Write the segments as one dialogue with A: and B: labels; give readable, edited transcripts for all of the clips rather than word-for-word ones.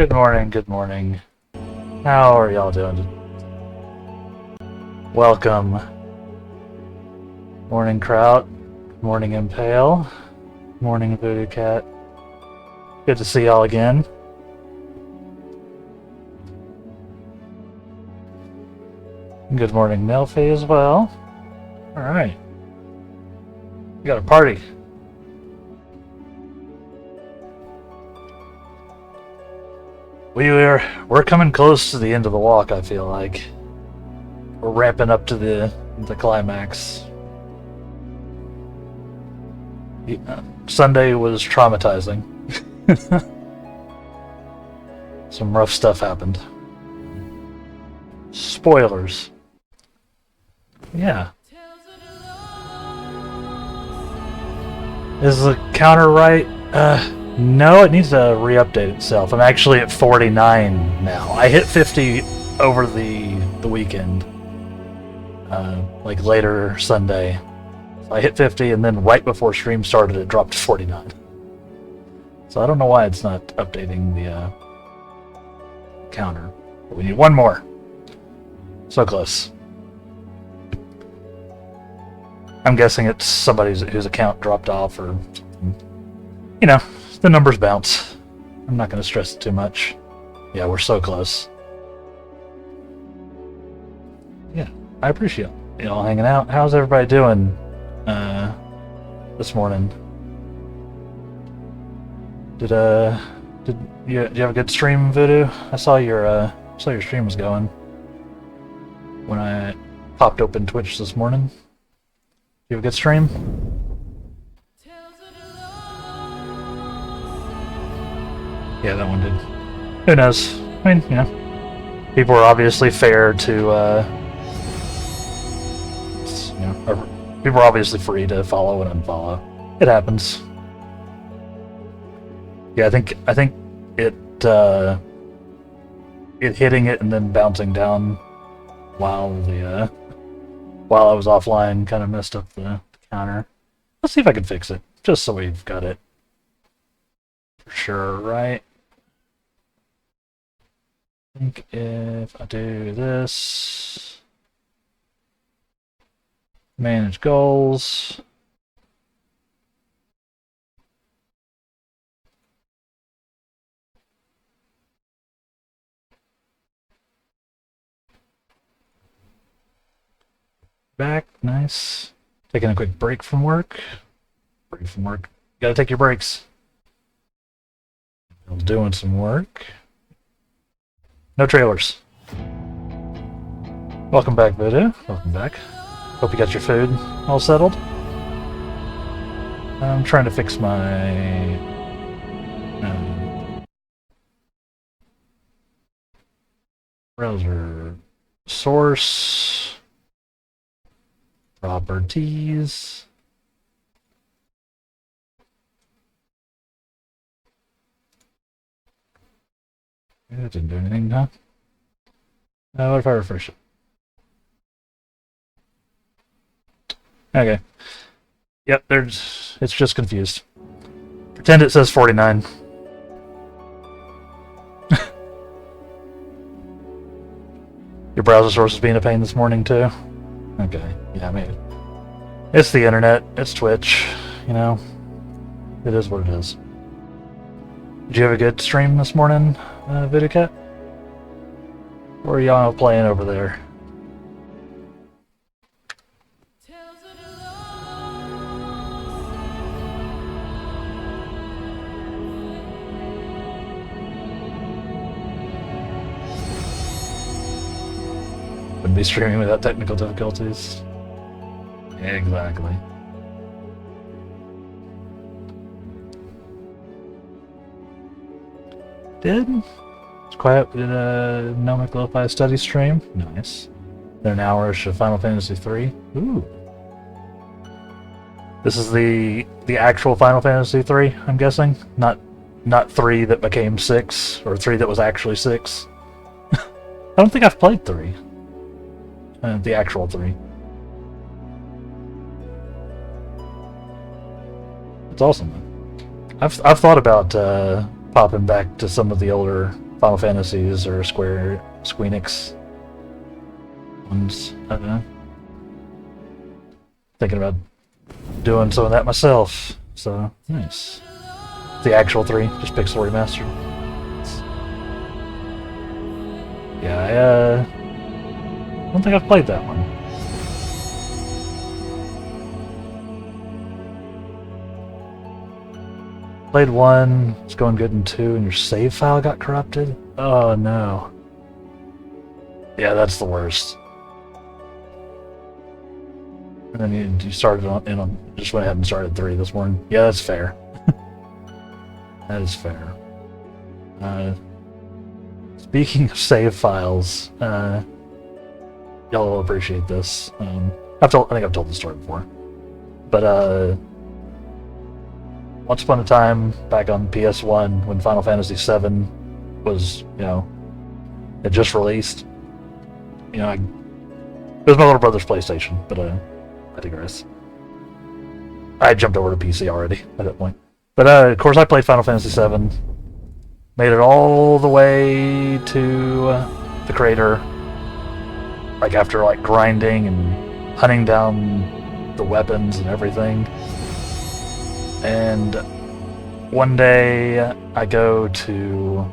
A: Good morning, good morning. How are y'all doing? Welcome. Morning, Kraut. Morning, Impale. Morning, Voodoo Cat. Good to see y'all again. Good morning, Nelfie, as well. Alright. We got a party. We're coming close to the end of the walk, I feel like. We're ramping up to the climax. Sunday was traumatizing. Some rough stuff happened. Spoilers. Yeah. Is the counter right? No, it needs to re-update itself. I'm actually at 49 now. I hit 50 over the weekend. Like later Sunday. So I hit 50 and then right before stream started it dropped to 49. So I don't know why it's not updating the counter. But we need one more. So close. I'm guessing it's somebody whose account dropped off or something. You know, the numbers bounce. I'm not going to stress it too much. Yeah, we're so close. Yeah, I appreciate y'all hanging out. How's everybody doing this morning? Did you have a good stream, Voodoo? I saw your stream was going when I popped open Twitch this morning. You have a good stream? Yeah, that one did. Who knows? I mean, you know, people are obviously fair to, you know, people are obviously free to follow and unfollow. It happens. Yeah, I think it hitting it and then bouncing down while I was offline kind of messed up the counter. Let's see if I can fix it, just so we've got it for sure, right? I think if I do this, manage goals. Back, nice. Taking a quick break from work. Break from work. Gotta take your breaks. I was doing some work. No trailers. Welcome back, Voodoo. Welcome back. Hope you got your food all settled. I'm trying to fix my browser source properties. It didn't do anything, huh? What if I refresh it? Okay. Yep, it's just confused. Pretend it says 49. Your browser source is being a pain this morning too? Okay, yeah, maybe. It's the internet, it's Twitch, you know. It is what it is. Did you have a good stream this morning, Voodoo Cat? Or are y'all playing over there? Wouldn't be streaming without technical difficulties. Exactly. It's quiet. Did a Gnomic Lo-Fi study stream. Nice. Then an hour-ish of Final Fantasy III. Ooh. This is the actual Final Fantasy III, I'm guessing? Not 3 that became 6, or 3 that was actually 6. I don't think I've played 3. The actual 3. It's awesome, though. I've thought about popping back to some of the older Final Fantasies or Squeenix ones. I don't know. Thinking about doing some of that myself. So nice. The actual 3, just pixel remastered. Yeah, I don't think I've played that one. Played 1, it's going good in 2, and your save file got corrupted? Oh no. Yeah, that's the worst. And then you started just went ahead and started 3 this morning. Yeah, that's fair. That is fair. Speaking of save files, y'all will appreciate this. I think I've told the story before, but once upon a time, back on PS1, when Final Fantasy VII was, it just released, it was my little brother's PlayStation, but I digress. I had jumped over to PC already at that point. But of course, I played Final Fantasy VII, made it all the way to the crater, like after grinding and hunting down the weapons and everything. And one day I go to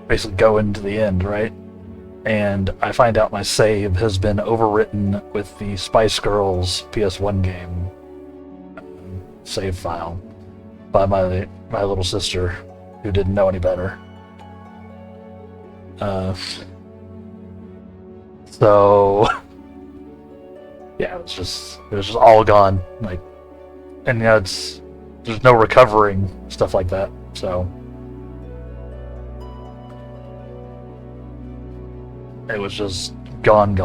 A: basically go into the end, right? And I find out my save has been overwritten with the Spice Girls PS1 game save file by my little sister, who didn't know any better. So yeah, it was just all gone. And there's no recovering stuff like that. So it was just gone.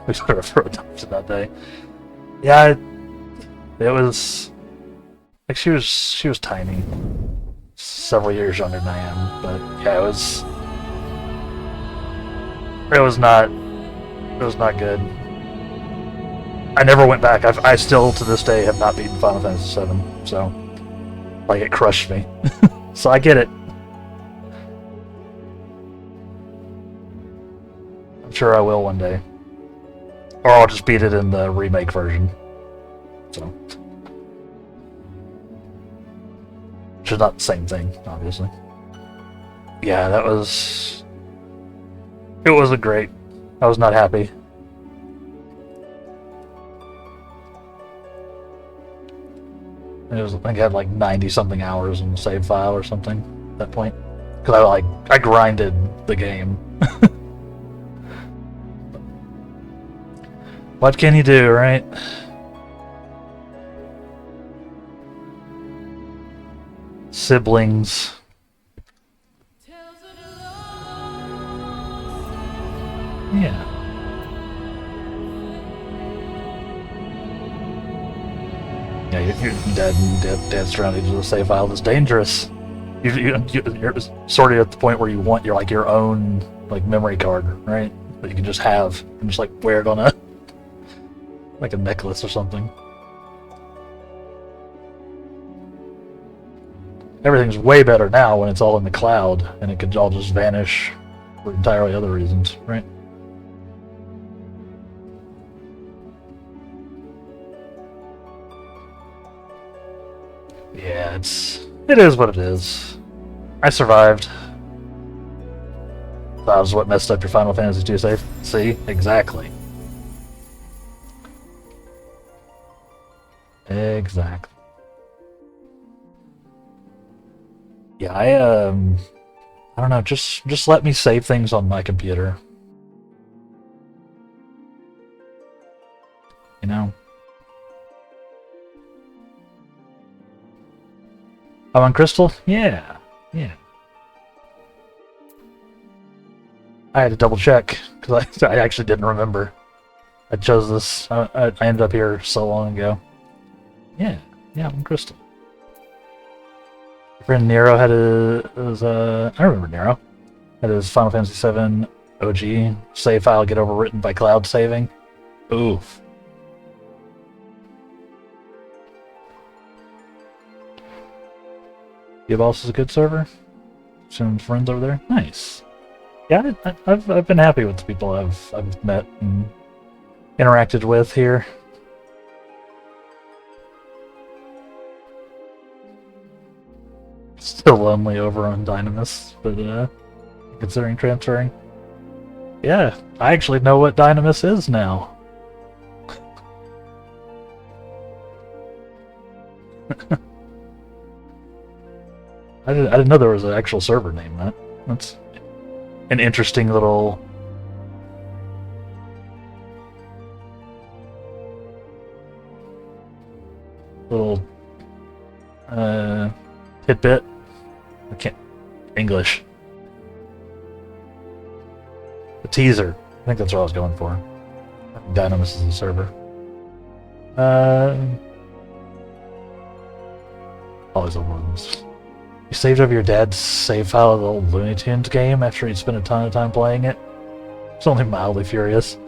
A: We sort of adopted that day. Yeah, it was she was tiny, several years younger than I am, but yeah, it was not good. I never went back. I still to this day have not beaten Final Fantasy VII, so it crushed me. So I get it. I'm sure I will one day. Or I'll just beat it in the remake version. So. Which is not the same thing, obviously. Yeah, it was great. I was not happy. I think I had 90-something hours in the save file or something at that point. Because I grinded the game. What can you do, right? Siblings. Yeah. Yeah, your dad's surrounded with a save file that's dangerous. You're sort of at the point where you want your own memory card, right? That you can just have and just wear it on a a necklace or something. Everything's way better now when it's all in the cloud and it could all just vanish for entirely other reasons, right? Yeah, it is what it is. I survived. That was what messed up your Final Fantasy II save. See? Exactly. Exactly. Yeah, I don't know, just let me save things on my computer. You know? I'm on Crystal? Yeah. Yeah. I had to double check, because I actually didn't remember. I chose this, I ended up here so long ago. Yeah, I'm on Crystal. My friend Nero had I remember Nero. Had his Final Fantasy VII OG save file get overwritten by cloud saving. Oof. Your boss is a good server? Some friends over there? Nice. Yeah, I've been happy with the people I've met and interacted with here. Still lonely over on Dynamis, but considering transferring. Yeah, I actually know what Dynamis is now. I didn't know there was an actual server name. That's an interesting little tidbit. I can't English. A teaser. I think that's what I was going for. Dynamis is the server. Always over this. You saved over your dad's save file of the old Looney Tunes game after he'd spent a ton of time playing it. It's only mildly furious.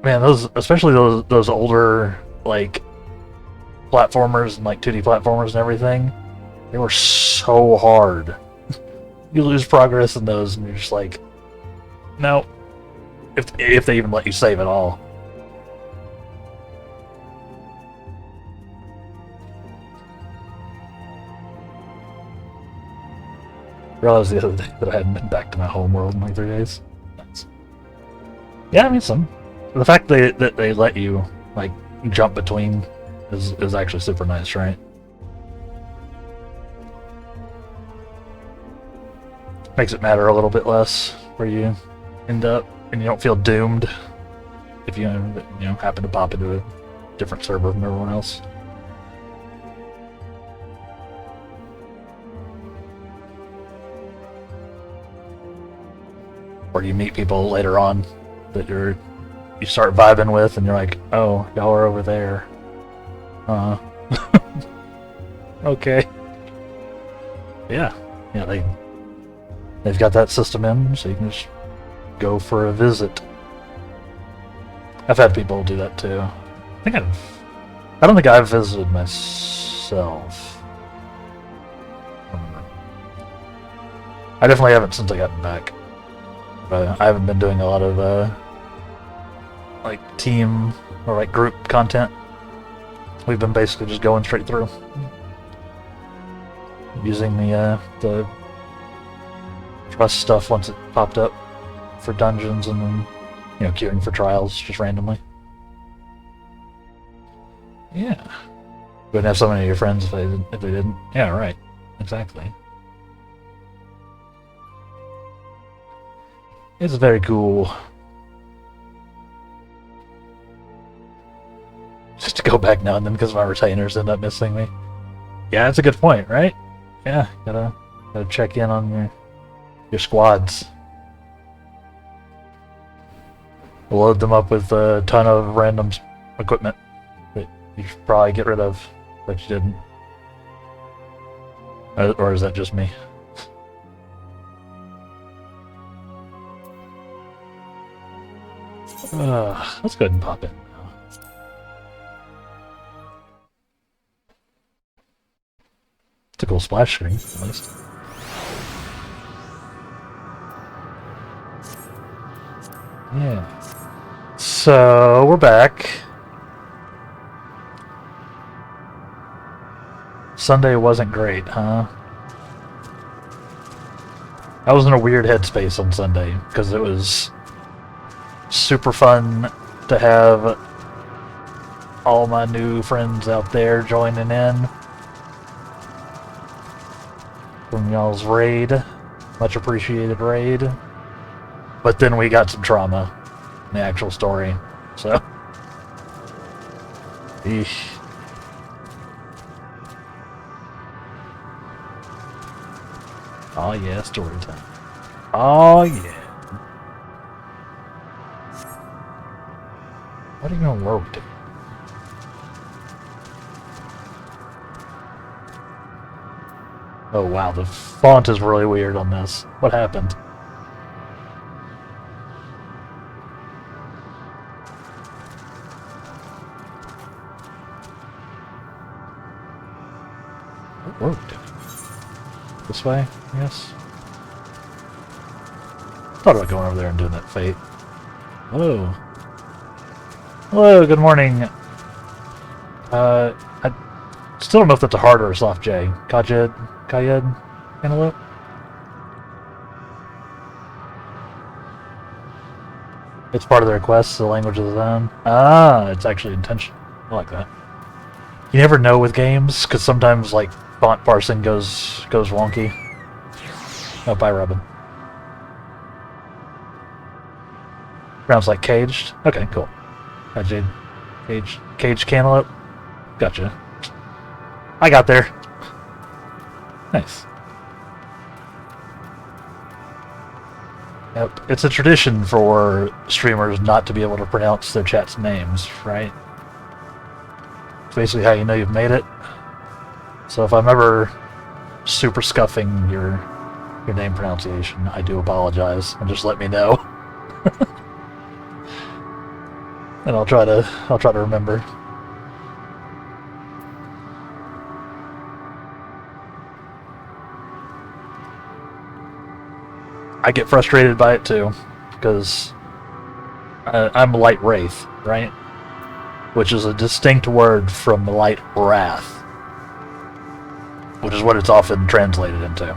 A: Man, especially those older like platformers and like 2D platformers and everything, they were so hard. You lose progress in those, and you're just like, no. If they even let you save at all. Realized the other day that I hadn't been back to my home world in like 3 days. Yeah, I mean the fact that they let you like jump between is actually super nice, right? Makes it matter a little bit less where you end up, and you don't feel doomed if you happen to pop into a different server from everyone else. Or you meet people later on that you start vibing with, and you're like, oh, y'all are over there. Okay. Yeah, they've got that system in, so you can just go for a visit. I've had people do that too. I don't think I've visited myself. I definitely haven't since I gotten back. I haven't been doing a lot of like team or like group content. We've been basically just going straight through, using the trust stuff once it popped up for dungeons, and then queuing for trials just randomly. Yeah, you wouldn't have so many of your friends if they didn't. Yeah, right. Exactly. It's very cool. Just to go back now and then because my retainers end up missing me. Yeah, that's a good point, right? Yeah, gotta check in on your squads. Load them up with a ton of random equipment that you should probably get rid of, but you didn't. Or is that just me? Let's go ahead and pop in now. It's a cool splash screen, at least. Yeah. So, we're back. Sunday wasn't great, huh? I was in a weird headspace on Sunday, because it was super fun to have all my new friends out there joining in from y'all's raid. Much appreciated raid. But then we got some trauma in the actual story, so eesh. Oh yeah, story time. Oh yeah. What even worked? Oh wow, the font is really weird on this. What happened? What worked? This way, I guess. Thought about going over there and doing that fate. Hello. Hello, good morning. I still don't know if that's a hard or a soft J. Kayed? Cantaloupe? It's part of the request, the language of the zone. Ah, it's actually intentional. I like that. You never know with games, because sometimes, like, font parsing goes wonky. Oh, bye, Robin. Sounds like caged. Okay, cool. Jade. Caged cantaloupe. Gotcha. I got there. Nice. Yep. It's a tradition for streamers not to be able to pronounce their chat's names, right? It's basically how you know you've made it. So if I'm ever super scuffing your name pronunciation, I do apologize, and just let me know. And I'll try to remember. I get frustrated by it too, because I'm light wraith, right? Which is a distinct word from light wrath, which is what it's often translated into.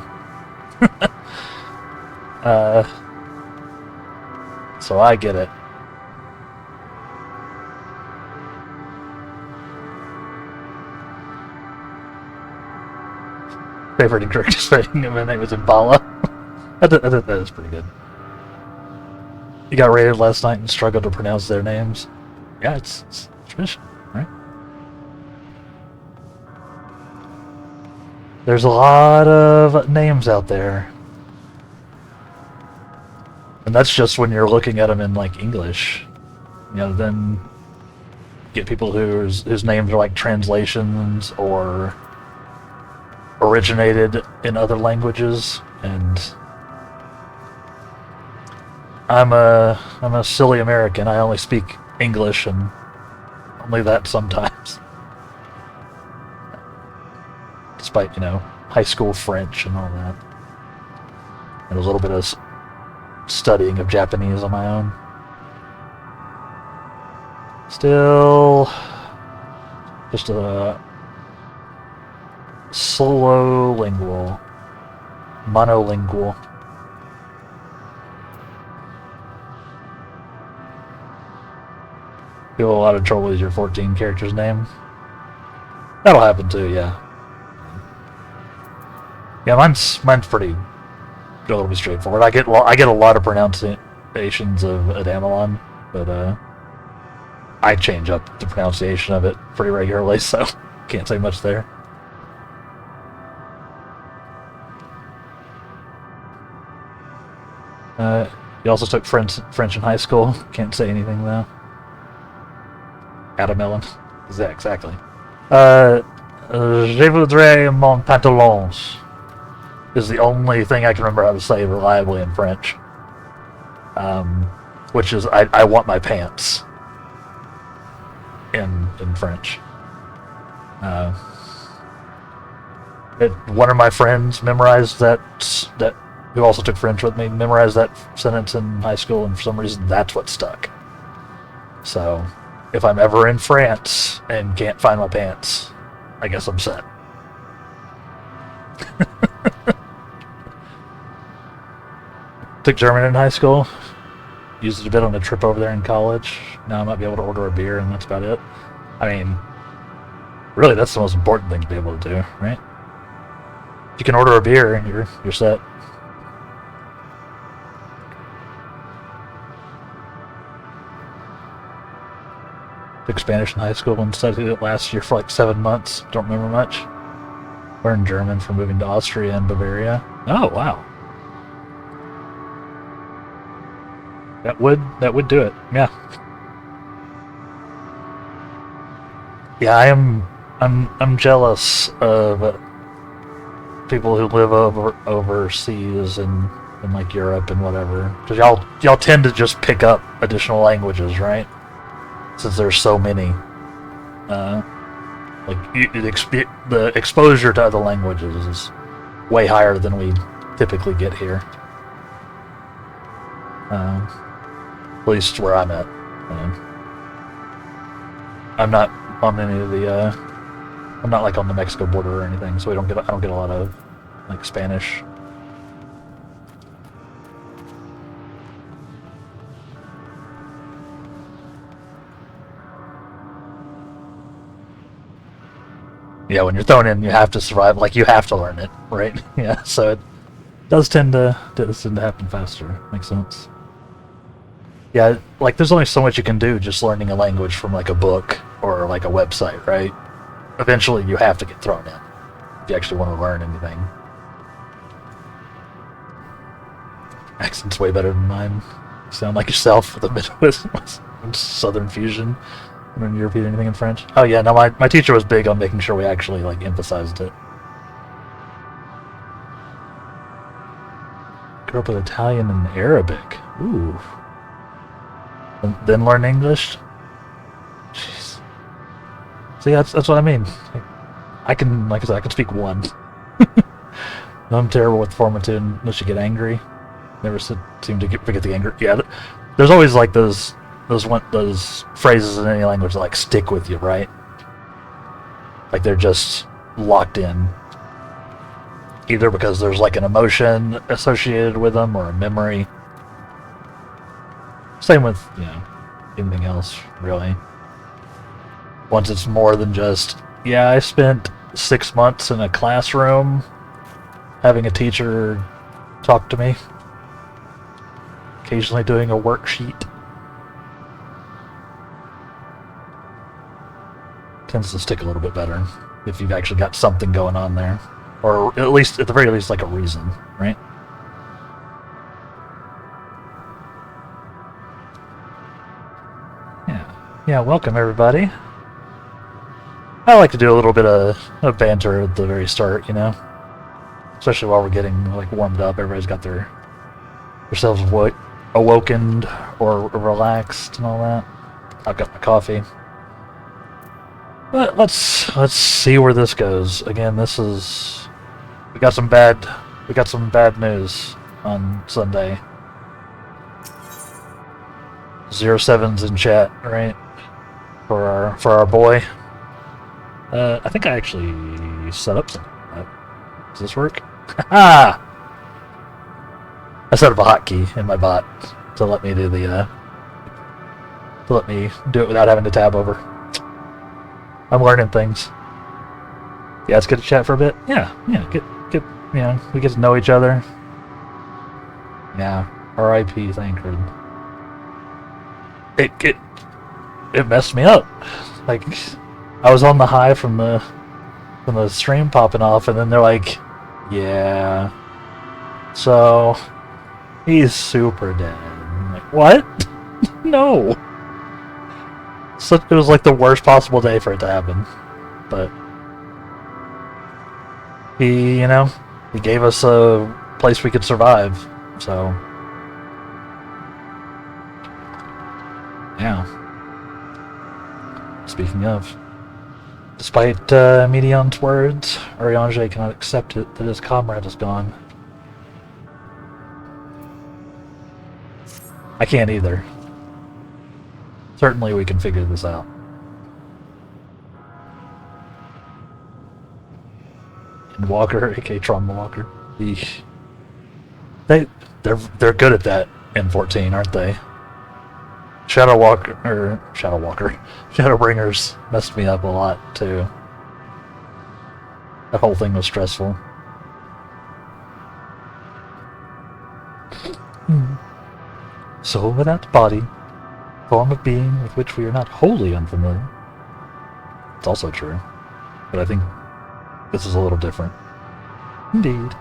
A: So I get it. Favorite incorrect spelling of my name is Impala. That is pretty good. You got raided last night and struggled to pronounce their names. Yeah, it's tradition, right? There's a lot of names out there. And that's just when you're looking at them in, like, English. You know, then get people whose names are, like, translations or originated in other languages, and I'm a silly American. I only speak English, and only that sometimes. Despite, you know, high school French and all that. And a little bit of studying of Japanese on my own. Still just a solo-lingual, monolingual. Feel a lot of trouble with your 14 characters name. That'll happen too, yeah. Yeah, mine's pretty relatively straightforward. I get a lot of pronunciations of Adamelon, but I change up the pronunciation of it pretty regularly, so can't say much there. You also took French in high school. Can't say anything though. Adamelon. Yeah, exactly. Je voudrais mon pantalons is the only thing I can remember how to say reliably in French. Which is I want my pants in French. One of my friends memorized that who also took French with me, memorized that sentence in high school, and for some reason that's what stuck. So, if I'm ever in France and can't find my pants, I guess I'm set. Took German in high school. Used it a bit on a trip over there in college. Now I might be able to order a beer, and that's about it. I mean, really, that's the most important thing to be able to do, right? If you can order a beer, you're set. Took Spanish in high school and studied it last year for like 7 months. Don't remember much. Learned German from moving to Austria and Bavaria. Oh, wow. That would do it. Yeah. Yeah, I'm jealous of people who live overseas and in like Europe and whatever, because y'all tend to just pick up additional languages, right? Since there's so many. The exposure to other languages is way higher than we typically get here. At least where I'm at. I'm not on any of the. I'm not like on the Mexico border or anything, so I don't get a lot of like Spanish. Yeah, when you're thrown in, you have to survive. Like, you have to learn it, right? Yeah, so it does tend to happen faster. Makes sense. Yeah, like, there's only so much you can do just learning a language from, like, a book or, like, a website, right? Eventually, you have to get thrown in if you actually want to learn anything. Accent's way better than mine. You sound like yourself with a bit of Southern fusion. When you repeat anything in French? Oh yeah, no, my teacher was big on making sure we actually like emphasized it. Grew up with Italian and Arabic. Ooh. And then learn English? Jeez. See, that's what I mean. I can, like I said, I can speak one. I'm terrible with formatting unless you get angry. Never seem to forget the anger. Yeah, there's always like those phrases in any language that like stick with you, right? Like they're just locked in. Either because there's like an emotion associated with them or a memory. Same with, anything else, really. Once it's more than just, yeah, I spent 6 months in a classroom having a teacher talk to me. Occasionally doing a worksheet. Tends to stick a little bit better if you've actually got something going on there, or at the very least like a reason, right? Yeah, welcome everybody. I like to do a little bit of banter at the very start, especially while we're getting like warmed up. Everybody's got themselves awoken or relaxed and all that. I've got my coffee. But let's see where this goes. Again, we got some bad news on Sunday. 07's in chat, right? For our boy. I think I actually set up something. Does this work? Ah! I set up a hotkey in my bot to let me do it without having to tab over. I'm learning things. Yeah, it's good to chat for a bit. Yeah, get we get to know each other. Yeah, R.I.P. Thancred. It messed me up. Like, I was on the high from the stream popping off, and then they're like, yeah, so he's super dead. I'm like, what? No. So it was like the worst possible day for it to happen, but he gave us a place we could survive. So yeah. Speaking of, despite Medion's words, Ariange cannot accept it that his comrade is gone. I can't either. Certainly we can figure this out. Endwalker, aka Trauma Walker. They're good at that in 14, aren't they? Shadowbringers messed me up a lot too. That whole thing was stressful. So without the body, form of being with which we are not wholly unfamiliar. It's also true, but I think this is a little different. Indeed,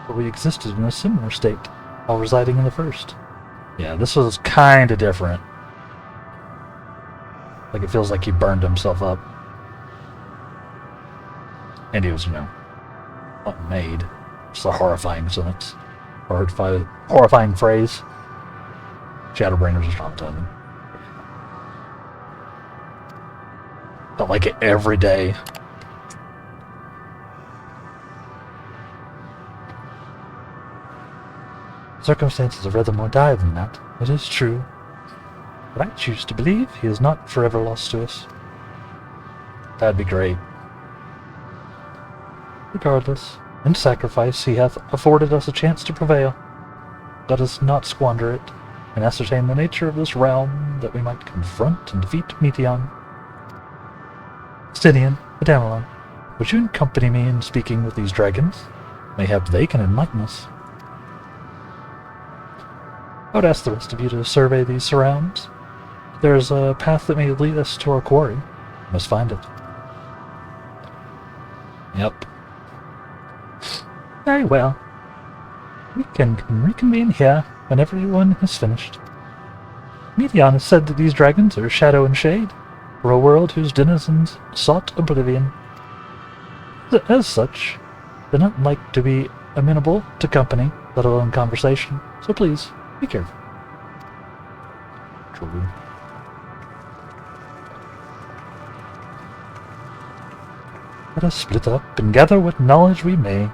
A: but we existed in a similar state while residing in the first. Yeah, this was kind of different. Like, it feels like he burned himself up. And he was, not made. It's a horrifying sentence. Horrifying phrase. Shadowbringers is traumatizing. Felt like it every day. Circumstances are rather more dire than that, it is true. But I choose to believe he is not forever lost to us. That'd be great. Regardless, in sacrifice he hath afforded us a chance to prevail. Let us not squander it, and ascertain the nature of this realm, that we might confront and defeat Meteon. Stydian, Adamelon, would you accompany me in speaking with these dragons? Mayhap they can enlighten us. I would ask the rest of you to survey these surrounds. There is a path that may lead us to our quarry. We must find it. Yep. Very well. We can reconvene here when everyone has finished. Meteon has said that these dragons are shadow and shade, for a world whose denizens sought oblivion. As such, they're not like to be amenable to company, let alone conversation, so please, be careful. True. Let us split up and gather what knowledge we may.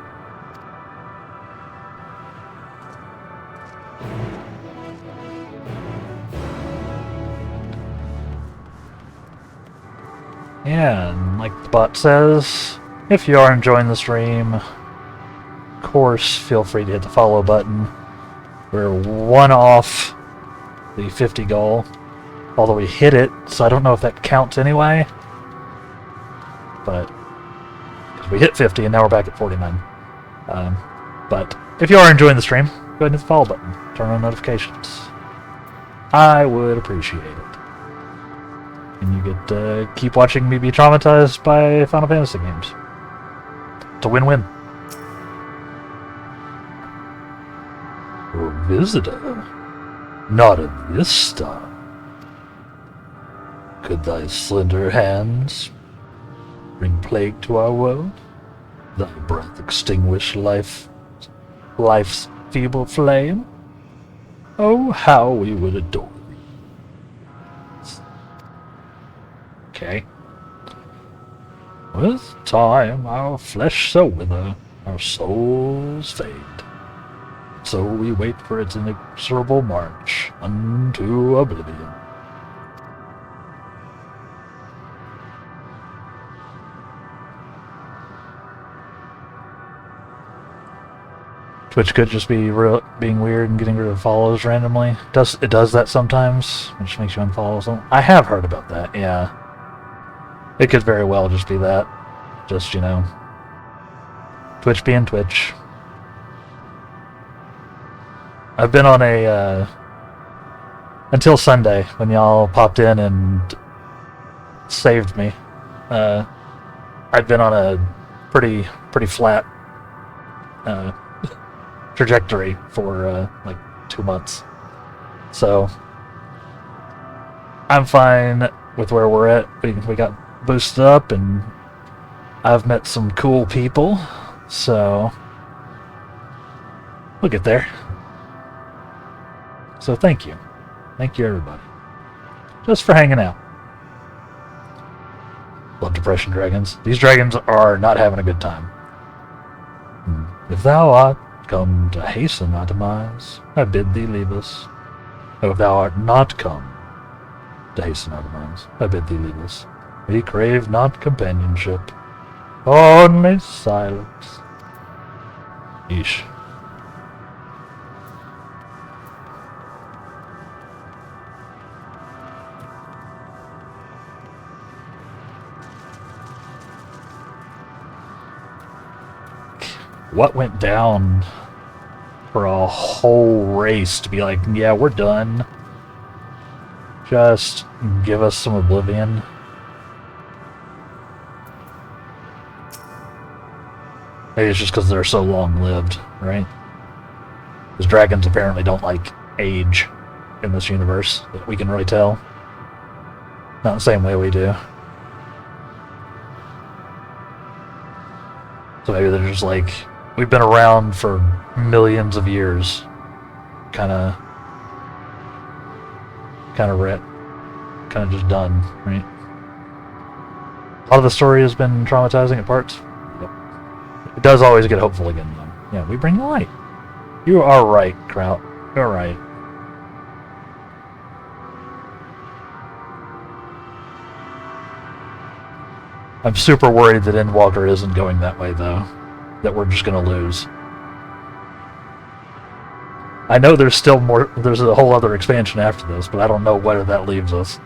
A: Yeah, and like the bot says, if you are enjoying the stream, of course, feel free to hit the follow button. We're one off the 50 goal, although we hit it, so I don't know if that counts anyway. But we hit 50 and now we're back at 49. But if you are enjoying the stream, go ahead and hit the follow button. Turn on notifications. I would appreciate it. And you get to keep watching me be traumatized by Final Fantasy games. It's a win-win. A visitor? Not of this star. Could thy slender hands bring plague to our world? Thy breath extinguish life's feeble flame? Oh, how we would adore thee. Okay. With time our flesh shall wither, our souls fade. So we wait for its inexorable march unto oblivion. Twitch could just be being weird and getting rid of follows randomly. It does that sometimes, which makes you unfollow someone. I have heard about that, yeah. It could very well just be that. Just, you know, Twitch being Twitch. I've been on a, until Sunday, when y'all popped in and saved me, I'd been on a pretty flat, trajectory for like 2 months, so I'm fine with where we're at. We got boosted up, and I've met some cool people, so we'll get there. So thank you everybody, just for hanging out. Love Depression Dragons. These dragons are not having a good time. If thou art come to hasten our demise, I bid thee leave us. Or if thou art not come to hasten our demise, I bid thee leave us. We crave not companionship, only silence. Yeesh. What went down for a whole race to be like, yeah, we're done. Just give us some oblivion. Maybe it's just because they're so long-lived, right? Because dragons apparently don't like age in this universe, that we can really tell. Not the same way we do. So maybe they're just like, we've been around for millions of years. Kind of just done, right? A lot of the story has been traumatizing at parts. Yep. It does always get hopeful again, though. Yeah, we bring the light. You are right, Kraut. You're right. I'm super worried that Endwalker isn't going that way, though. That we're just going to lose. I know there's still more. There's a whole other expansion after this, but I don't know where that leaves us.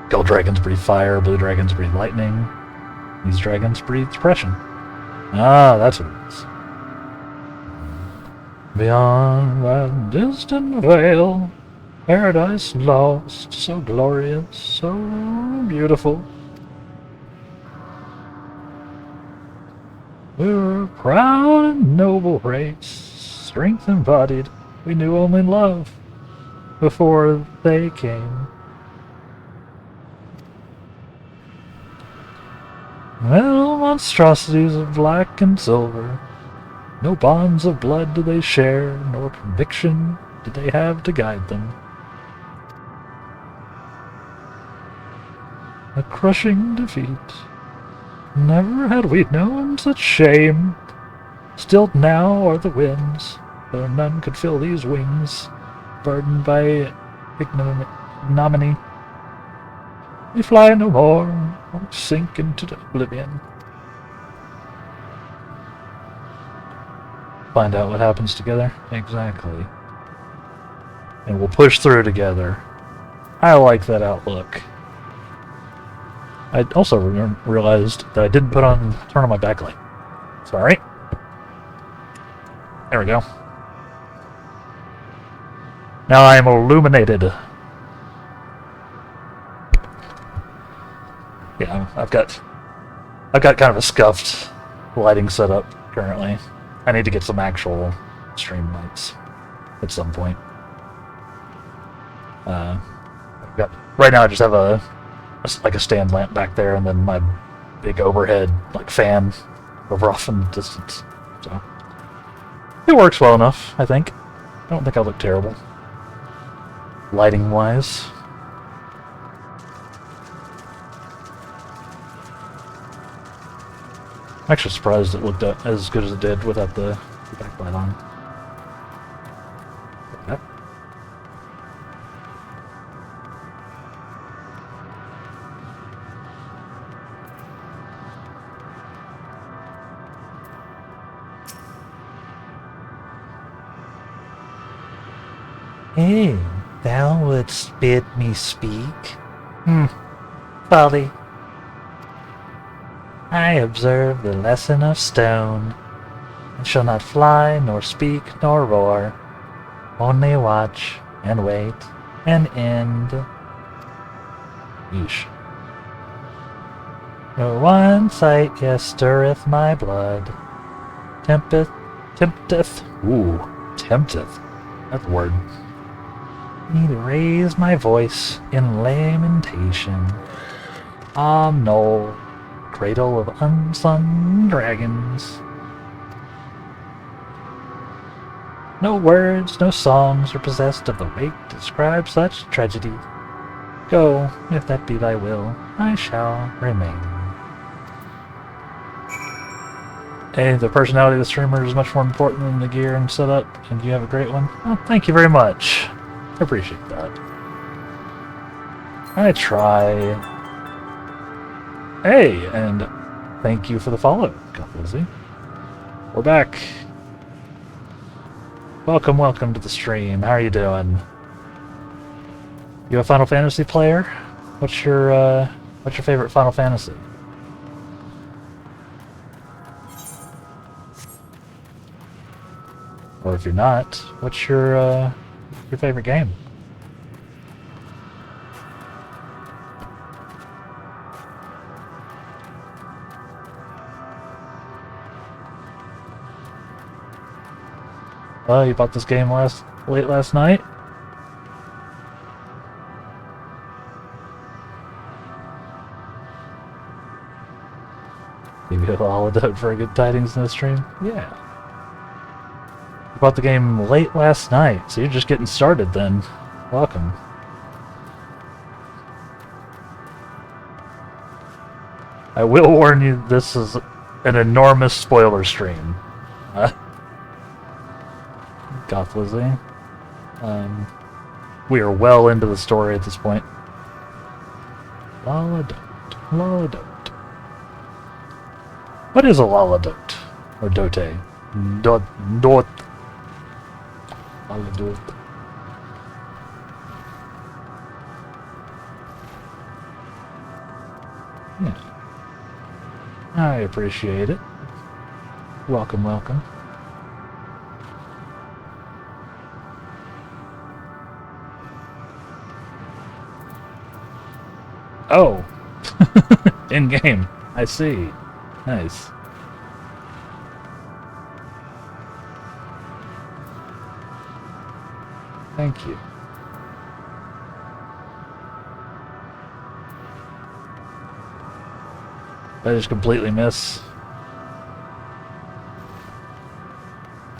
A: Gold dragons breathe fire, blue dragons breathe lightning. These dragons breathe depression. Ah, that's what it is. Beyond that distant veil, paradise lost, so glorious, so beautiful. We were a proud and noble race, strength embodied, we knew only love before they came. Metal monstrosities of black and silver, no bonds of blood did they share, nor conviction did they have to guide them. A crushing defeat. Never had we known such shame. Stilled now are the winds, though none could fill these wings, burdened by ignominy. We fly no more, or sink into oblivion. Find out what happens together? Exactly. And we'll push through together. I like that outlook. I also realized that I didn't turn on my backlight. Sorry. There we go. Now I am illuminated. Yeah, I've got kind of a scuffed lighting setup currently. I need to get some actual stream lights at some point. Right now I just have a stand lamp back there, and then my big overhead fan over off in the distance. So it works well enough, I think. I don't think I look terrible, lighting wise. I'm actually surprised it looked as good as it did without the backlight on. Yep.
B: Hey, thou wouldst bid me speak? Folly. I observe the lesson of stone, and shall not fly, nor speak, nor roar, only watch, and wait, and end.
A: Yeesh.
B: No one sight, yes, stirreth my blood, tempteth,
A: Ooh, tempteth. That's a word.
B: me to raise my voice in lamentation. Ah, no.
A: Cradle of unsung dragons.
B: No words, no songs are possessed of the weight to describe such tragedy. Go, if that be thy will, I shall remain.
A: Hey, the personality of the streamer is much more important than the gear and setup, and you have a great one. Oh, thank you very much. I appreciate that. I try. Hey, and thank you for the follow, Lizzie. We're back. Welcome to the stream. How are you doing? You a Final Fantasy player? What's your favorite Final Fantasy? Or if you're not, what's your favorite game? Oh, you bought this game late last night? Maybe a holiday for a good tidings in the stream? Yeah. You bought the game late last night, so you're just getting started then. Welcome. I will warn you, this is an enormous spoiler stream. Goth Lizzie. We are well into the story at this point. Laladote. Laladote. What is a Laladote? Or Dote? Dot. Laladote. Yeah. I appreciate it. Welcome, welcome. Oh! In-game. I see. Nice. Thank you. I just completely miss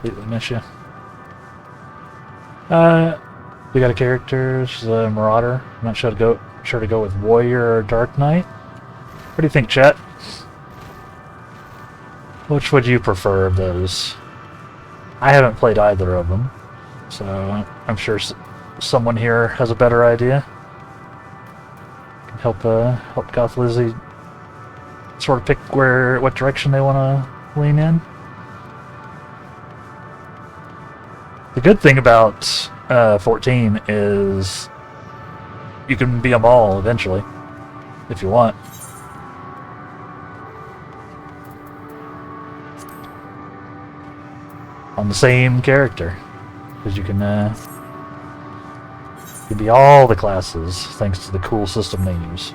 A: you. We got a character. She's a Marauder. I'm not sure to go with Warrior or Dark Knight. What do you think, chat? Which would you prefer of those? I haven't played either of them, so I'm sure someone here has a better idea. Can help Goth Lizzie sort of pick what direction they want to lean in. The good thing about 14 is you can be them all eventually, if you want. On the same character, because you can be all the classes thanks to the cool system they use.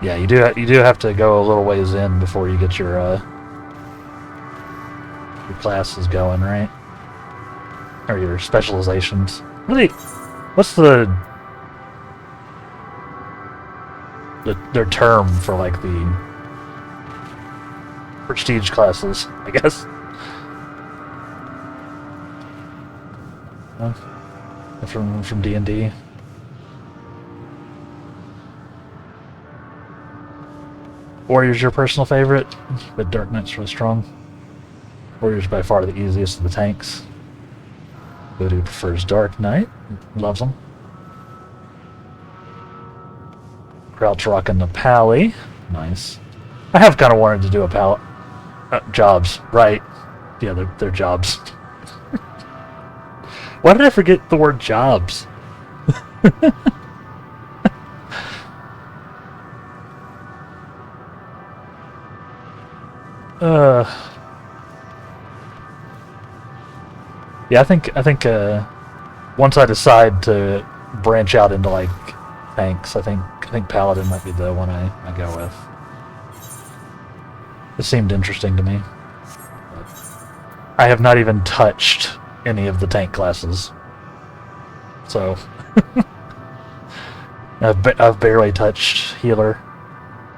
A: Yeah, you do have to go a little ways in before you get your classes going, right? Or your specializations. Really, what's their term for like the prestige classes, I guess? From D&D. Warrior's your personal favorite, but Dark Knight's really strong. Warrior's by far the easiest of the tanks. Voodoo prefers Dark Knight, loves them. Crouch rocking the Pally, nice. I have kind of wanted to do a Pal jobs, right? Yeah, they're jobs. Why did I forget the word jobs? Yeah, I think once I decide to branch out into like tanks, I think Paladin might be the one I go with. It seemed interesting to me. I have not even touched any of the tank classes, so I've barely touched healer.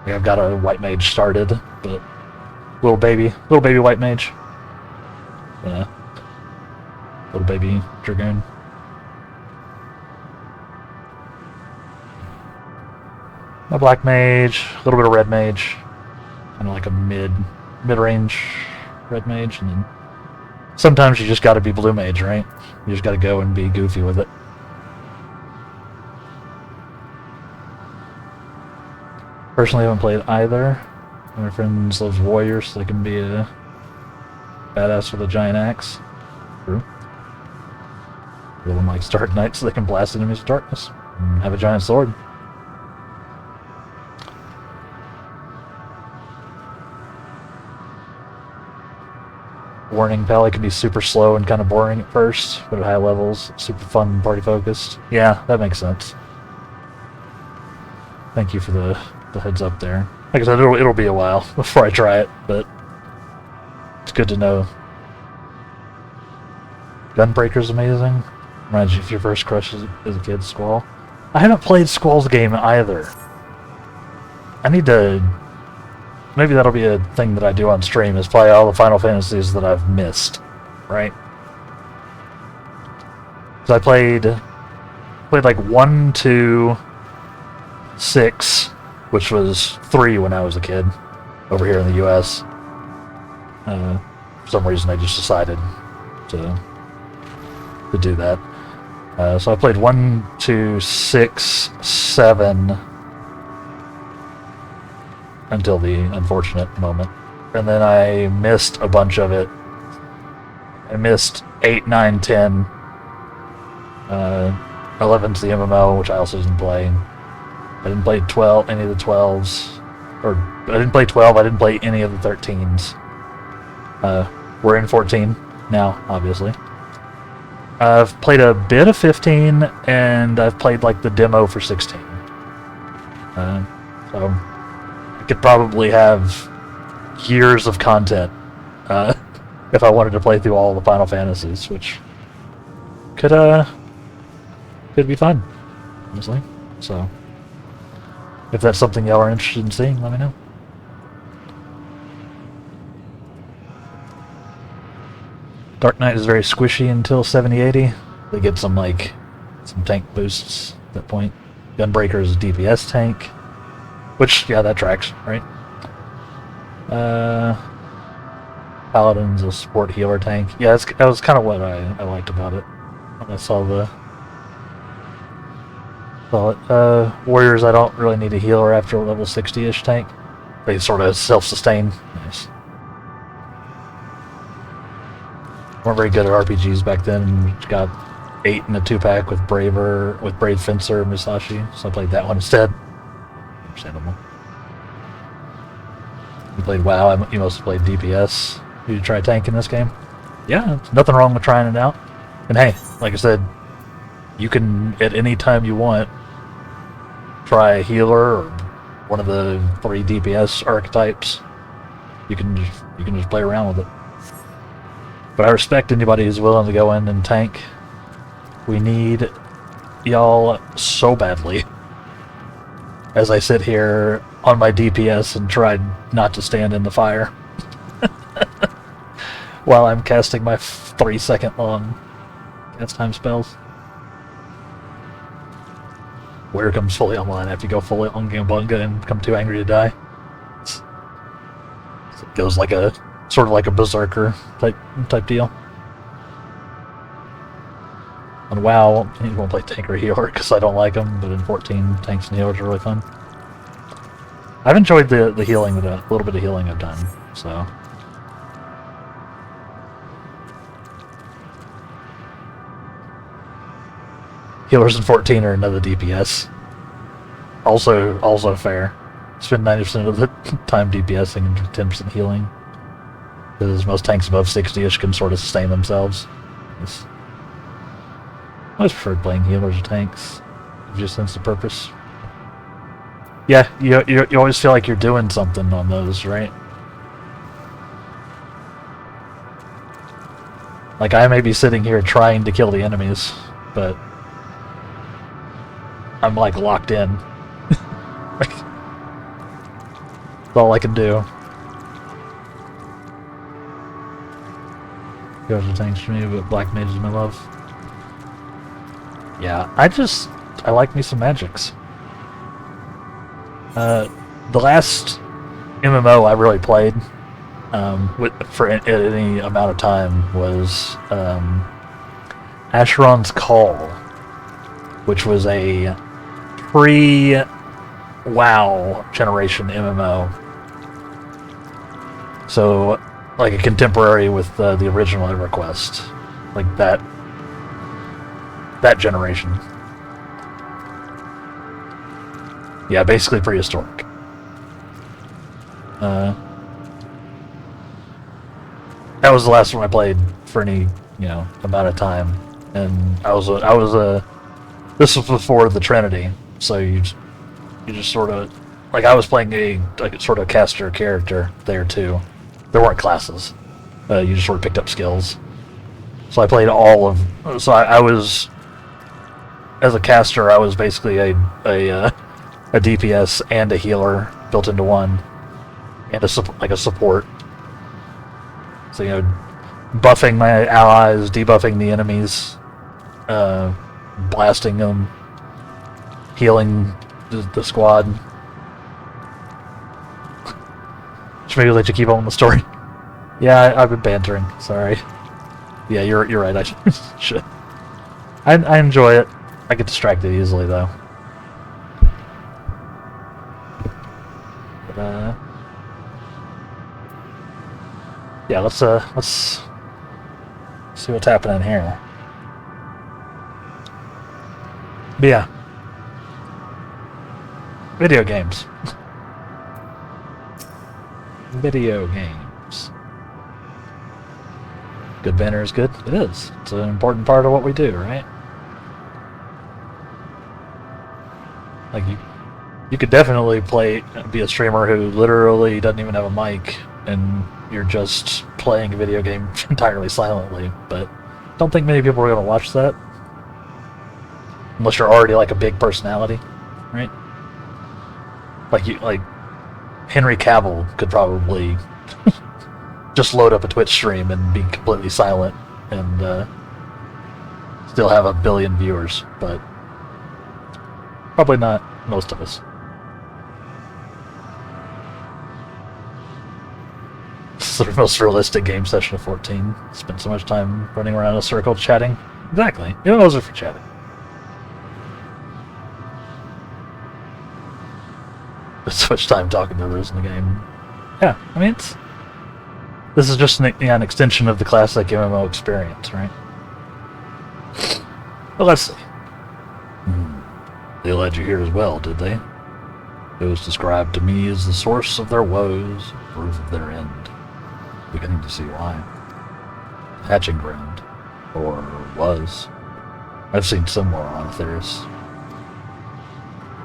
A: I've got a white mage started, but little baby white mage. Yeah. Little baby dragoon. My black mage, a little bit of red mage, kind of like a mid-range red mage, and then sometimes you just got to be blue mage, right? You just got to go and be goofy with it. Personally, I haven't played either. My friends love warriors, so they can be a badass with a giant axe. True. One likes Dark Knight, so they can blast enemies with darkness and have a giant sword. Warning, Pally can be super slow and kind of boring at first, but at high levels, super fun and party focused. Yeah, that makes sense. Thank you for the heads up there. Like I said, it'll be a while before I try it, but it's good to know. Gunbreaker's amazing. Reminds you of your first crush as a kid, Squall. I haven't played Squall's game either. I need to... Maybe that'll be a thing that I do on stream, is play all the Final Fantasies that I've missed, right? So I played like 1, 2, 6, which was 3 when I was a kid over here in the U.S. For some reason, I just decided to do that. So I played 1, 2, 6, 7 until the unfortunate moment. And then I missed a bunch of it. I missed 8, 9, 10. 11's the MMO, which I also didn't play. I didn't play 12, any of the 12s. Or, I didn't play 12, I didn't play any of the 13s. We're in 14 now, obviously. I've played a bit of 15, and I've played like the demo for 16. So I could probably have years of content if I wanted to play through all the Final Fantasies, which could be fun, honestly. So if that's something y'all are interested in seeing, let me know. Dark Knight is very squishy until 70-80. They get some tank boosts at that point. Gunbreaker is a DPS tank, which, yeah, that tracks, right? Paladin's a support healer tank. Yeah, that was kind of what I liked about it when I saw it. Warriors, I don't really need a healer after a level 60-ish tank. They sort of self-sustain. Nice. Weren't very good at RPGs back then. Got 8 in a 2-pack with Brave Fencer and Musashi, so I played that one instead. Understandable. You played WoW, you must have played DPS. Did you try tank in this game? Yeah, there's nothing wrong with trying it out. And hey, like I said, you can, at any time you want, try a healer or one of the 3 DPS archetypes. You can just play around with it. But I respect anybody who's willing to go in and tank. We need y'all so badly. As I sit here on my DPS and try not to stand in the fire while I'm casting my 3-second long cast time spells. Where comes fully online after you go fully on Gambunga and become too angry to die. It goes like a sort of like a berserker type deal. On WoW, you won't play tank or healer because I don't like them, but in 14, tanks and healers are really fun. I've enjoyed the healing, a little bit of healing I've done, so. Healers in 14 are another DPS. Also fair. Spend 90% of the time DPSing and 10% healing. Because most tanks above 60-ish can sort of sustain themselves. I always preferred playing healers or tanks. Gives you a sense of purpose. Yeah, you always feel like you're doing something on those, right? Like, I may be sitting here trying to kill the enemies, but I'm like locked in. That's all I can do. Heroes and tanks for me, but Black Mage is my love. Yeah, I like me some magics. The last MMO I really played for any amount of time was Asheron's Call, which was a pre-WoW generation MMO. So, like a contemporary with the original EverQuest, like that generation. Yeah, basically prehistoric. That was the last one I played for any amount of time, and this was before the Trinity, so you just sort of I was playing a sort of caster character there too. There weren't classes. You just sort of picked up skills. So I played all of. So I was, as a caster, I was basically a DPS and a healer built into one, and a support. So buffing my allies, debuffing the enemies, blasting them, healing the squad. Should maybe let you keep on the story. Yeah, I've been bantering. Sorry. Yeah, you're right. I should. I enjoy it. I get distracted easily though. But, yeah, let's see what's happening here. But yeah, video games. Video games. Good banner is good. It is. It's an important part of what we do, right? Like you could definitely be a streamer who literally doesn't even have a mic, and you're just playing a video game entirely silently. But I don't think many people are going to watch that, unless you're already like a big personality, right? Like Henry Cavill could probably just load up a Twitch stream and be completely silent and still have 1 billion viewers, but probably not most of us. This is the most realistic game session of 14. Spent so much time running around in a circle chatting. Exactly. Even those are for chatting. So much time talking to others in the game. Yeah, I mean, this is just an extension of the classic MMO experience, right? Well, let's see. They led you here as well, did they? It was described to me as the source of their woes, proof of their end. Beginning to see why. Hatching ground. Or was. I've seen similar on Ethereus.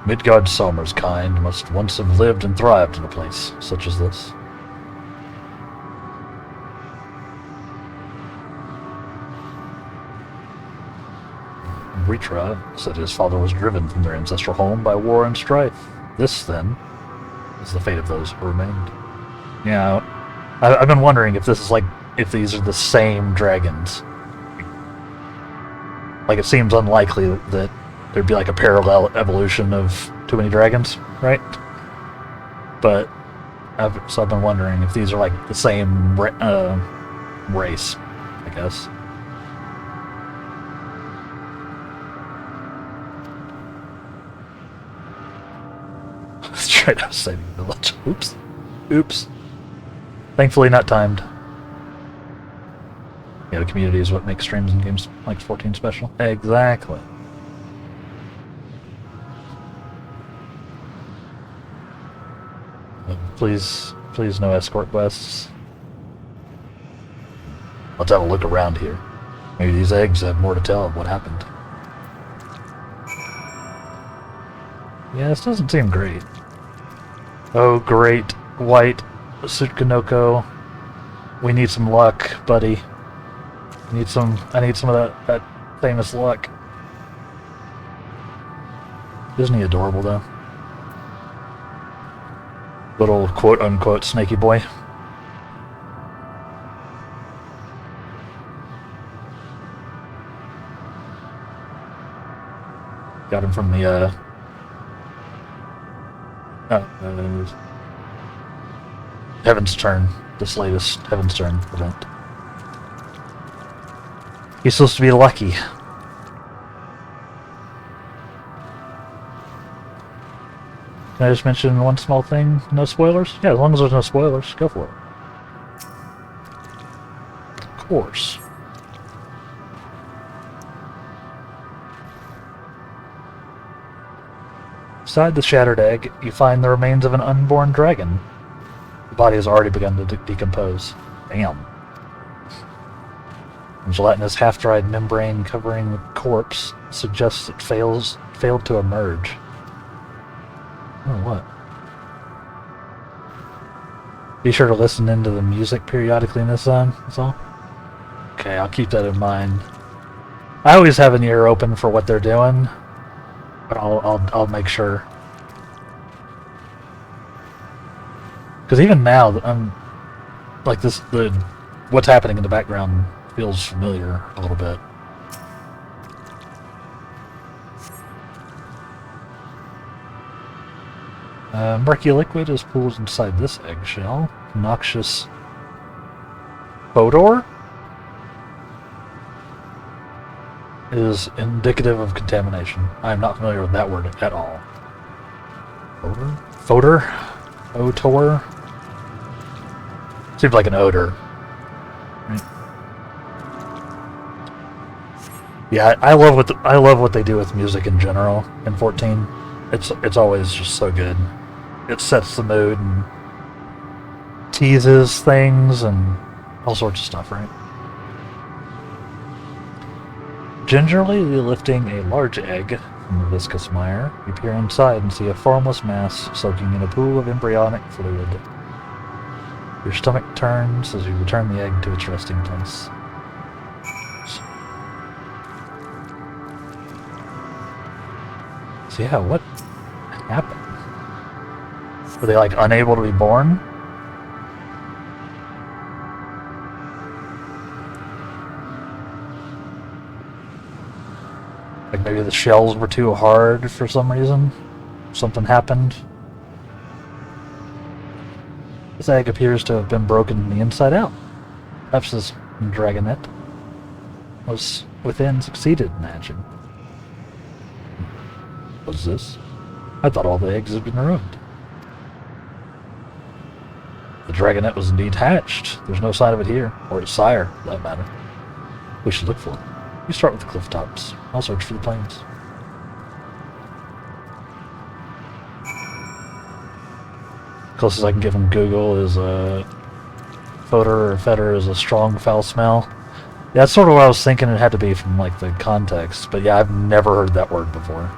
A: Midgard Sommer's kind must once have lived and thrived in a place such as this. Ritra said his father was driven from their ancestral home by war and strife. This, then, is the fate of those who remained. Yeah, I've been wondering if this is if these are the same dragons. Like, it seems unlikely that there'd be like a parallel evolution of too many dragons, right? But so I've been wondering if these are like the same race, I guess. Straight up saving the village. Oops. Oops. Thankfully not timed. Yeah, the community is what makes streams and games like 14 special. Exactly. Please no escort quests. Let's have a look around here. Maybe these eggs have more to tell of what happened. Yeah, this doesn't seem great. Oh, great white Sutkanoko. We need some luck, buddy. I need some of that famous luck. Isn't he adorable, though? Little quote-unquote snaky boy. Got him from the, Heaven's Turn, this latest Heaven's Turn event. He's supposed to be lucky. Can I just mention one small thing? No spoilers? Yeah, as long as there's no spoilers, go for it. Of course. Beside the shattered egg, you find the remains of an unborn dragon. The body has already begun to decompose. Damn. A gelatinous half-dried membrane covering the corpse suggests it failed to emerge. Oh, what? Be sure to listen into the music periodically in this zone, that's all. Okay, I'll keep that in mind. I always have an ear open for what they're doing, but I'll make sure. Because even now, I'm like what's happening in the background feels familiar a little bit. Murky liquid is pooled inside this eggshell. noxious odor is indicative of contamination. I am not familiar with that word at all. Odor? Fodor? Otor? Seems like an odor. Right. Yeah, I love what they do with music in general in 14. It's always just so good. It sets the mood and teases things and all sorts of stuff, right? Gingerly lifting a large egg from the viscous mire, you peer inside and see a formless mass soaking in a pool of embryonic fluid. Your stomach turns as you return the egg to its resting place. So yeah, what happened? Were they like unable to be born? Like maybe the shells were too hard for some reason? Something happened? This egg appears to have been broken from the inside out. Perhaps this dragonette was within succeeded in hatching. What's this? I thought all the eggs had been ruined. The dragonette was indeed hatched. There's no sign of it here, or its sire, for that matter. We should look for it. You start with the cliff tops. I'll search for the plains. Closest I can get from Google is fodder is a strong foul smell. Yeah, that's sort of what I was thinking it had to be from like the context, but yeah, I've never heard that word before.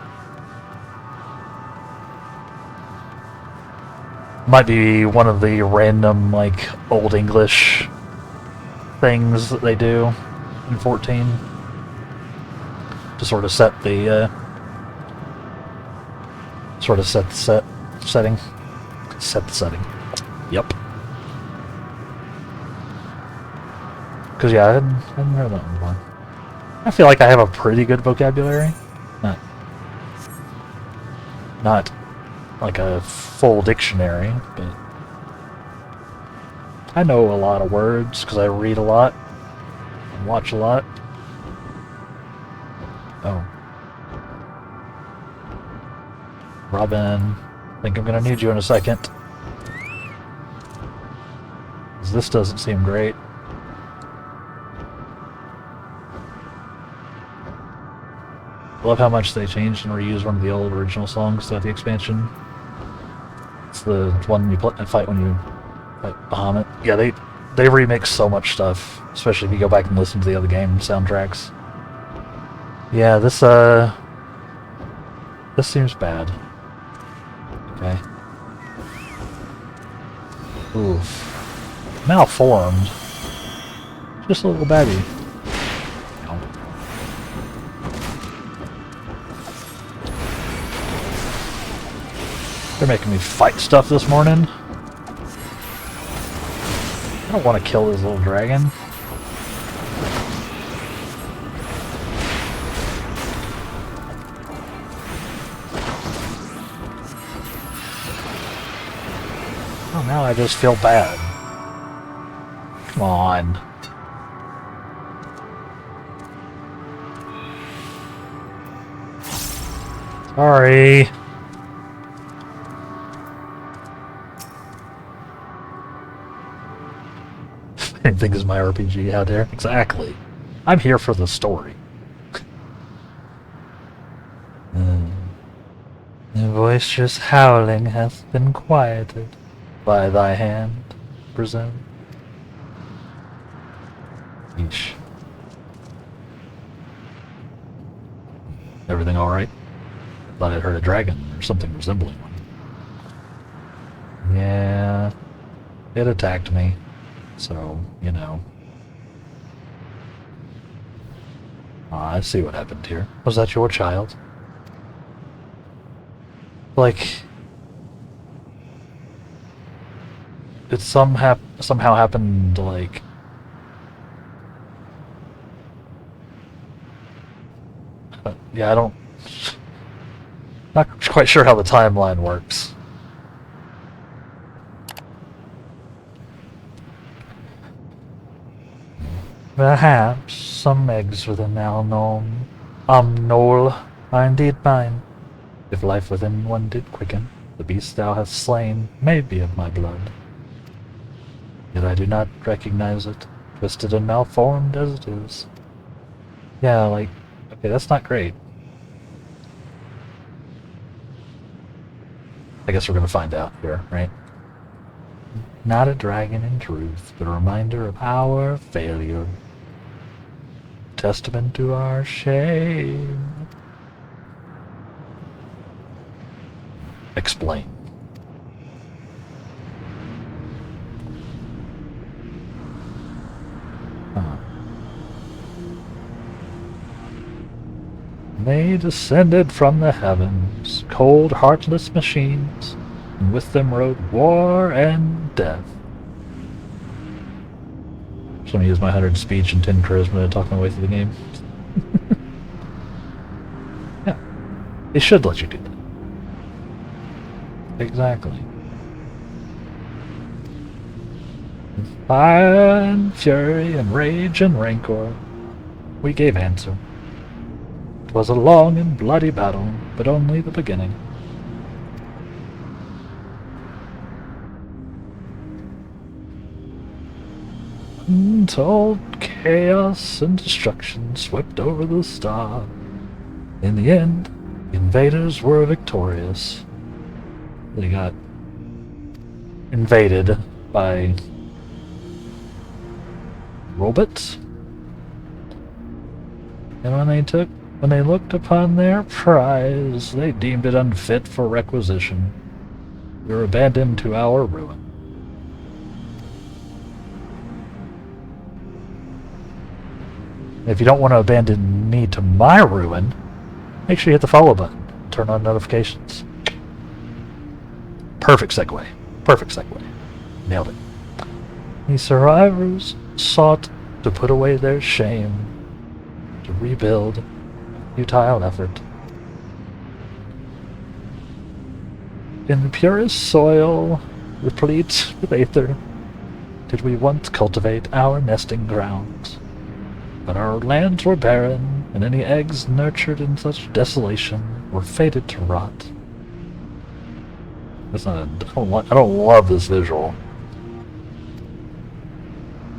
A: Might be one of the random like Old English things that they do in 14 to sort of set the setting. Set the setting. Yep. Because yeah, I hadn't heard that one before. I feel like I have a pretty good vocabulary. Not like a full dictionary, but I know a lot of words because I read a lot and watch a lot. Oh. Robin, I think I'm gonna need you in a second. 'Cause this doesn't seem great. I love how much they changed and reused one of the old original songs throughout the expansion. It's the one you fight when you fight Bahamut. Yeah, they remix so much stuff, especially if you go back and listen to the other game soundtracks. Yeah, this seems bad. Okay. Oof. Malformed. Just a little baby. No. They're making me fight stuff this morning. I don't want to kill this little dragon. Oh, now I just feel bad. Come on. Sorry. Anything is my RPG out there. Exactly. I'm here for the story. The boisterous howling hath been quieted by thy hand, presume. Yeesh. Everything alright? Thought I'd heard a dragon or something resembling one. Yeah, it attacked me. So, you know. I see what happened here. Was that your child? Like, it somehow happened, like, yeah, I don't, not quite sure how the timeline works.
B: Perhaps some eggs within Omnol are indeed mine. If life within one did quicken, the beast thou hast slain may be of my blood. Yet I do not recognize it, twisted and malformed as it is. Yeah, like, okay, that's not great. I guess we're gonna find out here, right? Not a dragon in truth, but a reminder of our failure. Testament to our shame. Explain. They descended from the heavens, cold, heartless machines, and with them rode war and death. So I'm going to use my 100 speech and 10 charisma to talk my way through the game. Yeah, they should let you do that. Exactly. With fire and fury and rage and rancor, we gave answer. 'Twas a long and bloody battle, but only the beginning. Untold chaos and destruction swept over the star. In the end, the invaders were victorious. They got invaded by robots. And when they looked upon their prize, they deemed it unfit for requisition. We were abandoned to our ruin. If you don't want to abandon me to my ruin, make sure you hit the follow button. Turn on notifications. Perfect segue. Perfect segue. Nailed it. The survivors sought to put away their shame, to rebuild a futile effort. In the purest soil, replete with aether, did we once cultivate our nesting grounds. But our lands were barren, and any eggs nurtured in such desolation were fated to rot. That's not. I don't love this visual.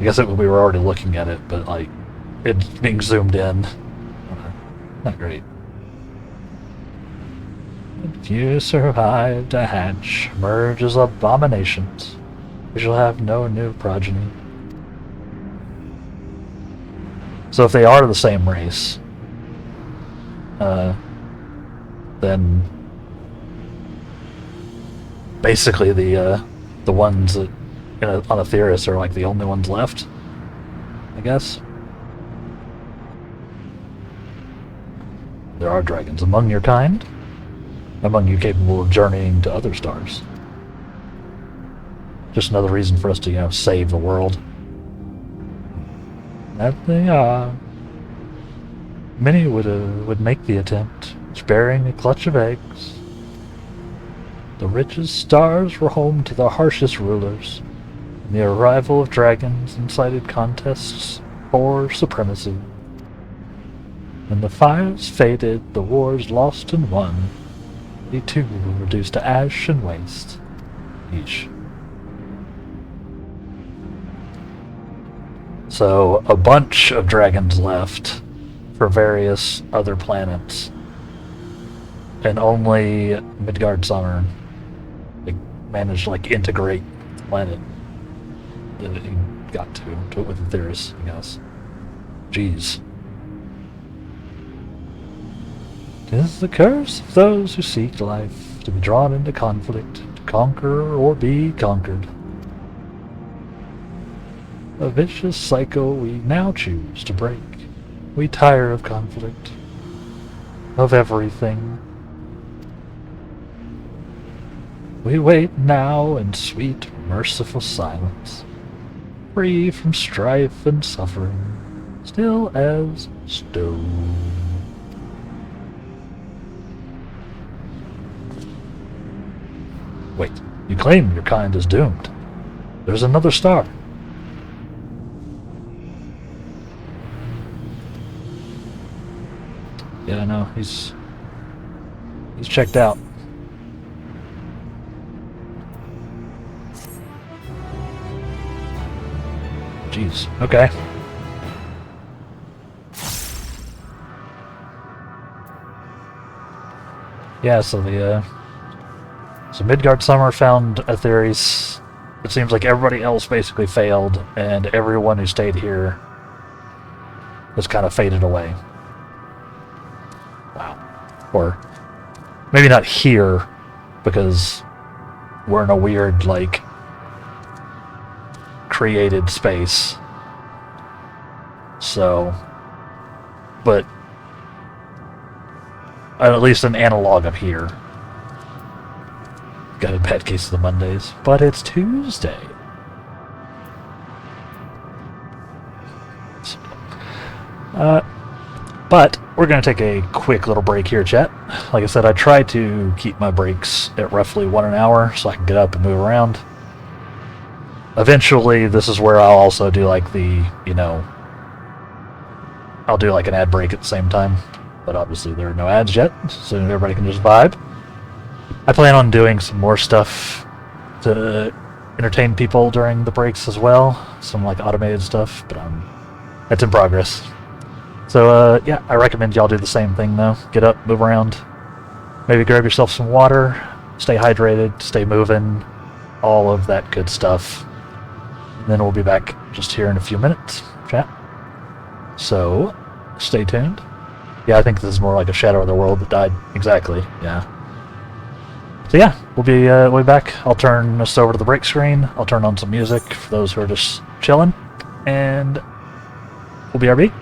B: I guess we were already looking at it, but like it's being zoomed in. Not great. If you survive to hatch, merge as abominations, we shall have no new progeny. So if they are the same race, then basically the ones that on Aetheris are like the only ones left, I guess. There are dragons among your kind, among you capable of journeying to other stars. Just another reason for us to, save the world. That they are. Many would make the attempt, sparing a clutch of eggs. The richest stars were home to the harshest rulers, and the arrival of dragons incited contests for supremacy. When the fires faded, the wars lost and won, they too were reduced to ash and waste. Eesh. So, a bunch of dragons left for various other planets, and only Midgard Summer managed to integrate the planet that he got to it with the Aetheris, I guess. Jeez. 'Tis the curse of those who seek life, to be drawn into conflict, to conquer or be conquered. A vicious cycle we now choose to break. We tire of conflict, of everything. We wait now in sweet, merciful silence, free from strife and suffering, still as stone. Wait, you claim your kind is doomed. There's another star.
A: Yeah, no, he's checked out. Jeez. Okay. Yeah, so so Midgard Summer found Atheres. It seems like everybody else basically failed, and everyone who stayed here has kind of faded away. Wow. Or maybe not here, because we're in a weird, like, created space. So, but at least an analog of here. Got a bad case of the Mondays, but it's Tuesday. So, but we're going to take a quick little break here, chat. Like I said, I try to keep my breaks at roughly 1 hour so I can get up and move around. Eventually, this is where I'll also do like I'll do like an ad break at the same time. But obviously there are no ads yet, so everybody can just vibe. I plan on doing some more stuff to entertain people during the breaks as well. Some like automated stuff, but that's in progress. So yeah, I recommend y'all do the same thing though. Get up, move around, maybe grab yourself some water, stay hydrated, stay moving, all of that good stuff. And then we'll be back just here in a few minutes, chat. So stay tuned. Yeah, I think this is more like a Shadow of the World that died. Exactly, yeah. So yeah, we'll be back. I'll turn us over to the break screen. I'll turn on some music for those who are just chilling. And we'll be RB.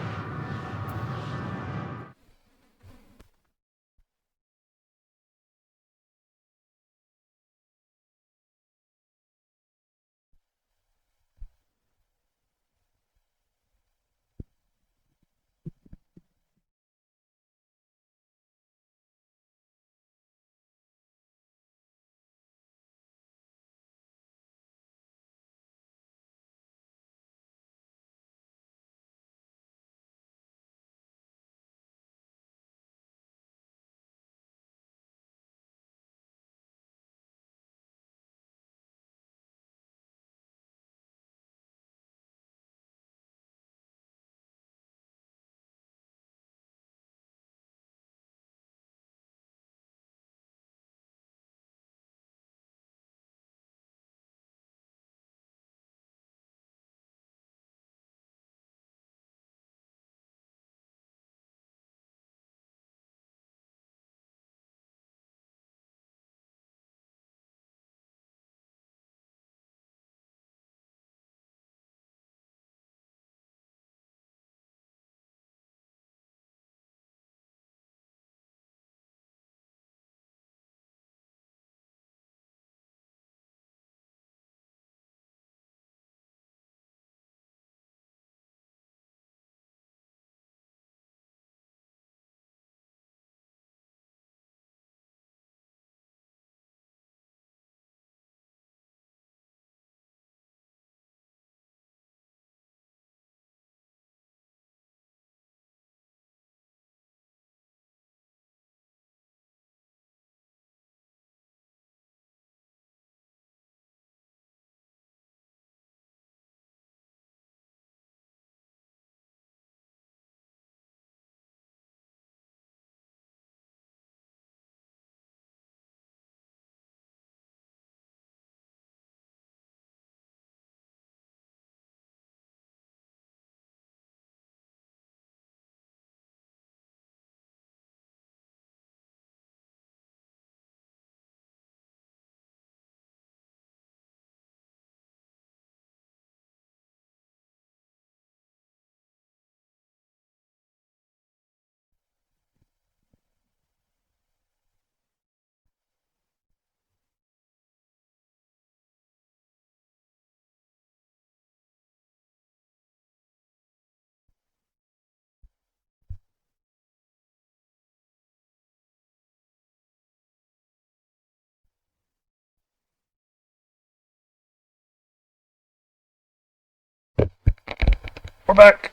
A: We're back.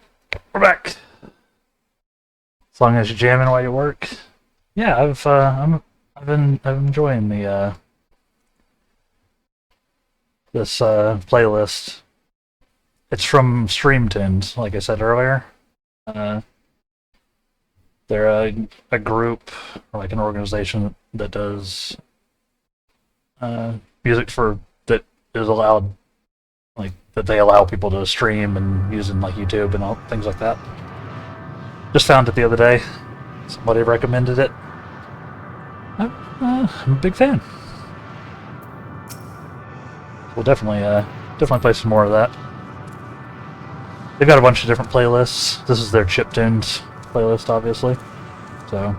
A: We're back. As long as you're jamming while you work. Yeah, I'm enjoying the this playlist. It's from Streamtunes, like I said earlier. Uh, they're a group or like an organization that does music for that is allowed, like that they allow people to stream and use in like YouTube and all things like that. Just found it the other day. Somebody recommended it. I'm a big fan. We'll definitely play some more of that. They've got a bunch of different playlists. This is their chiptunes playlist, obviously. So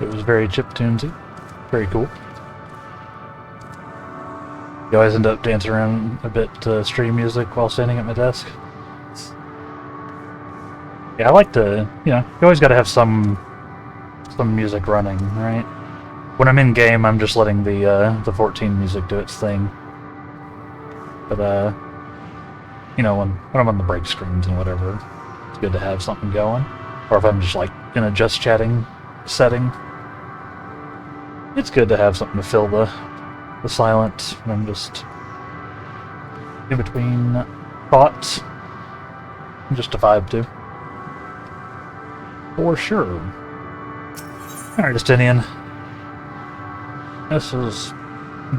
A: it was very chiptunesy, very cool. You always end up dancing around a bit to stream music while standing at my desk. Yeah, I like to, you always got to have some music running, right? When I'm in game, I'm just letting the 14 music do its thing. But when I'm on the break screens and whatever, it's good to have something going. Or if I'm just like in a just chatting setting, it's good to have something to fill the silence when I'm just in between thoughts. Just a vibe too. For sure. Alright, Justinian. This has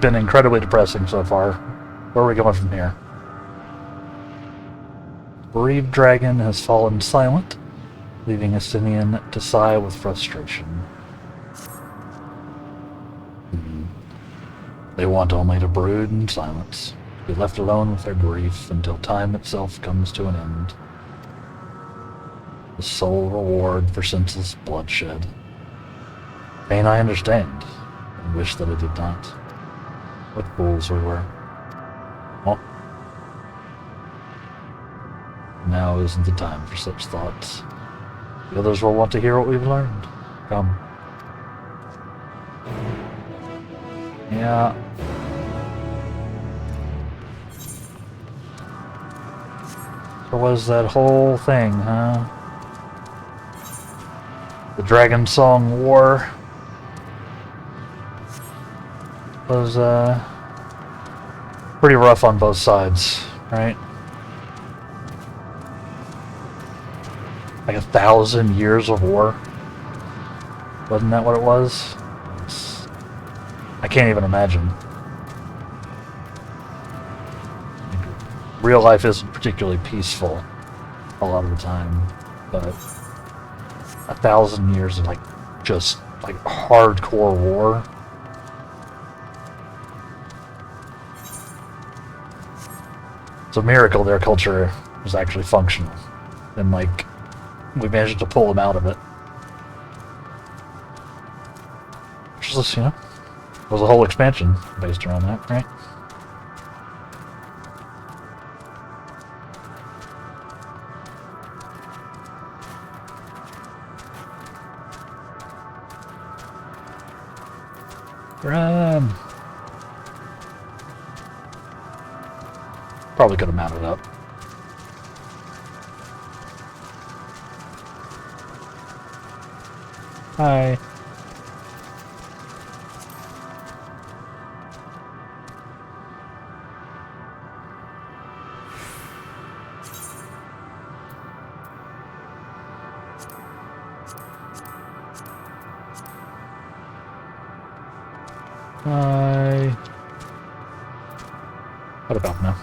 A: been incredibly depressing so far. Where are we going from here? Bereaved dragon has fallen silent, leaving Justinian to sigh with frustration. They want only to brood in silence, to be left alone with their grief until time itself comes to an end. The sole reward for senseless bloodshed. Pain I understand, and wish that I did not. What fools we were. Well, now isn't the time for such thoughts. The others will want to hear what we've learned. Come. Yeah. So was that whole thing, huh? The Dragon Song War was pretty rough on both sides, right? Like 1,000 years of war. Wasn't that what it was? I can't even imagine. Real life isn't particularly peaceful a lot of the time, but 1,000 years of just hardcore war. It's a miracle their culture is actually functional, and we managed to pull them out of it. Which is, was a whole expansion based around that, right? Run! Probably could have mounted up. Hi. Hi. What about now?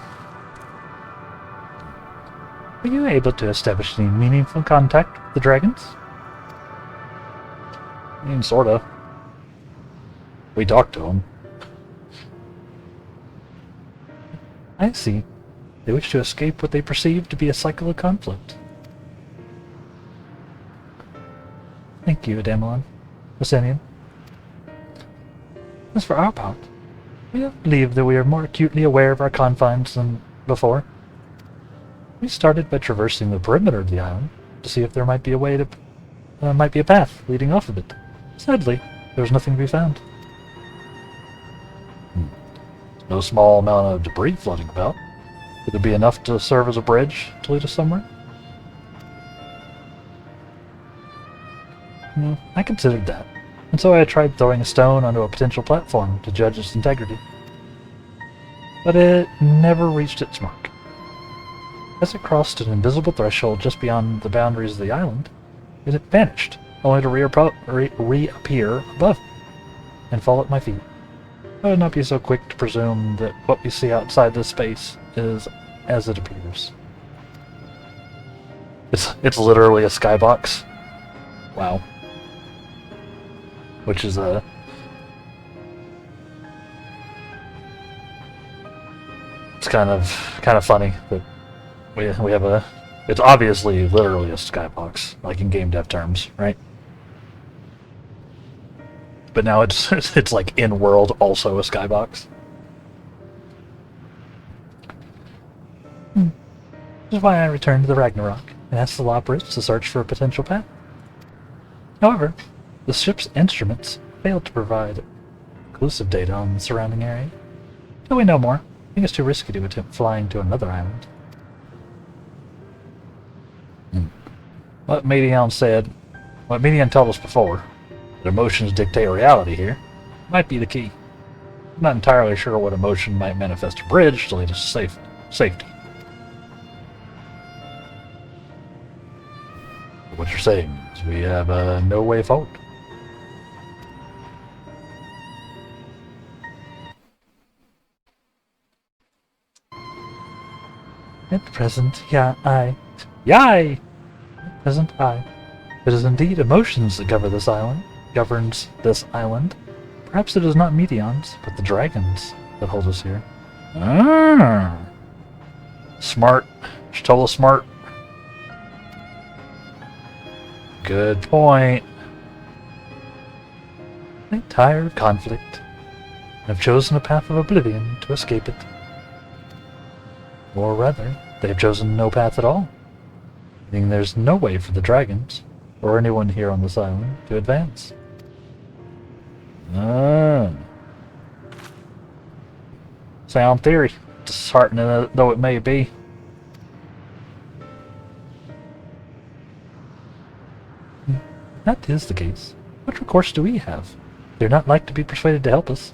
A: Were you able to establish any meaningful contact with the dragons? I mean, sorta. We talked to them. I see. They wish to escape what they perceive to be a cycle of conflict. Thank you, Adamelon. Rosenian. As for our part, we believe that we are more acutely aware of our confines than before. We started by traversing the perimeter of the island to see if there might be a way to, might be a path leading off of it. Sadly, there was nothing to be found. No small amount of debris floating about. Would there be enough to serve as a bridge to lead us somewhere? I considered that, and so I tried throwing a stone onto a potential platform to judge its integrity. But it never reached its mark. As it crossed an invisible threshold just beyond the boundaries of the island, it vanished, only to reappear above me and fall at my feet. I would not be so quick to presume that what we see outside this space is as it appears. It's literally a skybox. Wow. Which is it's kind of funny that we have a. It's obviously literally a skybox, like in game dev terms, right? But now it's like in world also a skybox. This is why I returned to the Ragnarok and asked the Loporits to search for a potential path. However, the ship's instruments failed to provide conclusive data on the surrounding area. Till we know more, I think it's too risky to attempt flying to another island. What Medion told us before, that emotions dictate reality here, might be the key. I'm not entirely sure what emotion might manifest a bridge to lead us to safety. What you're saying is we have no way forward. At present, At present, it is indeed emotions that governs this island. Perhaps it is not Medions, but the dragons that hold us here. Ah, smart. She's totally smart. Good point. I'm tired of conflict, and have chosen a path of oblivion to escape it. Or rather, they have chosen no path at all, meaning there's no way for the dragons, or anyone here on this island, to advance. Sound theory, disheartening though it may be. If that is the case, what recourse do we have? They're not like to be persuaded to help us.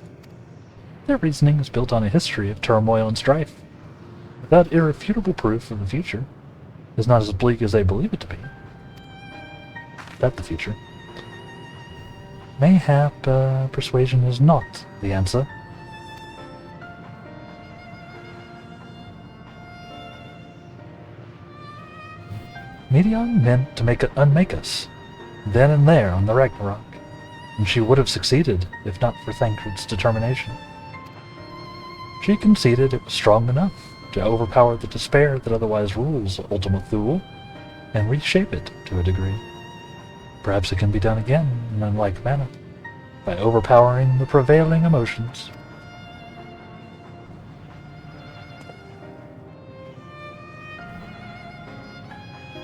A: Their reasoning is built on a history of turmoil and strife. Without irrefutable proof of the future, is not as bleak as they believe it to be. That the future. Mayhap persuasion is not the answer. Medion meant to unmake us, then and there on the Ragnarok, and she would have succeeded if not for Thancred's determination. She conceded it was strong enough to overpower the despair that otherwise rules Ultima Thule, and reshape it to a degree. Perhaps it can be done again in an unlike manner, by overpowering the prevailing emotions.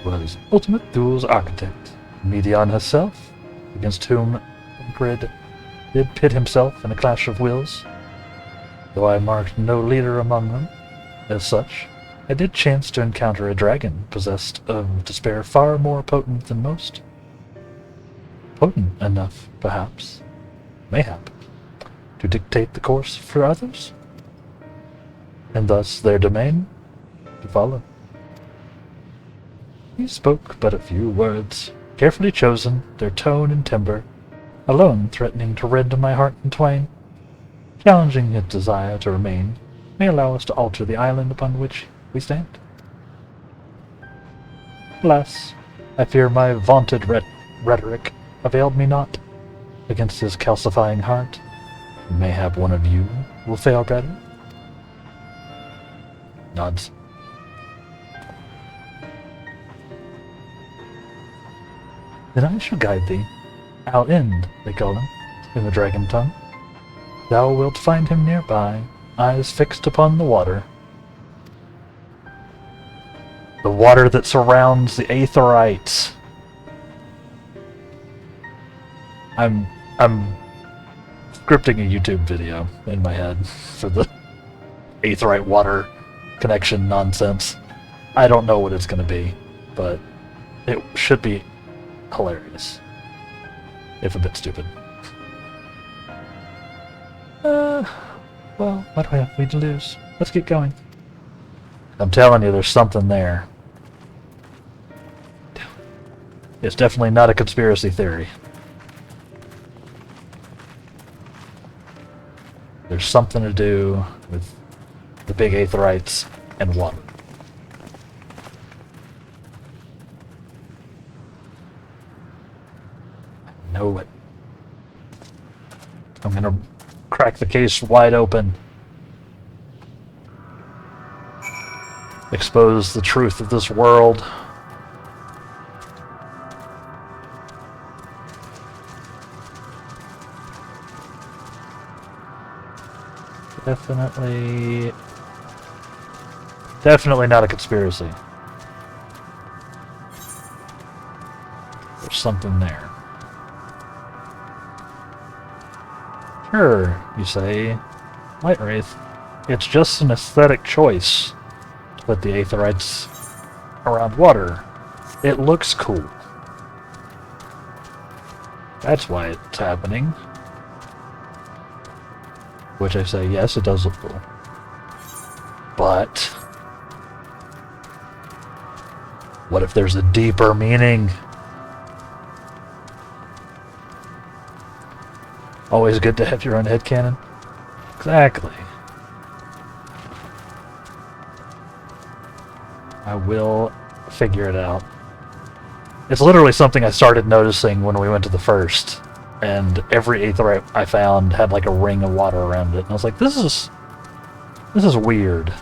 A: Was Ultimate Thule's architect, Medion herself, against whom Thancred did pit himself in a clash of wills. Though I marked no leader among them, as such, I did chance to encounter a dragon possessed of despair far more potent than most. Potent enough, perhaps, mayhap, to dictate the course for others, and thus their domain to follow. He spoke but a few words, carefully chosen, their tone and timbre, alone threatening to rend my heart in twain. Challenging his desire to remain may allow us to alter the island upon which we stand. Alas, I fear my vaunted rhetoric availed me not against his calcifying heart. Mayhap one of you will fare better. Nods. Then I shall guide thee. Al End, they call him, in the dragon tongue. Thou wilt find him nearby, eyes fixed upon the water. The water that surrounds the Aetherites. I'm scripting a YouTube video in my head for the Aetherite water connection nonsense. I don't know what it's going to be, but it should be hilarious. If a bit stupid. Well, what do we have to lose? Let's get going. I'm telling you, there's something there. It's definitely not a conspiracy theory. There's something to do with the big aetherites and water. I know it. I'm gonna crack the case wide open. Expose the truth of this world. Definitely not a conspiracy. There's something there. Sure, you say, Light Wraith. It's just an aesthetic choice to put the aetherites around water. It looks cool. That's why it's happening. Which I say, yes, it does look cool. But what if there's a deeper meaning? Always good to have your own headcanon. Exactly. I will figure it out. It's literally something I started noticing when we went to the first. And every aetherite I found had like a ring of water around it. And I was like, this is weird.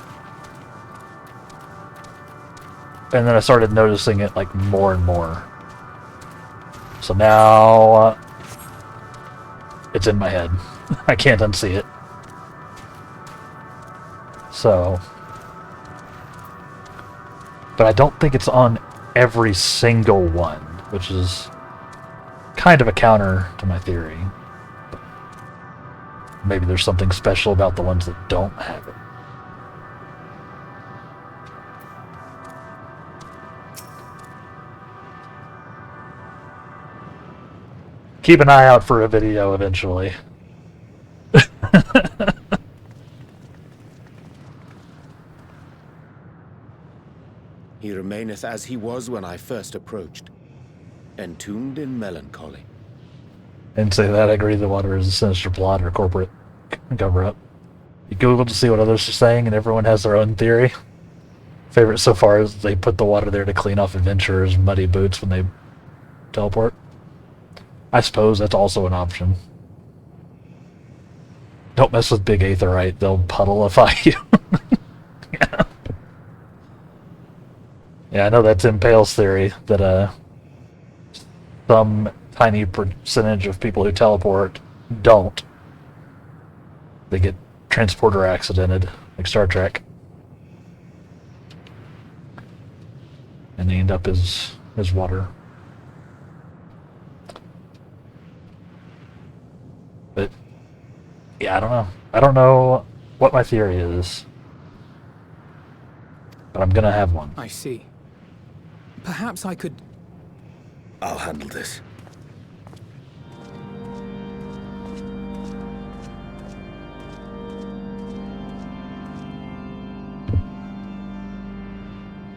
A: And then I started noticing it like more and more. So now it's in my head. I can't unsee it. So, but I don't think it's on every single one, which is kind of a counter to my theory. But maybe there's something special about the ones that don't have it. Keep an eye out for a video eventually.
C: He remaineth as he was when I first approached, entombed in melancholy.
A: And say that, I agree the water is a sinister plot or corporate cover-up. You Google to see what others are saying, and everyone has their own theory. Favorite so far is they put the water there to clean off adventurers' muddy boots when they teleport. I suppose that's also an option. Don't mess with big aetherite, they'll puddleify you. Yeah. Yeah, I know that's Impale's theory, that some tiny percentage of people who teleport don't. They get transporter accidented, like Star Trek. And they end up as water. But, yeah, I don't know. I don't know what my theory is. But I'm gonna have one.
D: I see. Perhaps I could...
C: I'll handle this.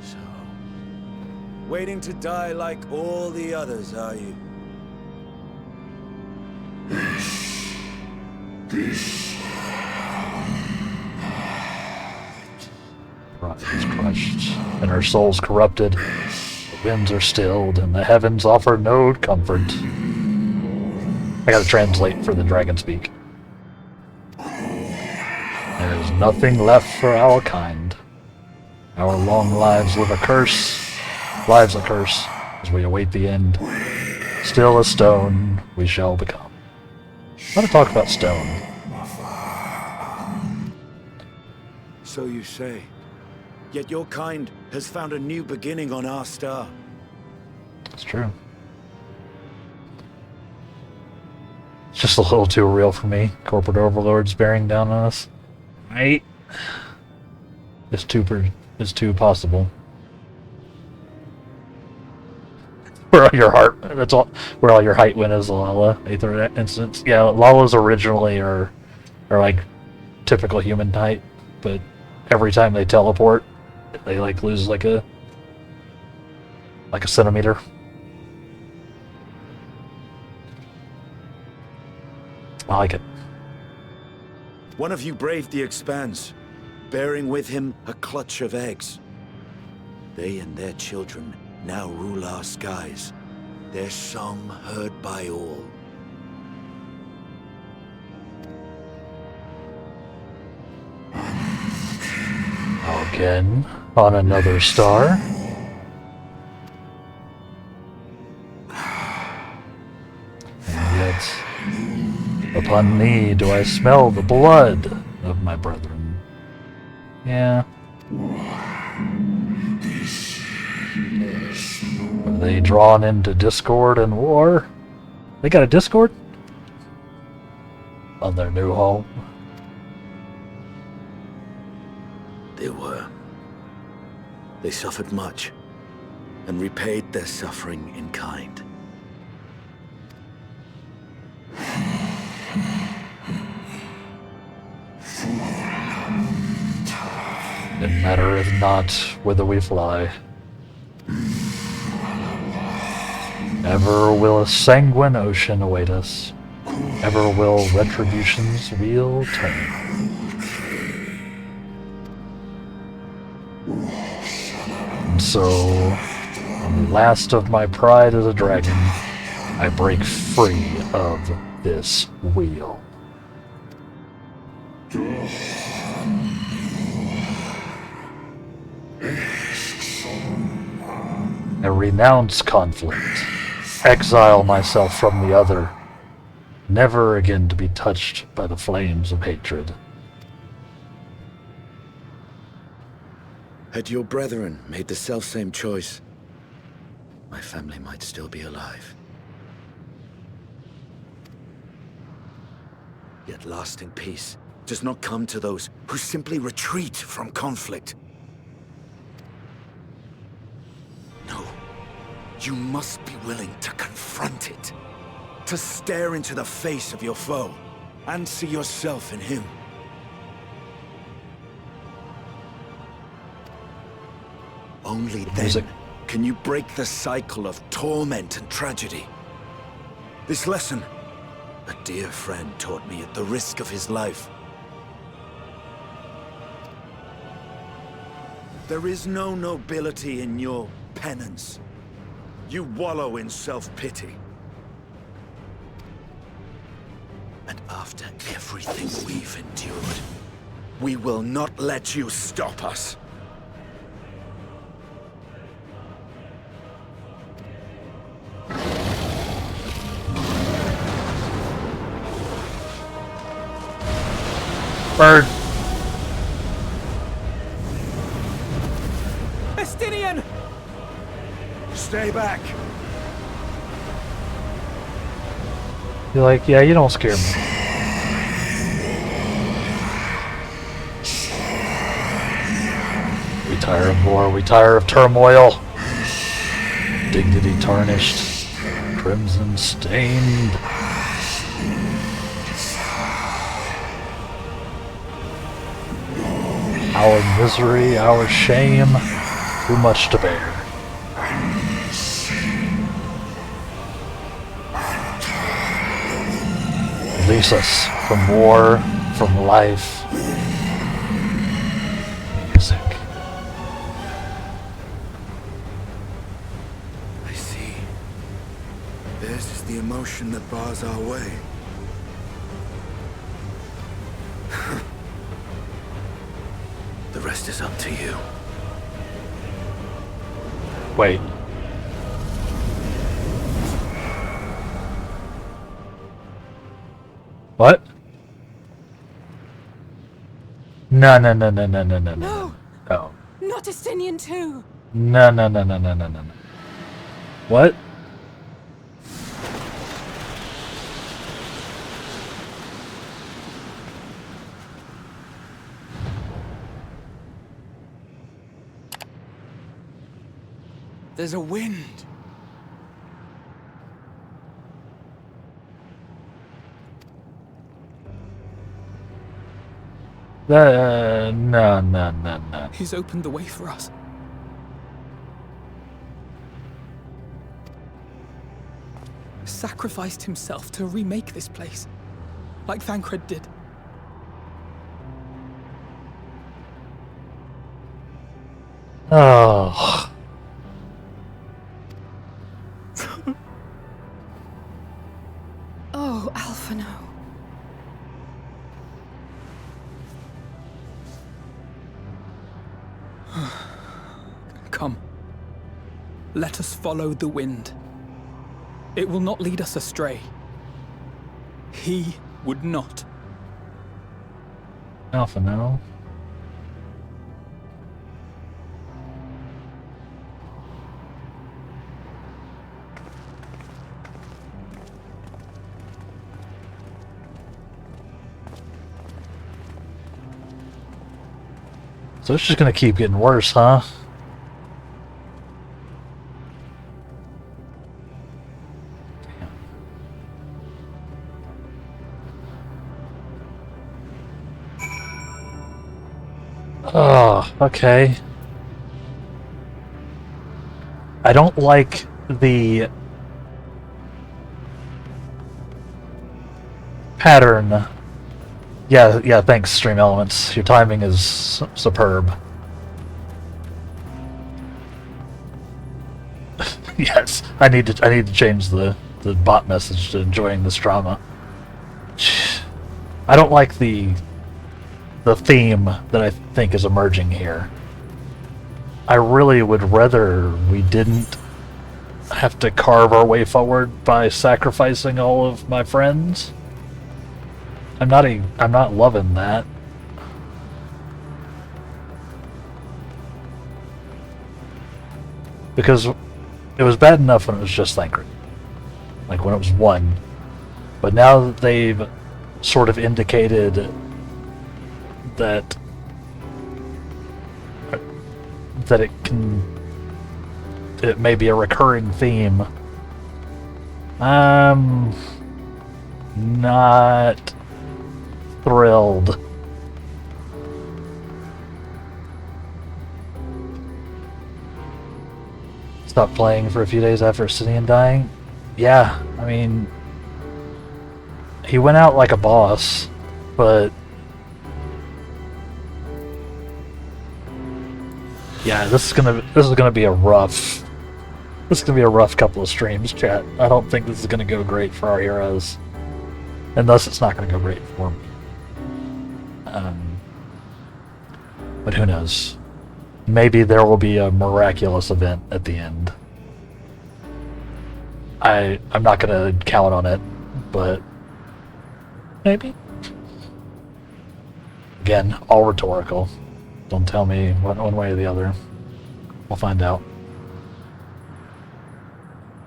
C: So, waiting to die like all the others, are you?
A: Pride is crushed, and her soul's corrupted. The winds are stilled, and the heavens offer no comfort. I gotta translate for the dragon speak. There is nothing left for our kind. Our long lives live a curse, lives a curse, as we await the end. Still a stone we shall become. I want to talk about stone.
C: So you say. Yet your kind has found a new beginning on our star.
A: It's true. It's just a little too real for me. Corporate overlords bearing down on us.
B: is too possible. Where all your heart, that's all. Where all your height went is Lala. Aether instance. Yeah, Lalas originally are like typical human height, but every time they teleport, they like lose like a centimeter. I like it.
E: One of you braved the Expanse, bearing with him a clutch of eggs. They and their children now rule our skies, their song heard by all.
B: Again, on another star. And yet, upon me do I smell the blood of my brethren. Yeah. Are they drawn into discord and war? They got a discord? On their new home?
E: They were. They suffered much, and repaid their suffering in kind.
B: It mattereth not whither we fly. Ever will a sanguine ocean await us. Ever will retribution's wheel turn. And so, on the last of my pride as a dragon, I break free of this wheel. I renounce conflict, exile myself from the other, never again to be touched by the flames of hatred.
E: Had your brethren made the selfsame choice, my family might still be alive. Yet lasting peace does not come to those who simply retreat from conflict. No, you must be willing to confront it, to stare into the face of your foe, and see yourself in him. Only then can you break the cycle of torment and tragedy. This lesson, a dear friend taught me at the risk of his life. There is no nobility in your penance. You wallow in self-pity. And after everything we've endured, we will not let you stop us.
B: Bird.
D: Estinian!
E: Stay back.
B: You're like, yeah, you don't scare me. We tire of war, we tire of turmoil. Dignity tarnished, crimson stained. Our misery, our shame, too much to bear. Release us from war, from life. Music.
E: I see. Theirs is the emotion that bars our way. The rest is up to you.
B: Wait. What? No.
F: No!
B: Oh.
F: Not Estinian too!
B: No. What?
D: There's a wind.
B: No.
D: He's opened the way for us. Sacrificed himself to remake this place, like Thancred did.
B: Oh.
F: Oh, Alphino.
D: Come. Let us follow the wind. It will not lead us astray. He would not.
B: Alpha now. So it's just gonna keep getting worse, huh? Oh, okay. I don't like the pattern. Yeah, thanks, Stream Elements. Your timing is superb. Yes, I need to change the bot message to enjoying this drama. I don't like the theme that I think is emerging here. I really would rather we didn't have to carve our way forward by sacrificing all of my friends. I'm not loving that. Because it was bad enough when it was just Thancred. Like when it was one. But now that they've sort of indicated that it may be a recurring theme, I'm not thrilled. Stopped playing for a few days after Sidian dying. Yeah, I mean, he went out like a boss, but yeah, this is gonna be a rough couple of streams, chat. I don't think this is gonna go great for our heroes, and thus it's not gonna go great for me. But who knows? Maybe there will be a miraculous event at the end. I'm not gonna count on it, but maybe. Again, all rhetorical. Don't tell me one way or the other. We'll find out.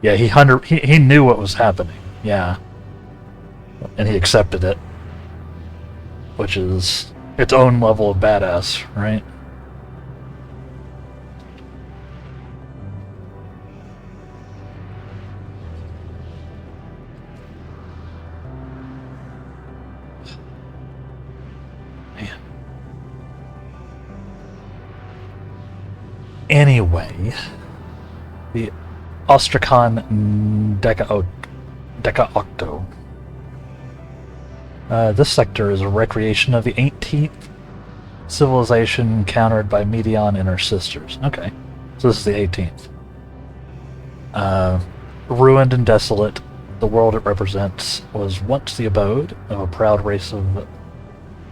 B: Yeah, he knew what was happening. Yeah, and he accepted it, which is its own level of badass, right? Anyway, the Ostrakhan Deca Octo. This sector is a recreation of the 18th civilization encountered by Medion and her sisters. Okay, so this is the 18th. Ruined and desolate, the world it represents was once the abode of a proud race of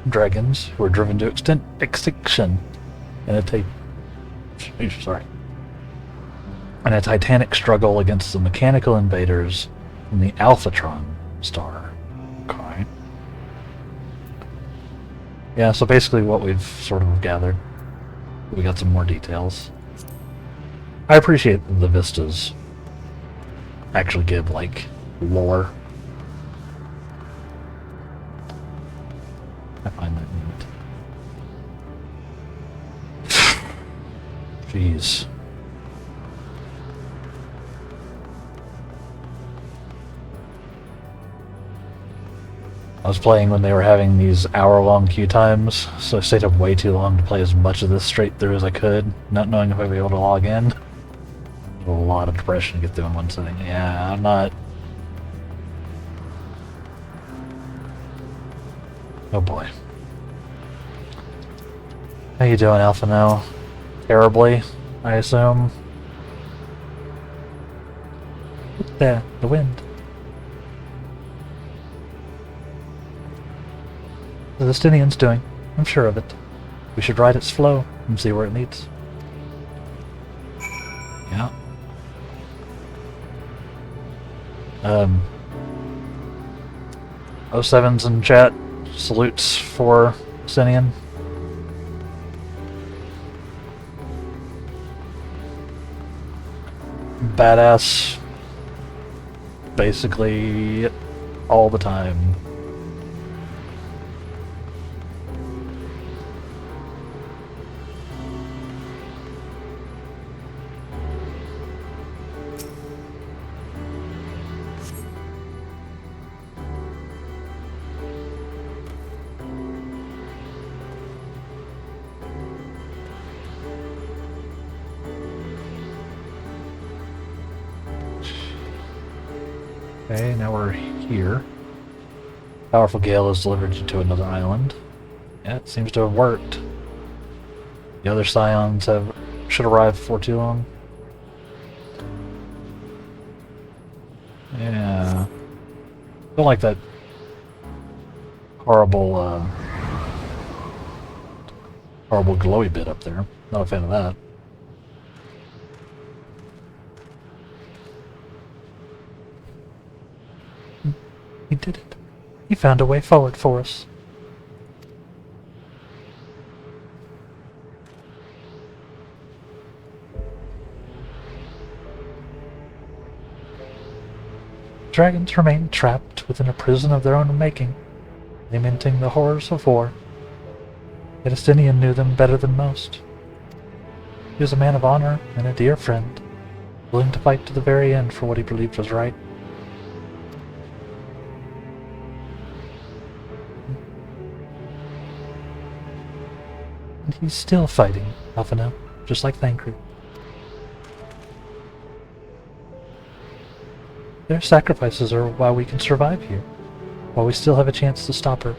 B: dragons who were driven to extinction in a titanic struggle against the mechanical invaders from the Alphatron star. Okay. Yeah, so basically what we've sort of gathered. We got some more details. I appreciate the vistas actually give, like, lore. I find that neat. Jeez.
A: I was playing when they were having these hour-long queue times, so I stayed up way too long to play as much of this straight through as I could, not knowing if I'd be able to log in. A lot of depression to get through in one sitting. Yeah, I'm not... Oh boy. How you doing, Alpha now? Terribly, I assume. There, the wind. The Justinian's doing. I'm sure of it. We should ride its flow and see where it leads. Yeah. O7's in chat. Salutes for Justinian. Badass. Basically all the time. Okay, now we're here. Powerful gale has delivered you to another island. Yeah, it seems to have worked. The other scions should arrive before too long. Yeah. Don't like that horrible, horrible glowy bit up there. Not a fan of that. He did it. He found a way forward for us. Dragons remain trapped within a prison of their own making, lamenting the horrors of war. Yet Justinian knew them better than most. He was a man of honor and a dear friend, willing to fight to the very end for what he believed was right. And he's still fighting, Alphino, just like Thancred. Their sacrifices are why we can survive here, while we still have a chance to stop her.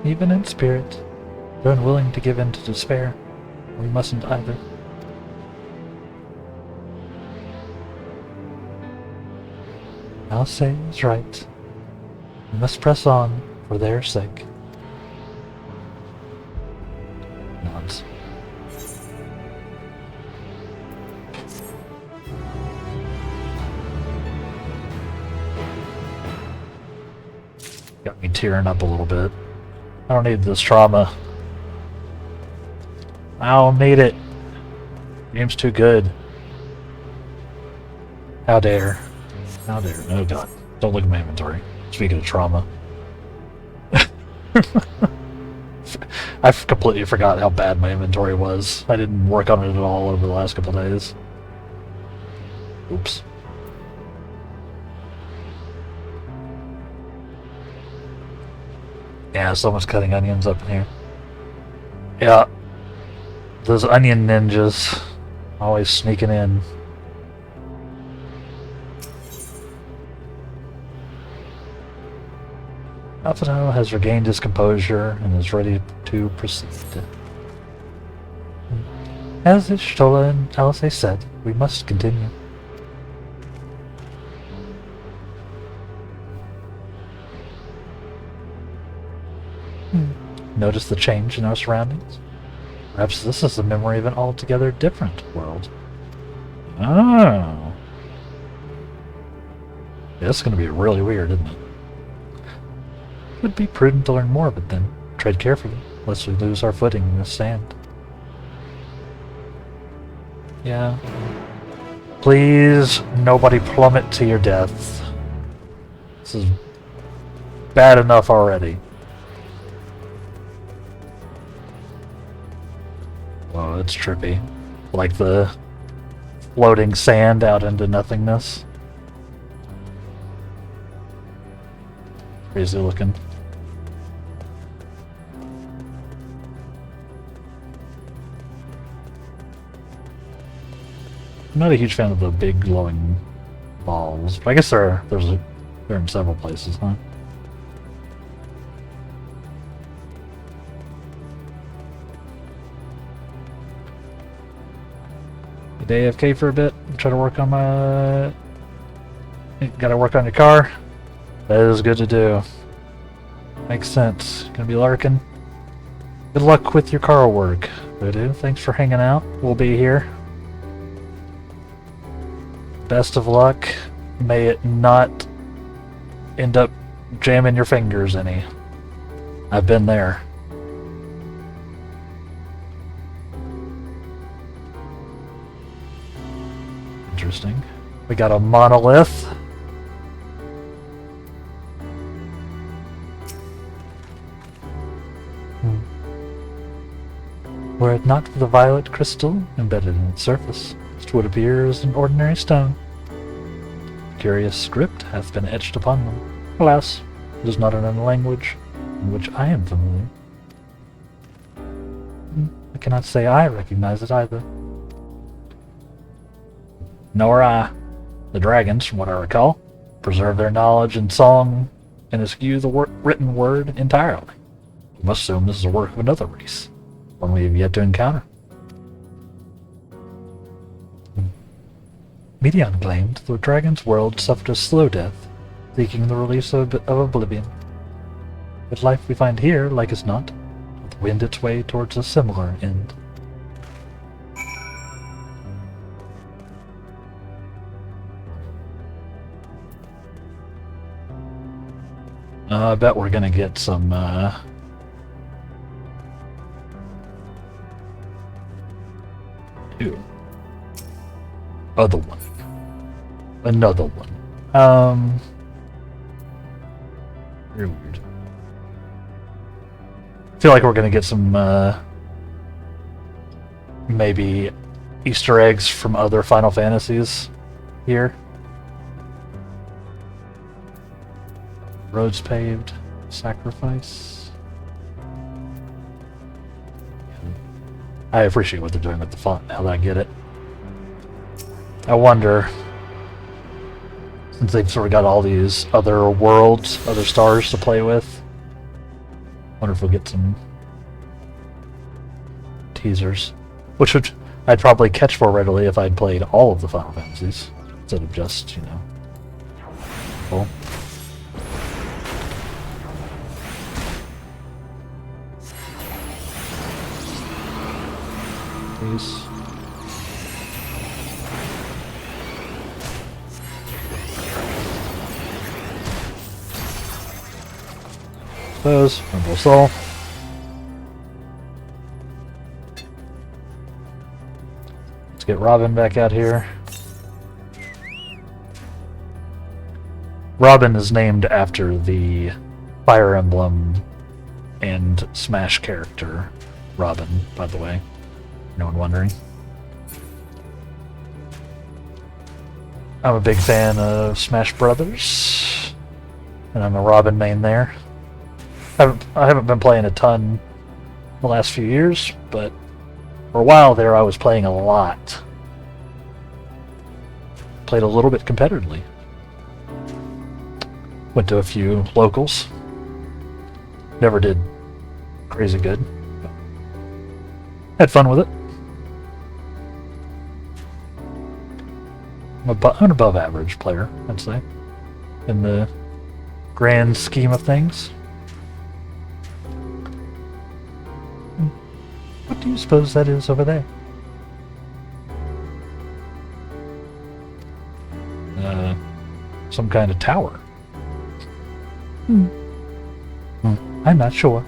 A: Even in spirit, they're unwilling to give in to despair. We mustn't either. Alcé is right. We must press on for their sake. Nods. Got me tearing up a little bit. I don't need this trauma. I don't need it. Game's too good. How dare. How dare. Oh god. Don't look at my inventory. Speaking of trauma. I completely forgot how bad my inventory was. I didn't work on it at all over the last couple days. Oops. Yeah, someone's cutting onions up in here. Yeah. Those onion ninjas always sneaking in. Alphino has regained his composure and is ready to proceed. As Ishtola and Alcé said, we must continue. Notice the change in our surroundings? Perhaps this is the memory of an altogether different world. Oh. Yeah, this is going to be really weird, isn't it? It would be prudent to learn more of it then. Tread carefully, lest we lose our footing in this sand. Yeah. Please, nobody plummet to your death. This is bad enough already. Whoa, that's trippy. Like the floating sand out into nothingness. Crazy looking. I'm not a huge fan of the big glowing balls, but I guess they're in several places, huh? Get AFK for a bit. Try to work on my. Gotta work on your car. That is good to do. Makes sense. Gonna be lurking. Good luck with your car work, Voodoo. Thanks for hanging out. We'll be here. Best of luck. May it not end up jamming your fingers any. I've been there. Interesting. We got a monolith. Were it not for the violet crystal embedded in its surface, it would appear as an ordinary stone. Curious script hath been etched upon them. Alas, it is not in a language in which I am familiar. I cannot say I recognize it either. Nor I. The dragons, from what I recall, preserve their knowledge in song and eschew the written word entirely. We must assume this is a work of another race, one we have yet to encounter. Medion claimed the dragon's world suffered a slow death, seeking the release of oblivion. But life we find here, like as not, will wend its way towards a similar end. I bet we're gonna get some, Ew. Other one. Another one. Very weird. I feel like we're gonna get some, maybe Easter eggs from other Final Fantasies here. Roads paved. Sacrifice. I appreciate what they're doing with the font now that I get it. I wonder, since they've sort of got all these other worlds, other stars to play with, wonder if we'll get some teasers. Which would I'd probably catch more readily if I'd played all of the Final Fantasies, instead of just, you know, well. Please. Suppose, Rumble Soul. Let's get Robin back out here. Robin is named after the Fire Emblem and Smash character, Robin, by the way. No one wondering. I'm a big fan of Smash Brothers, and I'm a Robin main there. I haven't been playing a ton the last few years, but for a while there I was playing a lot. Played a little bit competitively. Went to a few locals. Never did crazy good. Had fun with it. I'm an above average player, I'd say, in the grand scheme of things. What do you suppose that is over there? Some kind of tower. I'm not sure.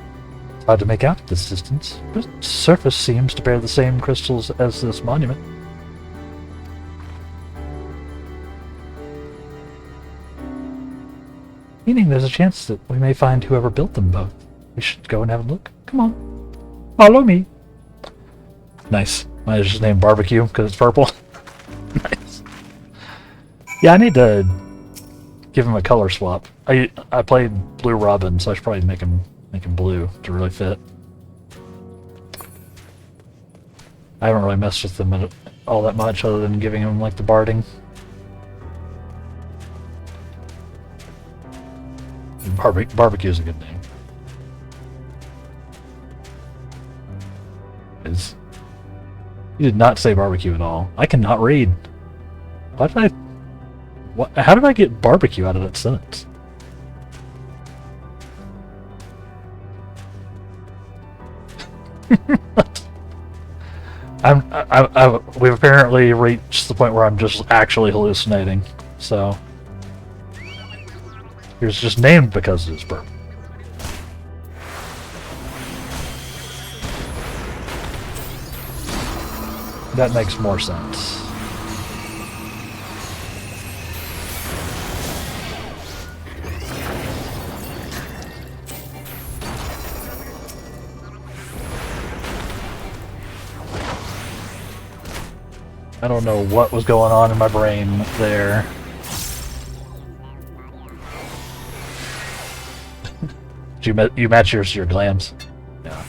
A: It's hard to make out at this distance, but its surface seems to bear the same crystals as this monument. Meaning there's a chance that we may find whoever built them both. We should go and have a look. Come on. Follow me. Nice. I just named Barbecue because it's purple. Nice. Yeah, I need to give him a color swap. I played Blue Robin, so I should probably make him blue to really fit. I haven't really messed with them all that much, other than giving him like the barding. Barbecue is a good name. You did not say barbecue at all. I cannot read. Why did I? What? How did I get barbecue out of that sentence? We've apparently reached the point where I'm just actually hallucinating. So here's just named because it's burp. That makes more sense. I don't know what was going on in my brain there. You match yours to your glands. Yeah,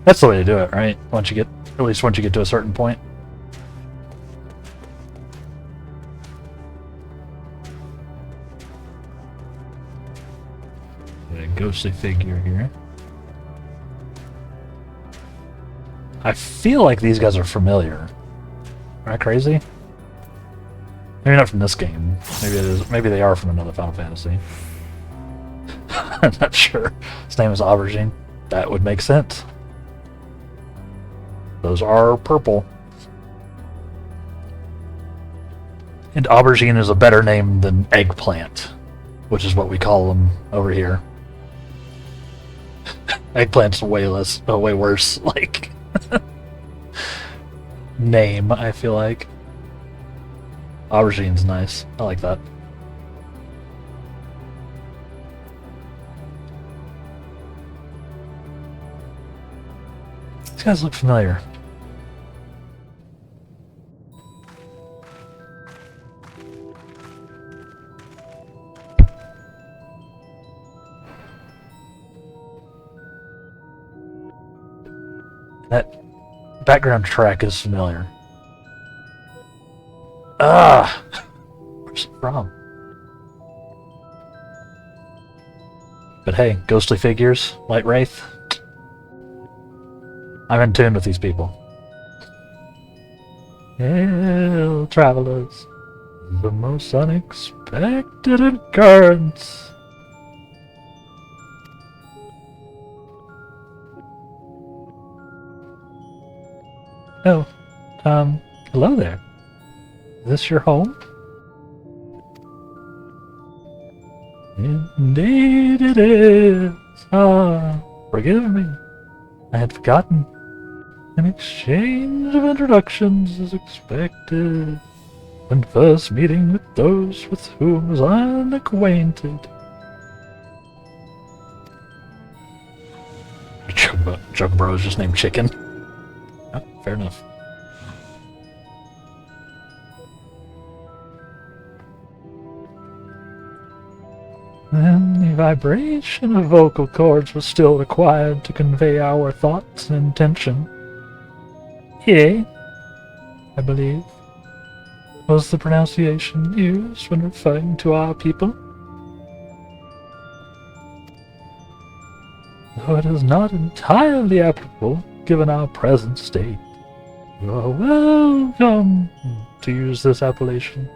A: that's the way to do it, right? Once you get to a certain point. A ghostly figure here. I feel like these guys are familiar. Am I crazy? Maybe not from this game. Maybe it is. Maybe they are from another Final Fantasy. I'm not sure. His name is Aubergine. That would make sense. Those are purple. And aubergine is a better name than eggplant, which is what we call them over here. Eggplant's way worse, like, name, I feel like. Aubergine's nice. I like that. These guys look familiar. That background track is familiar. Ah! Where's it from? But hey, ghostly figures, white wraith. I'm in tune with these people. Hail, travelers. The most unexpected occurrence. Oh, hello there. Is this your home? Indeed it is. Ah, forgive me. I had forgotten. An exchange of introductions is expected when first meeting with those with whom I was unacquainted. Jug Bro is just named Chicken. Oh, fair enough. And the vibration of vocal cords was still required to convey our thoughts and intention. Yea, I believe, was the pronunciation used when referring to our people. Though it is not entirely applicable given our present state, you are welcome to use this appellation.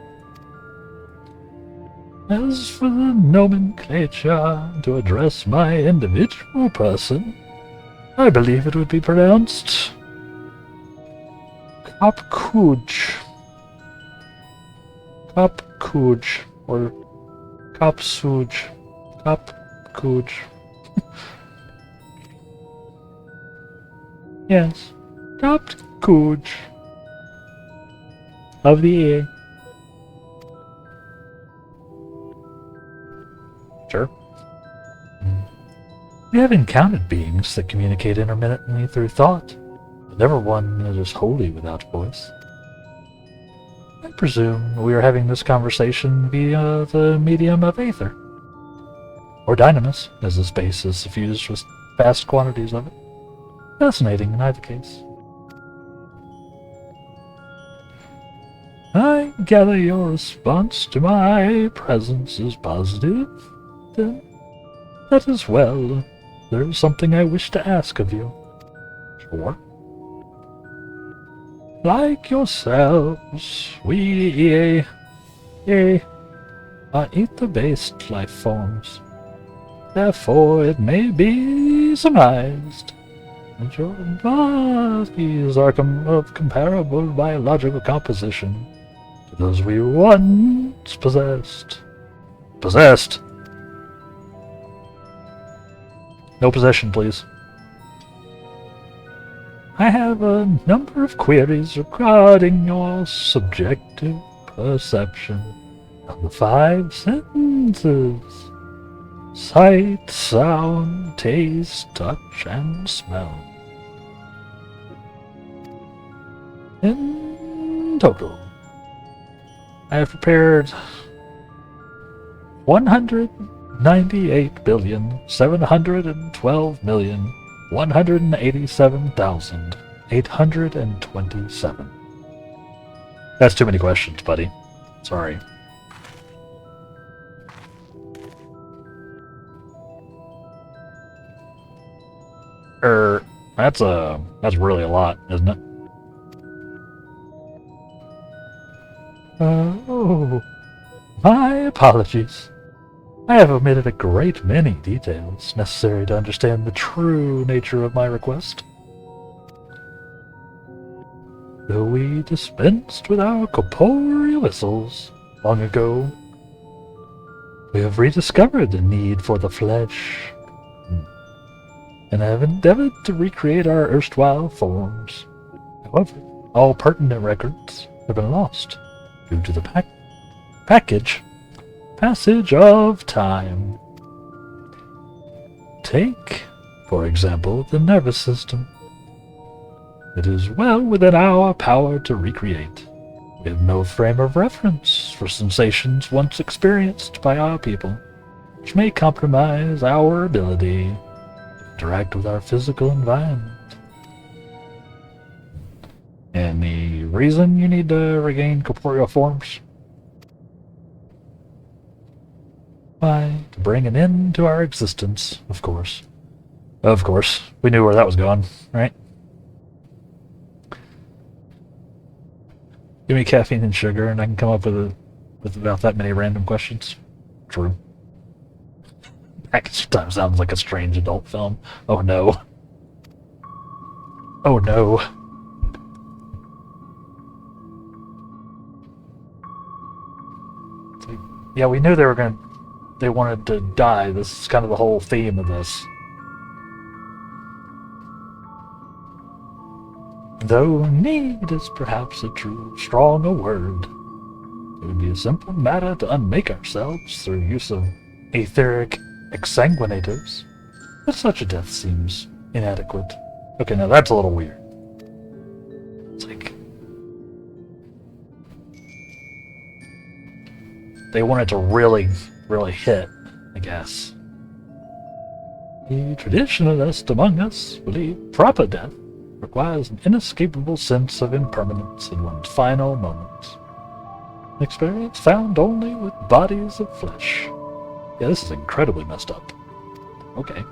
A: As for the nomenclature to address my individual person, I believe it would be pronounced Kopkuj. Kopkuj. Or Kopsuj. Kopkuj. Yes. Kopkuj. Of the ear. Sure. We have encountered beings that communicate intermittently through thought, but never one that is wholly without voice. I
B: presume we are having this conversation via the medium of aether. Or dynamis, as the space is suffused with vast quantities of it. Fascinating in either case. I gather your response to my presence is positive. Then, that is well. There is something I wish to ask of you. Sure. Like yourselves, we are ether-based life forms. Therefore, it may be surmised that your bodies are of comparable biological composition to those we once possessed. Possessed? No possession, please. I have a number of queries regarding your subjective perception of the 5 senses: sight, sound, taste, touch, and smell. In total, I have prepared 198,712,187,827. That's too many questions, buddy. Sorry. That's really a lot, isn't it? Oh, my apologies. I have omitted a great many details necessary to understand the true nature of my request. Though we dispensed with our corporeal vessels long ago, we have rediscovered the need for the flesh, and have endeavored to recreate our erstwhile forms. However, all pertinent records have been lost due to the passage of time. Take, for example, the nervous system. It is well within our power to recreate. We have no frame of reference for sensations once experienced by our people, which may compromise our ability to interact with our physical environment. Any reason you need to regain corporeal forms? Why, to bring an end to our existence, of course. Of course. We knew where that was going, right? Give me caffeine and sugar, and I can come up with about that many random questions. True. Package Time sounds like a strange adult film. Oh no. Oh no. Yeah, we knew they wanted to die. This is kind of the whole theme of this. Though need is perhaps a stronger word. It would be a simple matter to unmake ourselves through use of etheric exsanguinators. But such a death seems inadequate. Okay, now that's a little weird. It's like they wanted to really hit, I guess. The traditionalist among us believe proper death requires an inescapable sense of impermanence in one's final moments. An experience found only with bodies of flesh. Yeah, this is incredibly messed up. Okay.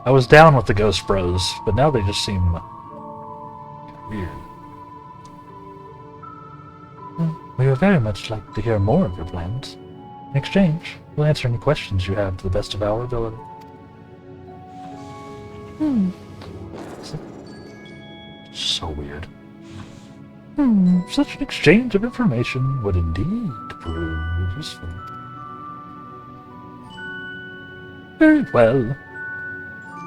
B: I was down with the Ghost Bros, but now they just seem weird. We would very much like to hear more of your plans. In exchange, we'll answer any questions you have to the best of our ability. So weird. Such an exchange of information would indeed prove useful. Very well.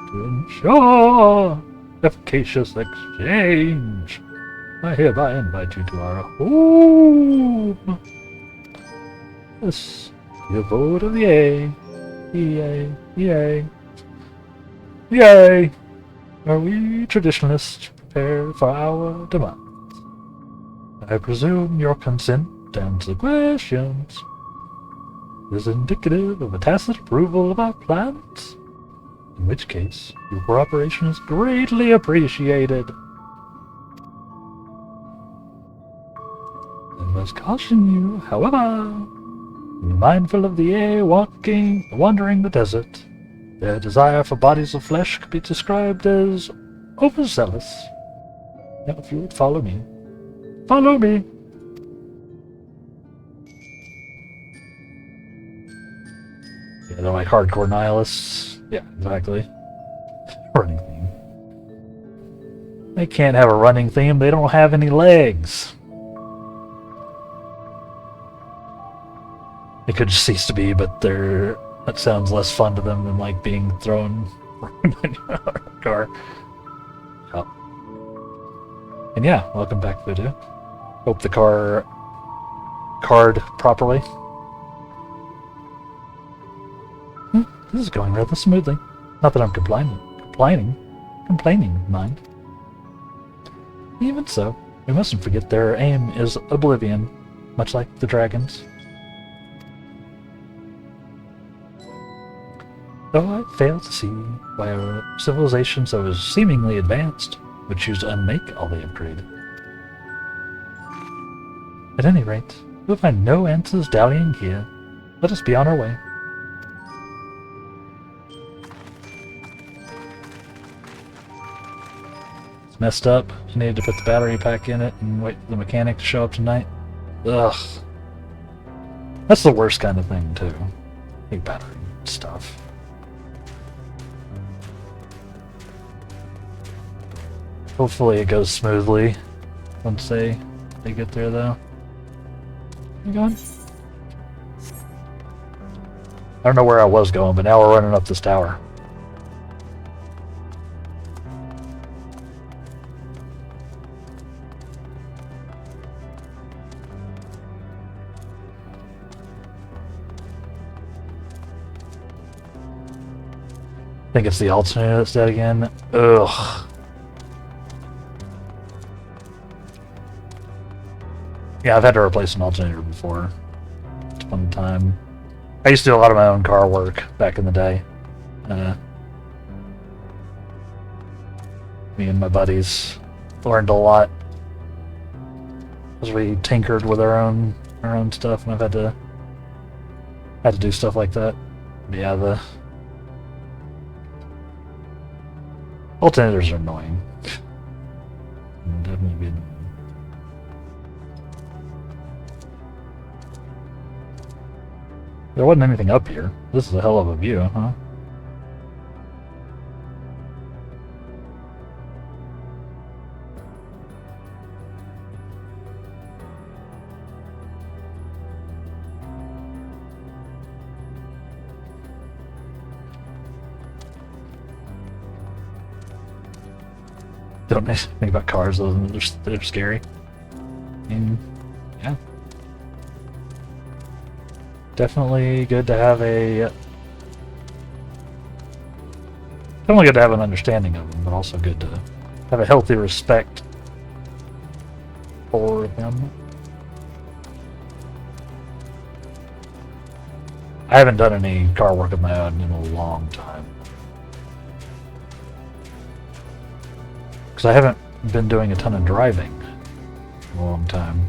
B: To ensure efficacious exchange, I hereby invite you to our home. Yes, your vote of yay. Yay. Yay. Yay. are we traditionalists prepared for our demands? I presume your consent to answer questions is indicative of a tacit approval of our plans, in which case your cooperation is greatly appreciated. I must caution you, however, be mindful of the air wandering the desert. Their desire for bodies of flesh could be described as overzealous. Now, if you would follow me. Follow me! Yeah, they're like hardcore nihilists. Yeah, exactly. Running theme. They can't have a running theme, they don't have any legs. It could just cease to be, but that sounds less fun to them than like being thrown in a car. Oh. And yeah, welcome back, Voodoo. Hope the car card properly. This is going rather smoothly. Not that I'm complaining, mind. Even so, we mustn't forget their aim is oblivion, much like the dragons. Though I fail to see why a civilization so seemingly advanced would choose to unmake all they have created. At any rate, we'll find no answers dallying here. Let us be on our way. It's messed up. I needed to put the battery pack in it and wait for the mechanic to show up tonight. Ugh. That's the worst kind of thing, too. I hate battery stuff. Hopefully it goes smoothly once they get there, though. You going? I don't know where I was going, but now we're running up this tower. I think it's the alternator that's dead again. Ugh. Yeah, I've had to replace an alternator before. It's a fun time. I used to do a lot of my own car work back in the day. Me and my buddies learned a lot as we tinkered with our own stuff, and I've had to do stuff like that. But yeah, the alternators are annoying. Definitely be annoying. There wasn't anything up here. This is a hell of a view, huh? Don't think about cars other than they're scary. And yeah. Definitely good to have an understanding of them, but also good to have a healthy respect for them. I haven't done any car work of my own in a long time. Because I haven't been doing a ton of driving in a long time.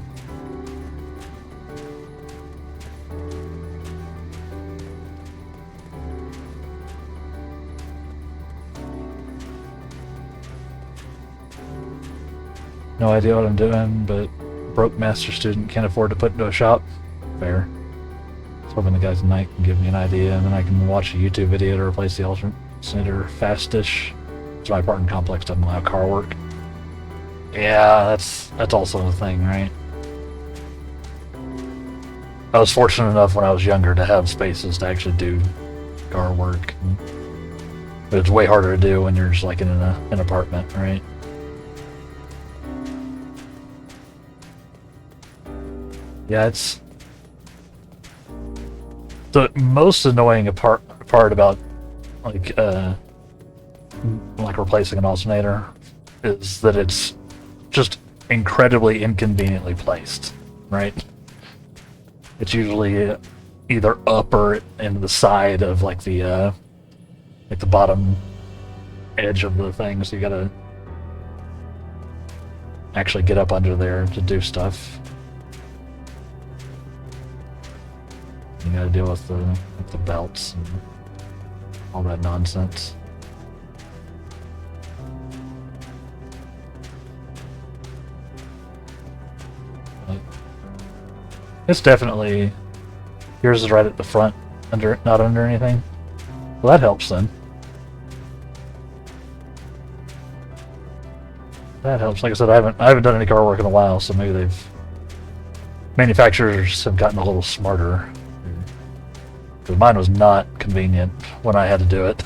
B: No idea what I'm doing, but broke master student can't afford to put into a shop. Fair. I was hoping the guys tonight can give me an idea, and then I can watch a YouTube video to replace the alternator fastish. So my apartment complex doesn't allow car work. Yeah, that's also a thing, right? I was fortunate enough when I was younger to have spaces to actually do car work. But it's way harder to do when you're just like in an apartment, right? Yeah, it's the most annoying part about like
A: like replacing an alternator is that it's just incredibly inconveniently placed, right? It's usually either up or in the side of like the bottom edge of the thing, so you gotta actually get up under there to do stuff. You gotta deal with the belts and all that nonsense. But it's definitely, yours is right at the front, not under anything. Well, that helps then. That helps. Like I said, I haven't done any car work in a while, so maybe manufacturers have gotten a little smarter. Because mine was not convenient when I had to do it.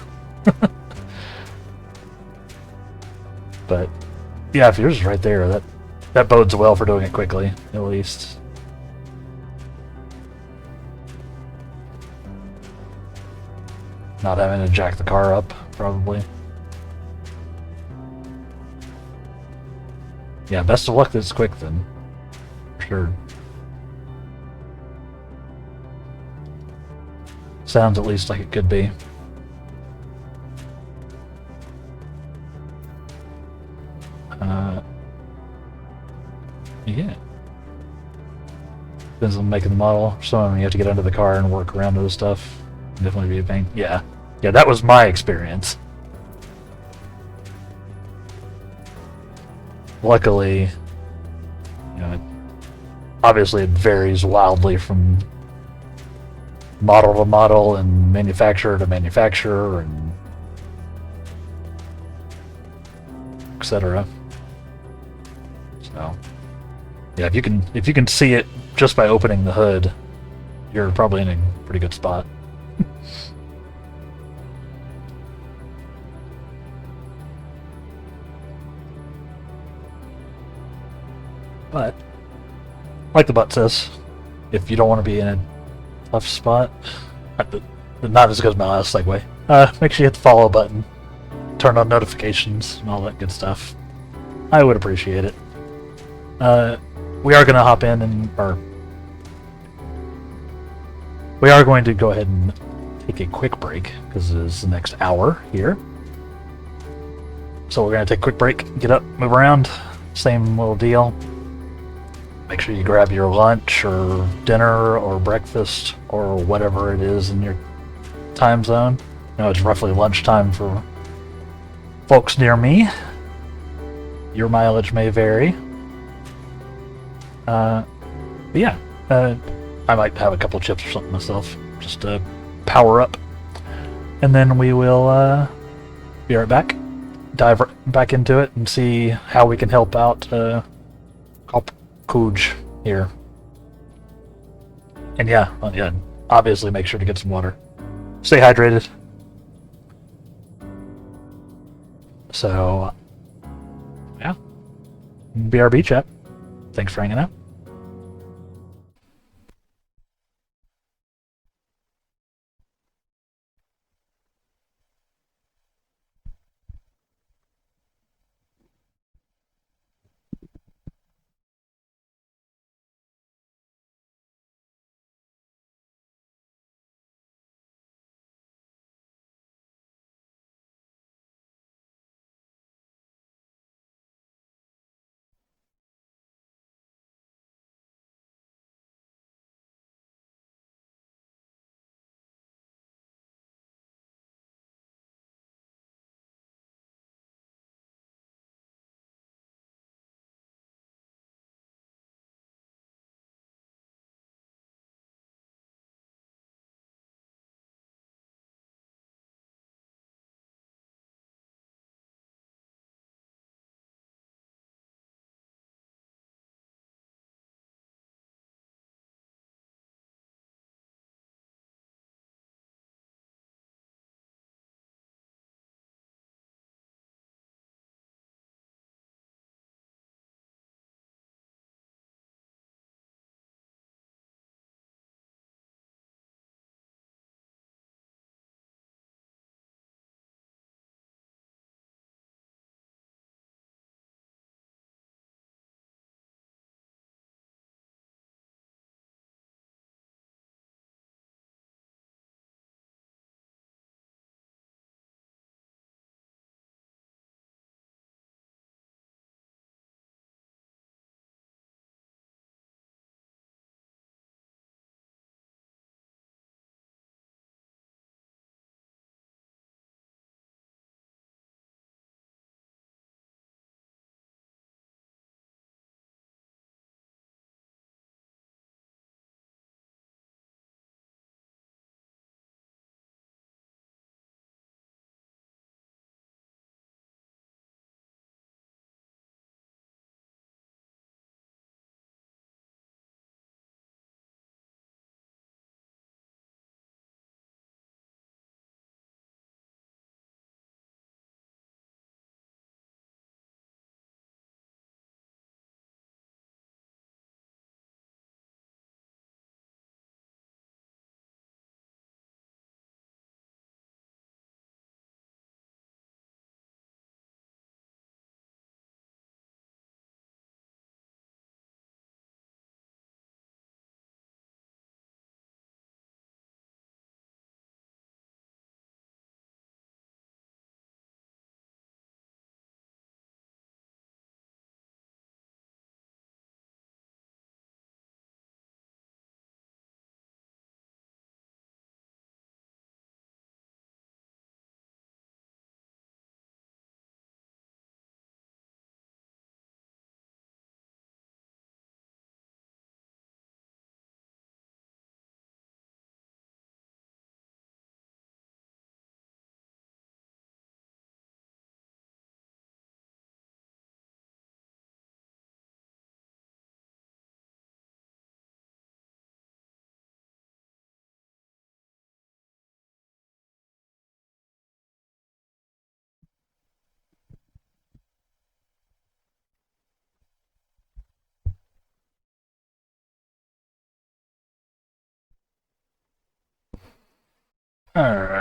A: But yeah, if yours is right there, that bodes well for doing it quickly, at least. Not having to jack the car up, probably. Yeah, best of luck that it's quick then. For sure. Sounds at least like it could be. Yeah. Depends on making the model. Some of them you have to get under the car and work around other stuff. Definitely be a pain. Yeah. Yeah, that was my experience. Luckily, you know, obviously it varies wildly from model to model and manufacturer to manufacturer and etc. So, yeah, if you can see it just by opening the hood, you're probably in a pretty good spot. But, like the butt says, if you don't want to be in a tough spot, not as good as my last segue, make sure you hit the follow button, turn on notifications, and all that good stuff. I would appreciate it. We are going to hop in we are going to go ahead and take a quick break, because it is the next hour here. So we're going to take a quick break, get up, move around, same little deal. Make sure you grab your lunch or dinner or breakfast or whatever it is in your time zone. You know, it's roughly lunchtime for folks near me. Your mileage may vary. But yeah, I might have a couple chips or something myself, just to power up. And then we will be right back, dive back into it, and see how we can help out Cooge here. And yeah, obviously make sure to get some water. Stay hydrated. So, yeah. BRB chat. Thanks for hanging out.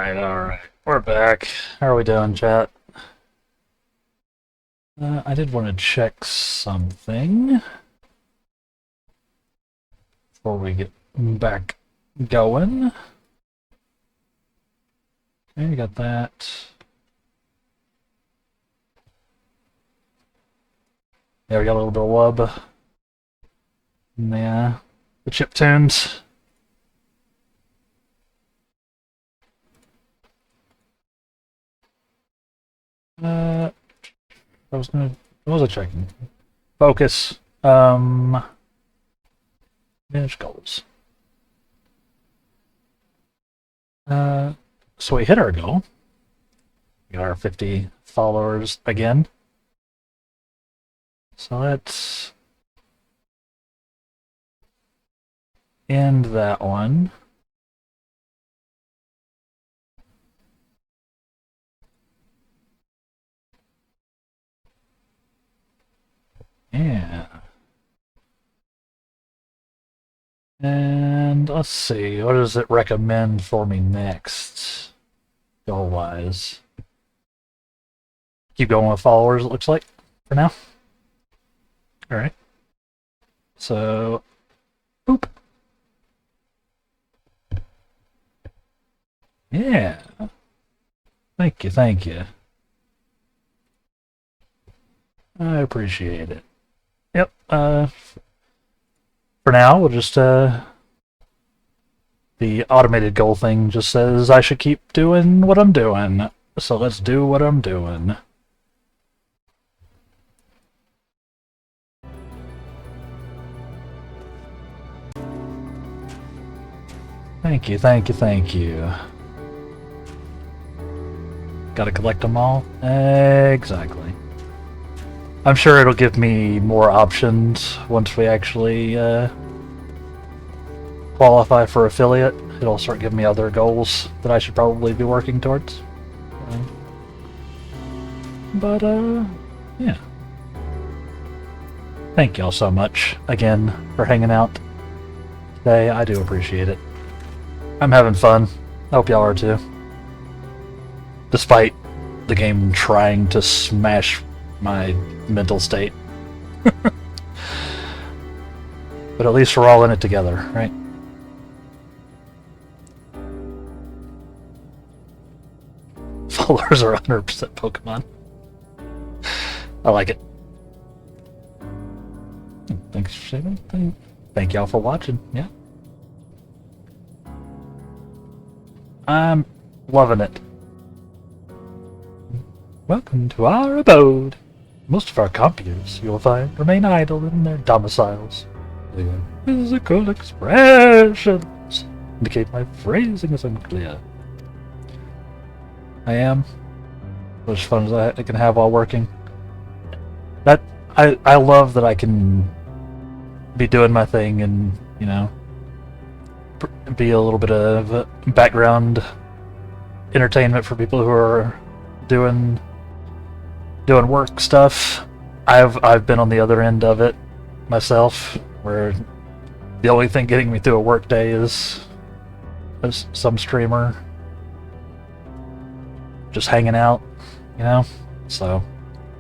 A: Alright. We're back. How are we doing, chat? I did want to check something before we get back going. Okay, you got that. Yeah, we got a little bit of wub. Yeah, the chip tunes. What was I checking? Focus. Manage goals. So we hit our goal. We got our 50 followers again. So let's end that one. Yeah. And let's see, what does it recommend for me next? Goal-wise. Keep going with followers, it looks like, for now. Alright. So, boop. Yeah. Thank you, thank you. I appreciate it. Yep, for now, we'll just, the automated goal thing just says I should keep doing what I'm doing. So let's do what I'm doing. Thank you, thank you, thank you. Gotta collect them all? Exactly. I'm sure it'll give me more options once we actually qualify for affiliate. It'll start giving me other goals that I should probably be working towards. But yeah. Thank y'all so much again for hanging out today. I do appreciate it. I'm having fun. I hope y'all are too. Despite the game trying to smash my mental state. But at least we're all in it together, right? Followers are 100% Pokemon. I like it. Thanks for saying. Thank y'all for watching. Yeah. I'm loving it. Welcome to our abode. Most of our compiers, you'll find, remain idle in their domiciles. Their physical expressions indicate my phrasing is unclear. I am. As fun as I can have while working. That I love that I can be doing my thing and, you know, be a little bit of background entertainment for people who are doing work stuff. I've been on the other end of it myself, where the only thing getting me through a work day is some streamer just hanging out, you know. So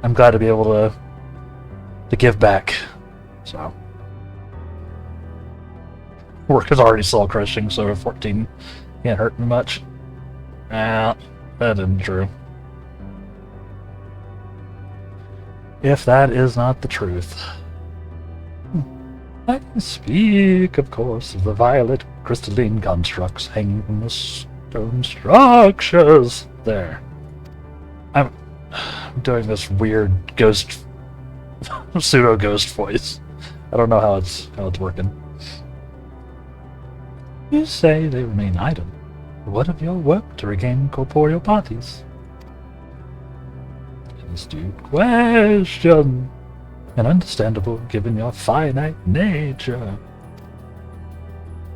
A: I'm glad to be able to give back. So work is already soul crushing, so 14 can't hurt me much. Nah, that isn't true. If that is not the truth. I can speak, of course, of the violet crystalline constructs hanging from the stone structures there. I'm doing this weird ghost, pseudo-ghost voice. I don't know how it's working. You say they remain idle. What of your work to regain corporeal bodies? Astute question, and understandable given your finite nature.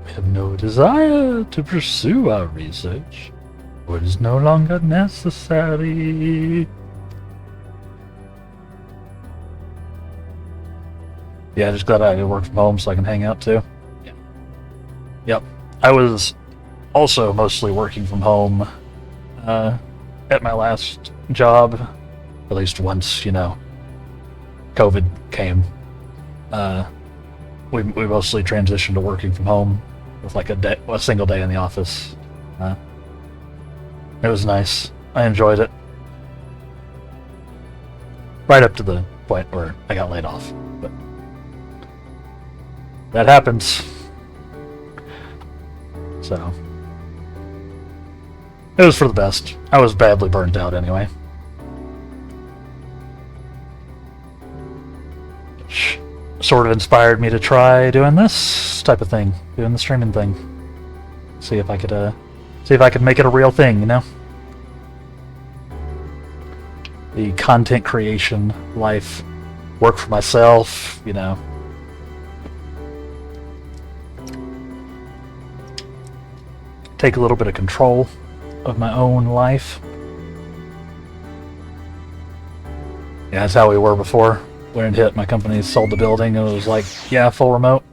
A: We have no desire to pursue our research, for it is no longer necessary. Yeah, just glad I work from home so I can hang out too. Yeah. Yep. I was also mostly working from home at my last job, at least once, COVID came. We mostly transitioned to working from home with like a single day in the office. It was nice. I enjoyed it. Right up to the point where I got laid off. But that happens. So it was for the best. I was badly burnt out anyway. Which sort of inspired me to try doing this type of thing, doing the streaming thing. See if I could make it a real thing, The content creation life, work for myself, take a little bit of control of my own life. Yeah, that's how we were before. When it hit, my company sold the building and it was like, yeah, full remote.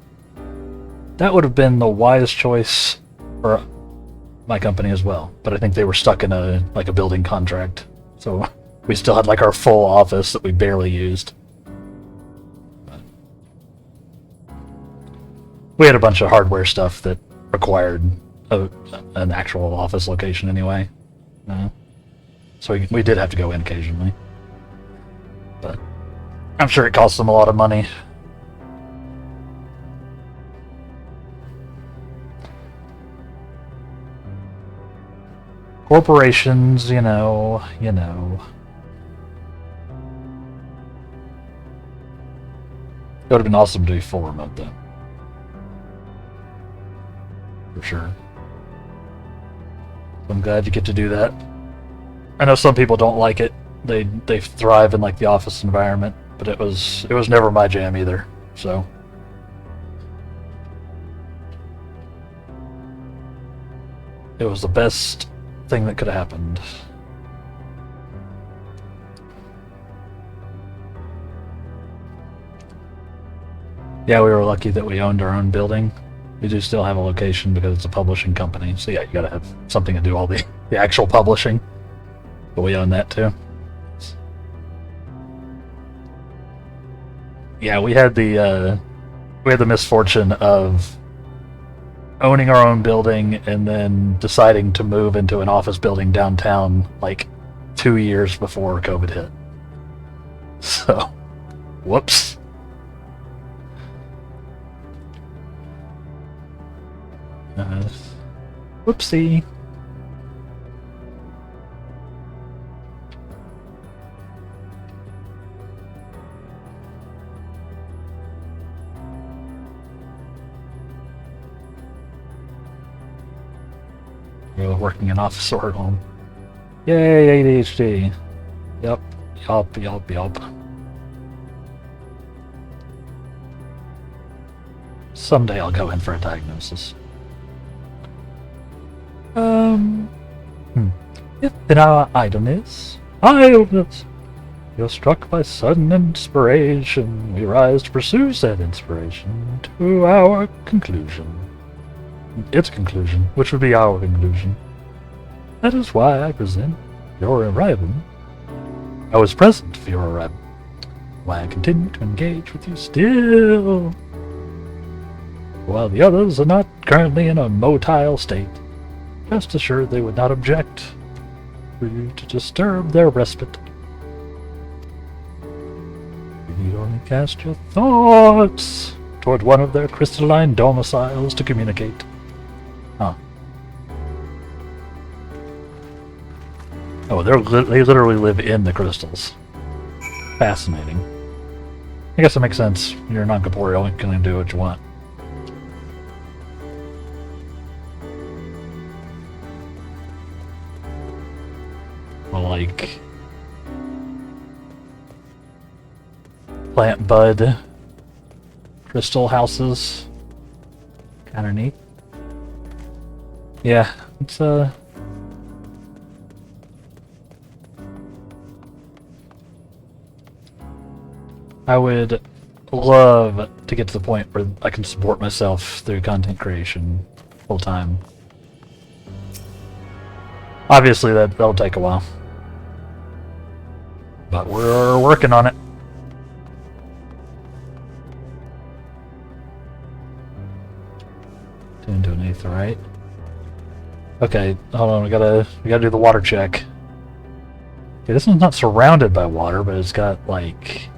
A: That would have been the wise choice for my company as well. But I think they were stuck in a building contract. So we still had our full office that we barely used. But we had a bunch of hardware stuff that required an actual office location anyway. So we did have to go in occasionally. But I'm sure it cost them a lot of money. Corporations, It would have been awesome to be full remote, though. For sure. I'm glad you get to do that. I know some people don't like it. They thrive in the office environment, but it was never my jam either. So it was the best thing that could have happened. Yeah, we were lucky that we owned our own building. We do still have a location because it's a publishing company. So yeah, you gotta have something to do all the actual publishing. But we own that too. Yeah, we had the misfortune of owning our own building and then deciding to move into an office building downtown 2 years before COVID hit. So, whoops. Whoopsie. You're working in office or at home. Yay, ADHD. Yup. Someday I'll go in for a diagnosis. If in our idleness, you're struck by sudden inspiration, we rise to pursue said inspiration to our conclusion. Its conclusion, which would be our conclusion. That is why I present your arrival. I was present for your arrival. Why I continue to engage with you still. While the others are not currently in a motile state, rest assured they would not object for you to disturb their respite. You need only cast your thoughts toward one of their crystalline domiciles to communicate. Huh. Oh, they literally live in the crystals. Fascinating. I guess that makes sense. You're non-corporeal, you can do what you want. Well, plant bud crystal houses. Kinda neat. Yeah, it's I would love to get to the point where I can support myself through content creation full time. Obviously, that'll take a while. But we're working on it. Tuned to an eighth, right? Okay, hold on. We gotta do the water check. Okay, this one's not surrounded by water, but it's got like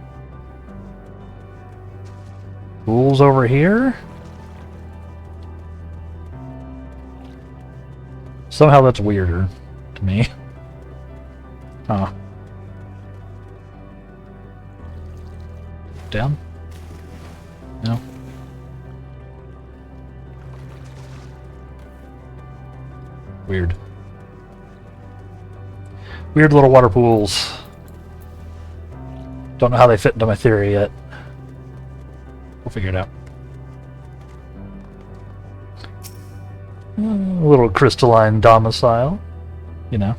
A: pools over here. Somehow that's weirder to me. Huh. Down? No. Weird. Weird little water pools. Don't know how they fit into my theory yet. We'll figure it out. A little crystalline domicile, you know.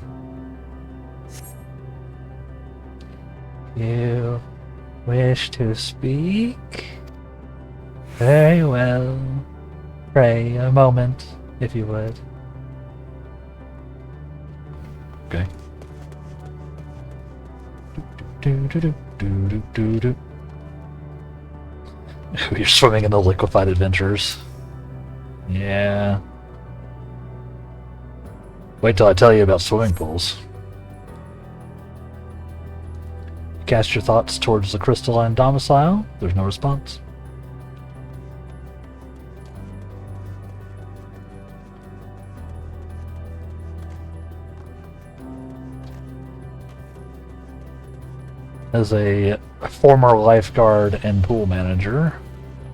A: You wish to speak? Very well. Pray a moment, if you would. Okay. You're swimming in the liquefied adventures. Yeah. Wait till I tell you about swimming pools. Cast your thoughts towards the crystalline domicile. There's no response. As a former lifeguard and pool manager,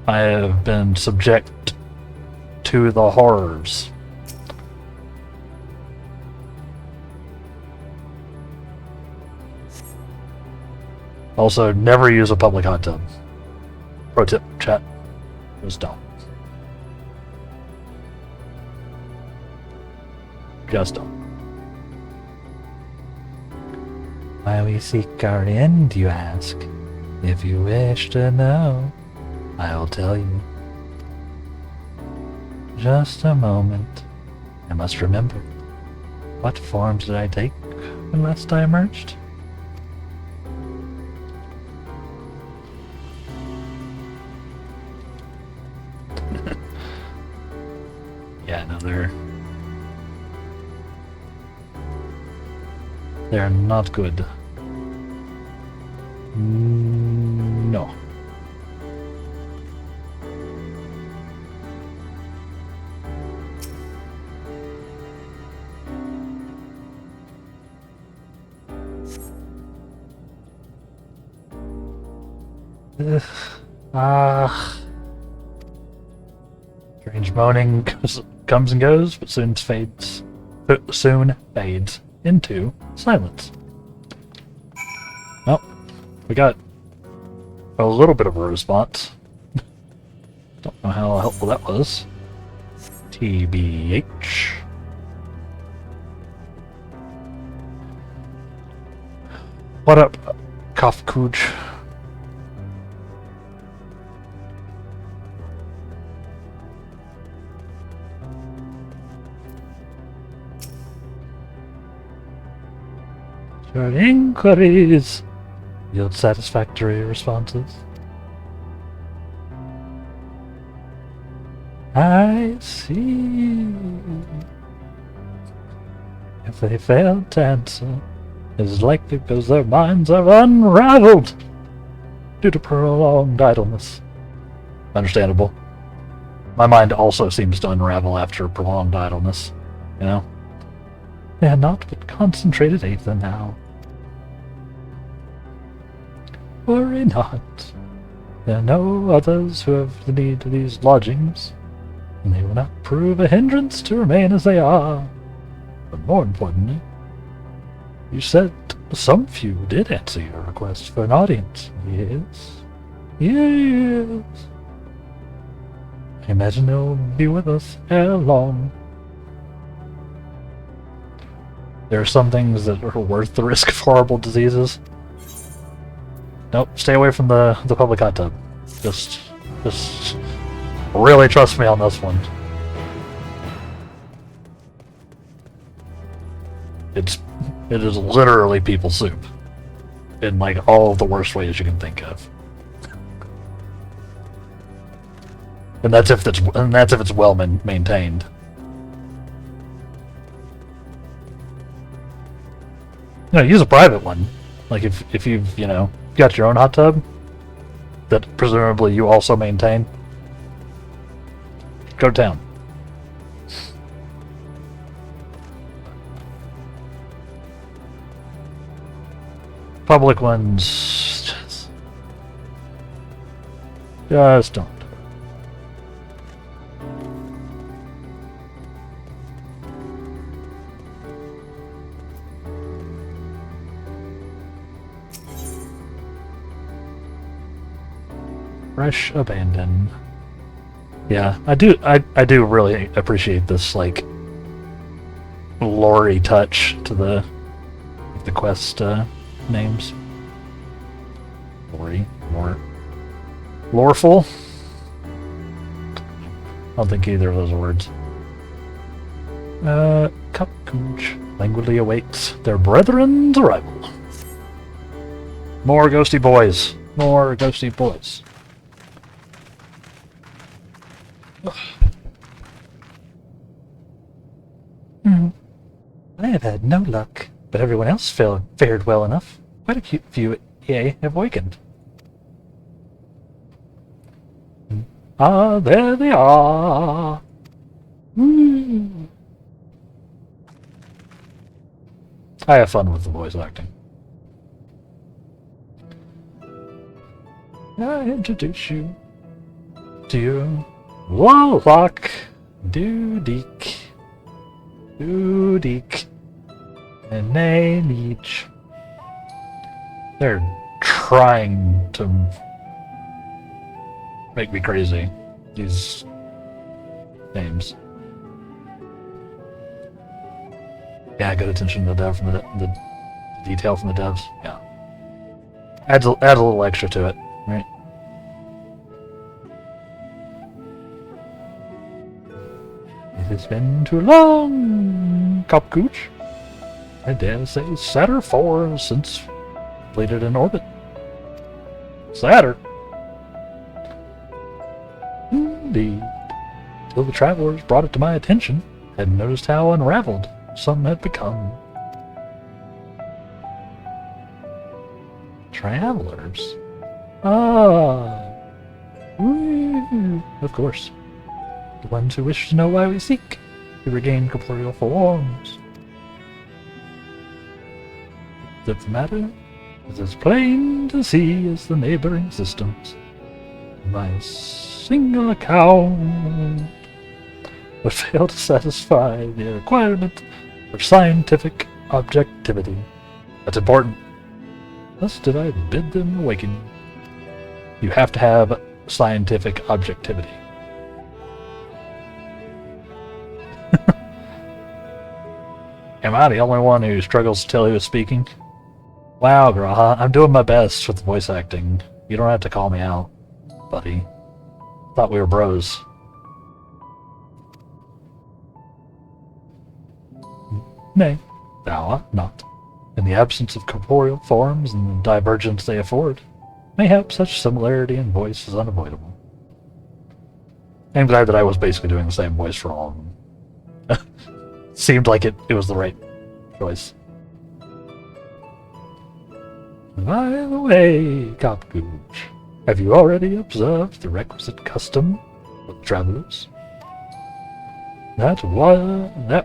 A: I have been subject to the horrors. Also, never use a public hot tub. Pro tip, chat. Just don't. Just don't. Why we seek our end, you ask? If you wish to know, I'll tell you. Just a moment. I must remember. What form did I take when last I emerged? Yeah, no, they're not good. No. Strange moaning comes and goes, but soon fades into silence. Well, we got a little bit of a response. Don't know how helpful that was. TBH. What up, Kafkuj? Your inquiries yield satisfactory responses. I see. If they fail to answer, it is likely because their minds are unraveled due to prolonged idleness. Understandable. My mind also seems to unravel after prolonged idleness, you know? They are not but concentrated ether now. Worry not. There are no others who have the need of these lodgings, and they will not prove a hindrance to remain as they are. But more importantly, you said some few did answer your request for an audience. Yes. Yes. I imagine they'll be with us ere long. There are some things that are worth the risk of horrible diseases. Nope, stay away from the public hot tub. Just really trust me on this one. It is literally people soup. In like all of the worst ways you can think of. And that's if it's well maintained. No, use a private one. Like if you've, got your own hot tub that presumably you also maintain, go to town. Public ones just don't. Fresh abandon. Yeah, I do really appreciate this like lore-y touch to the quest names. Loreful? I don't think either of those are words. Cupcooch languidly awaits their brethren's arrival. More ghosty boys. More ghosty boys. I have had no luck, but everyone else fared well enough. Quite a few EA have awakened. Ah, there they are. I have fun with the voice acting. I introduce you to you. Warlock, Dudeek, and Leech. They're trying to make me crazy, these names. Yeah, good attention to the detail from the devs. Yeah, adds a little extra to it, right? It has been too long, Copcooch. I dare say Saturn 4 since completed in orbit. Saturn? Indeed. Till the travelers brought it to my attention, had noticed how unraveled some had become. Travelers? Ah. Of course. The ones who wish to know why we seek to regain corporeal forms. The matter is as plain to see as the neighboring systems. My single account would fail to satisfy the requirement for scientific objectivity. That's important. Thus did I bid them awaken. You have to have scientific objectivity. Am I the only one who struggles to tell who is speaking? Wow, Graha, I'm doing my best with voice acting. You don't have to call me out, buddy. Thought we were bros. Nay, thou art not. In the absence of corporeal forms and the divergence they afford, mayhap such similarity in voice is unavoidable. I'm glad that I was basically doing the same voice for all of them. Seemed like it was the right choice. By the way, Copcooch, have you already observed the requisite custom with travelers? That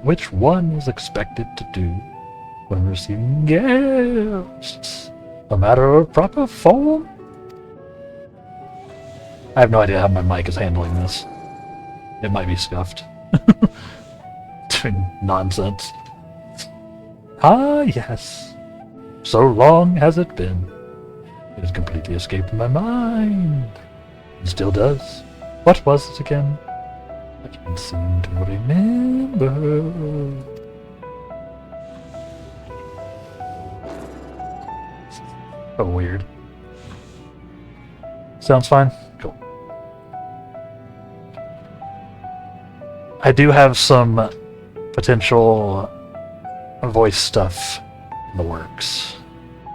A: which one is expected to do when receiving gifts, a matter of proper form? I have no idea how my mic is handling this. It might be scuffed. Nonsense. Ah, yes. So long has it been. It has completely escaped my mind. It still does. What was it again? I can't seem to remember. Oh, weird. Sounds fine? Cool. I do have some potential voice stuff in the works,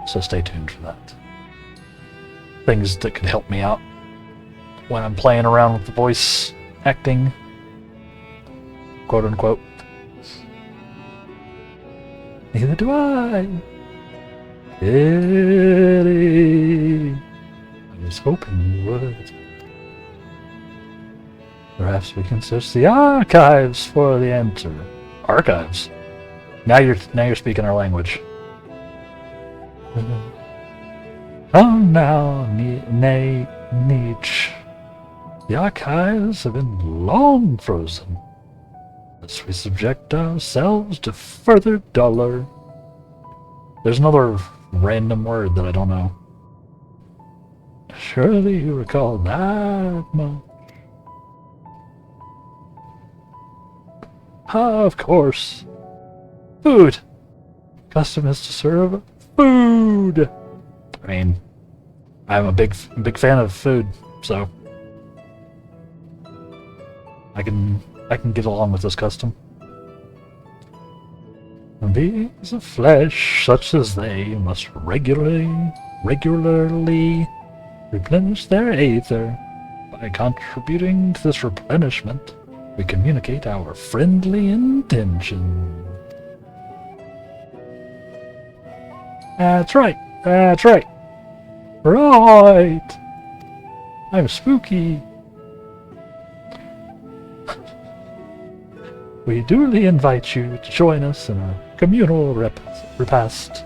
A: so stay tuned for that. Things that could help me out when I'm playing around with the voice acting, quote unquote. Neither do I. Kitty. I was hoping you would. Perhaps we can search the archives for the answer. Archives? Now you're speaking our language. Come now, Nietzsche. The archives have been long frozen. Lest we subject ourselves to further dolor. There's another random word that I don't know. Surely you recall that much. Ah, of course. Food. Custom is to serve food. I mean, I'm a big fan of food, so I can get along with this custom. Beings of flesh, such as they, must regularly replenish their aether. By contributing to this replenishment, we communicate our friendly intention. That's right. That's right. Right. I'm spooky. We duly invite you to join us in a communal repast,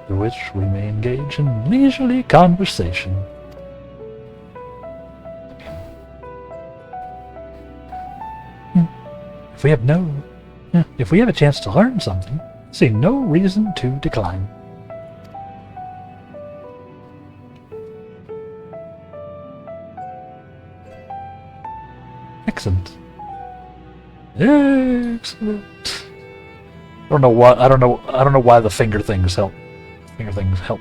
A: through which we may engage in leisurely conversation. If we have a chance to learn something, I see no reason to decline. Excellent. Excellent. I don't know why the finger things help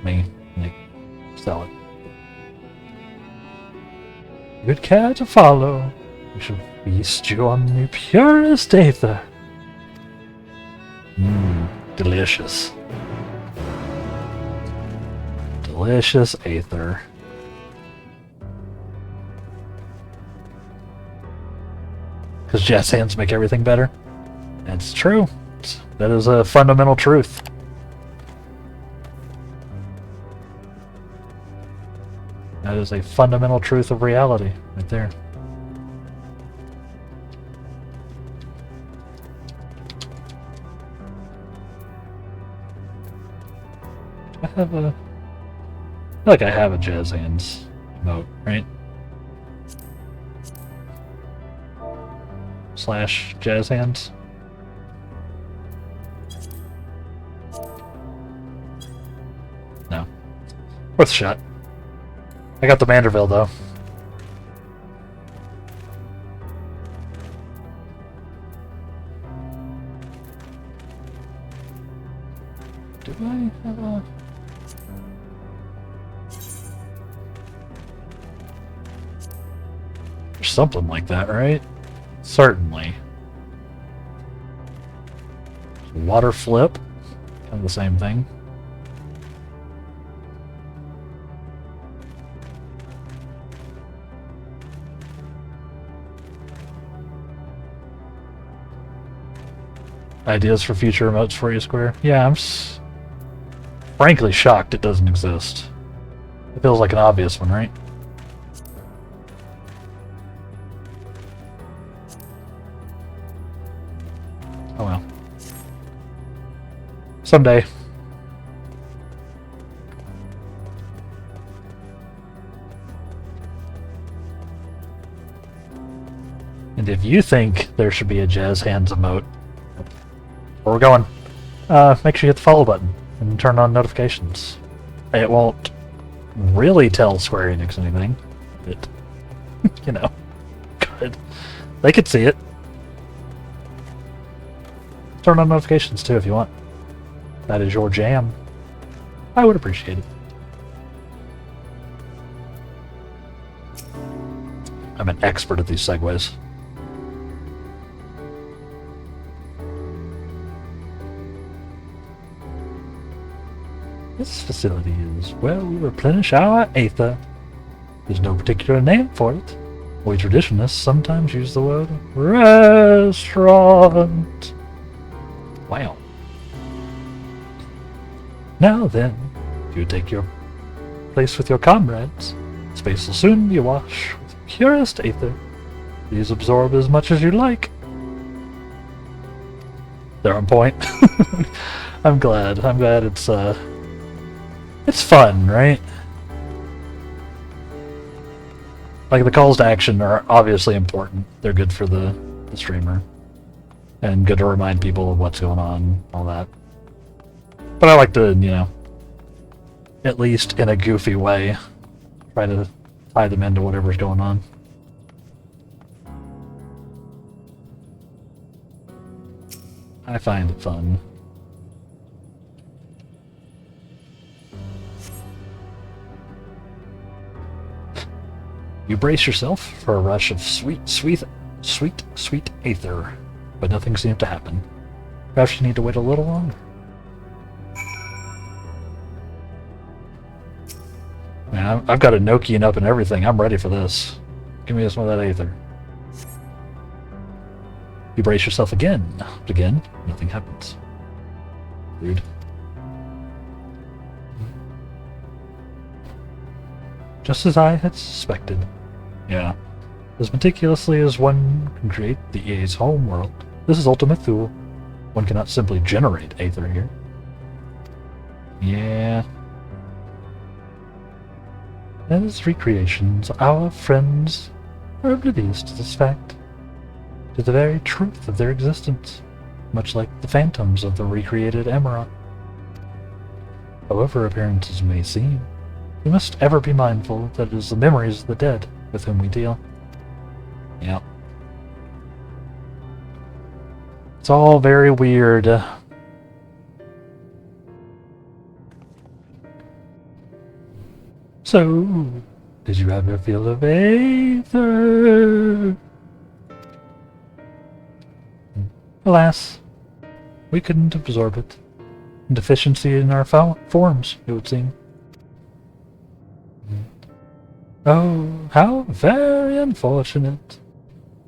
A: me like sell it. Good care to follow. We shall feast you on the purest aether. Delicious. Delicious aether. Because jazz hands make everything better. That's true. That is a fundamental truth. That is a fundamental truth of reality, right there. I feel like I have a jazz hands emote, right? / jazz hands. No. Worth a shot. I got the Manderville though. Do I have a... There's something like that, right? Certainly. Water flip. Kind of the same thing. Ideas for future emotes for you, Square? Yeah, I'm frankly shocked it doesn't exist. It feels like an obvious one, right? Oh well. Someday. And if you think there should be a jazz hands emote, where we're going, make sure you hit the follow button and turn on notifications. It won't really tell Square Enix anything, but, you know, good. They could see it. Turn on notifications too if you want. That is your jam. I would appreciate it. I'm an expert at these segues.
B: This facility is where we replenish our aether. There's no particular name for it. We traditionalists sometimes use the word restaurant. Wow. Now then, if you take your place with your comrades, space will soon be awash with purest aether. Please absorb as much as you like. They're on point. I'm glad it's fun, right? Like, the calls to action are obviously important. They're good for the streamer. And good to remind people of what's going on, all that. But I like to, you know, at least in a goofy way, try to tie them into whatever's going on. I find it fun. You brace yourself for a rush of sweet aether, but nothing seems to happen. Perhaps you need to wait a little longer. Man, I've got a Nokian up and everything. I'm ready for this. Give me some of that aether. You brace yourself again. Again, nothing happens. Rude. Just as I had suspected. Yeah. As meticulously as one can create the EA's home world, this is Ultima Thule. One cannot simply generate aether here. Yeah. As recreations, our friends are oblivious to this fact, to the very truth of their existence, much like the phantoms of the recreated Emerald. However appearances may seem, we must ever be mindful that it is the memories of the dead with whom we deal. Yep. It's all very weird. So, did you have your fill of aether? Alas, we couldn't absorb it. Deficiency in our forms, it would seem. Oh, how very unfortunate.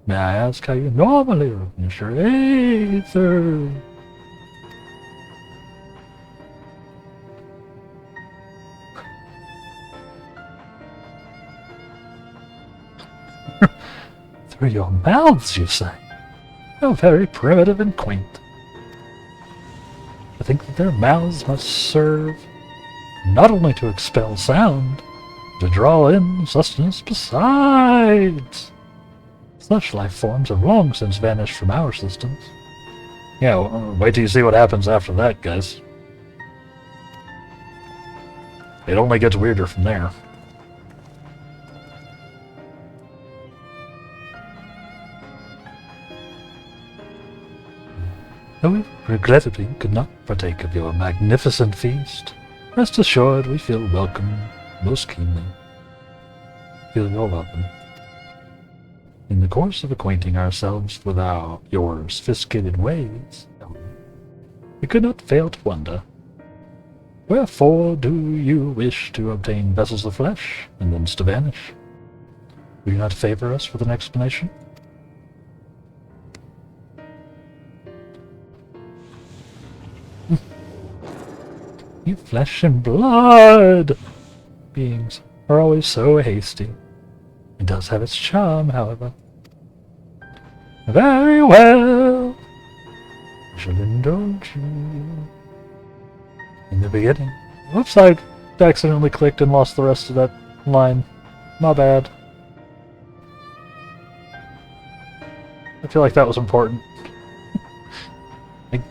B: May I ask how you normally replenish your aether? Through your mouths, you say? How very primitive and quaint. I think that their mouths must serve not only to expel sound, to draw in sustenance besides. Such life forms have long since vanished from our systems. Yeah, well, wait till you see what happens after that, guys. It only gets weirder from there. Though we regrettably could not partake of your magnificent feast, rest assured we feel welcome most keenly. Feel you're welcome. In the course of acquainting ourselves with your sophisticated ways, we could not fail to wonder, wherefore do you wish to obtain vessels of flesh, and thence to vanish? Will you not favor us with an explanation? You flesh and blood beings are always so hasty. It does have its charm, however. Very well. I shall indulge you. In the beginning. Whoops, I accidentally clicked and lost the rest of that line. My bad. I feel like that was important. I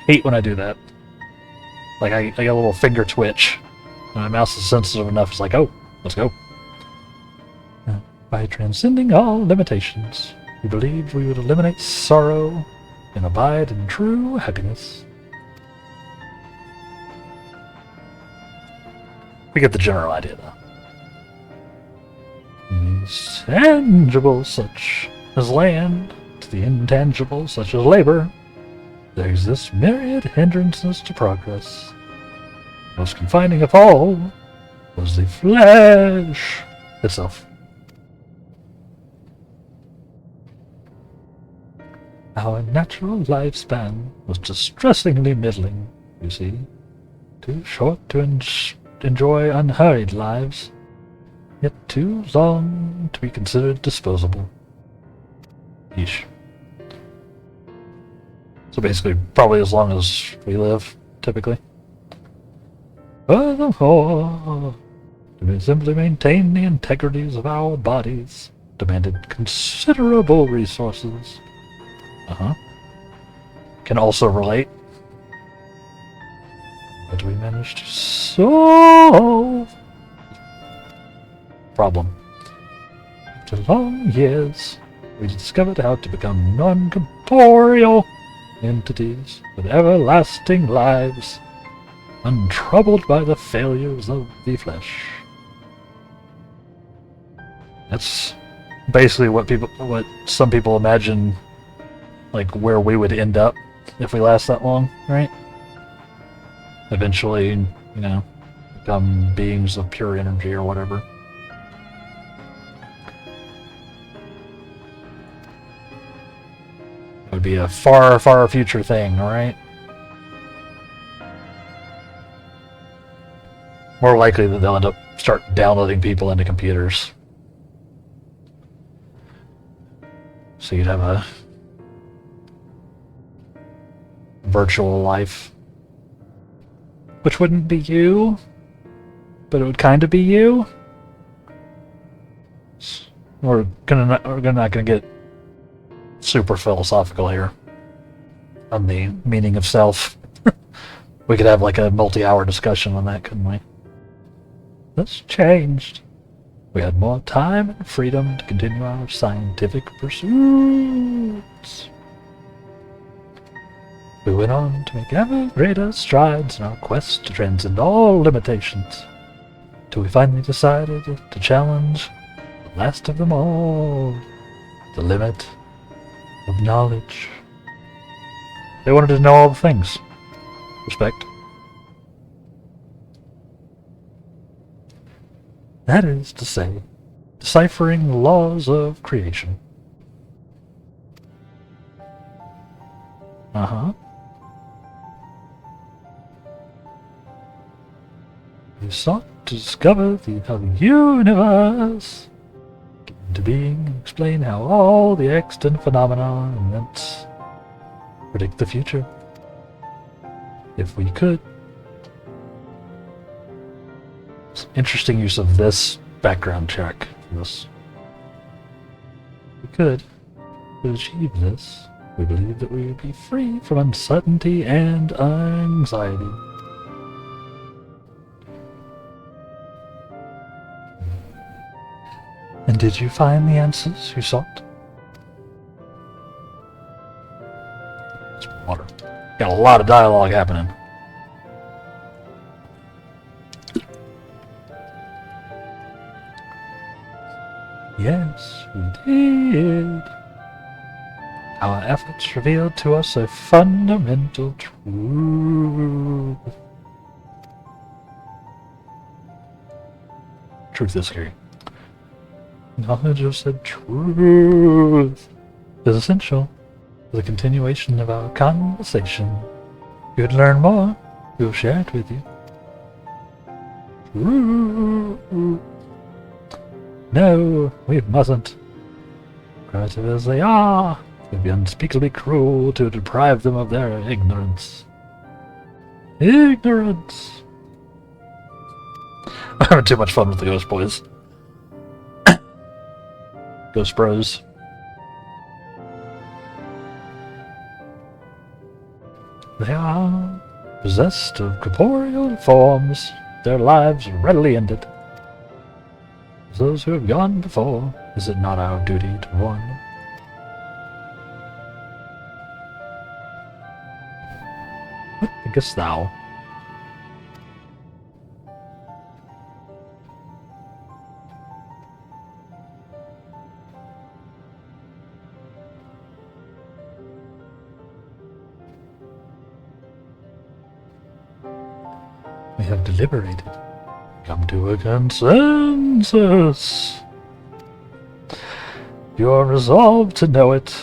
B: hate when I do that. Like, I get a little finger twitch. And my mouse is sensitive enough, it's like, oh, let's go. By transcending all limitations, we believed we would eliminate sorrow and abide in true happiness. We get the general idea, though. These tangible such as land, to the intangible such as labor, there exist myriad hindrances to progress. Most confining of all was the flesh itself. Our natural lifespan was distressingly middling, you see. Too short to enjoy unhurried lives, yet too long to be considered disposable. Yeesh. So basically, probably as long as we live, typically. Furthermore, to simply maintain the integrities of our bodies demanded considerable resources. Can also relate. But we managed to solve problem. After long years, we discovered how to become non-corporeal entities with everlasting lives, untroubled by the failures of the flesh. That's basically what some people imagine, like where we would end up if we last that long, right? Eventually, become beings of pure energy or whatever. It would be a far, far future thing, alright? More likely that they'll end up start downloading people into computers. So you'd have a virtual life. Which wouldn't be you, but it would kind of be you. We're not gonna get super philosophical here on the meaning of self. We could have like a multi-hour discussion on that, couldn't we? This changed. We had more time and freedom to continue our scientific pursuits. We went on to make ever greater strides in our quest to transcend all limitations, till we finally decided to challenge the last of them all, the limit of knowledge. They wanted to know all the things. Respect. That is to say, deciphering the laws of creation. We sought to discover how the universe came into being and explain how all the extant phenomena and events predict the future. If we could. It's interesting use of this background check for this. If we could achieve this, we believe that we would be free from uncertainty and anxiety. And did you find the answers you sought? Some water. Got a lot of dialogue happening. Yes, we did. Our efforts revealed to us a fundamental truth. Truth is scary. Knowledge of said truth is essential for the continuation of our conversation. If you'd learn more, we'll share it with you. Truth. No, we mustn't. Primitive as they are, it would be unspeakably cruel to deprive them of their ignorance. Ignorance! I'm having too much fun with the Ghost Boys. Ghost Bros. They are possessed of corporeal forms. Their lives are readily ended. As those who have gone before, is it not our duty to warn them? What thinkest thou? We have deliberated. Come to a consensus. You are resolved to know it.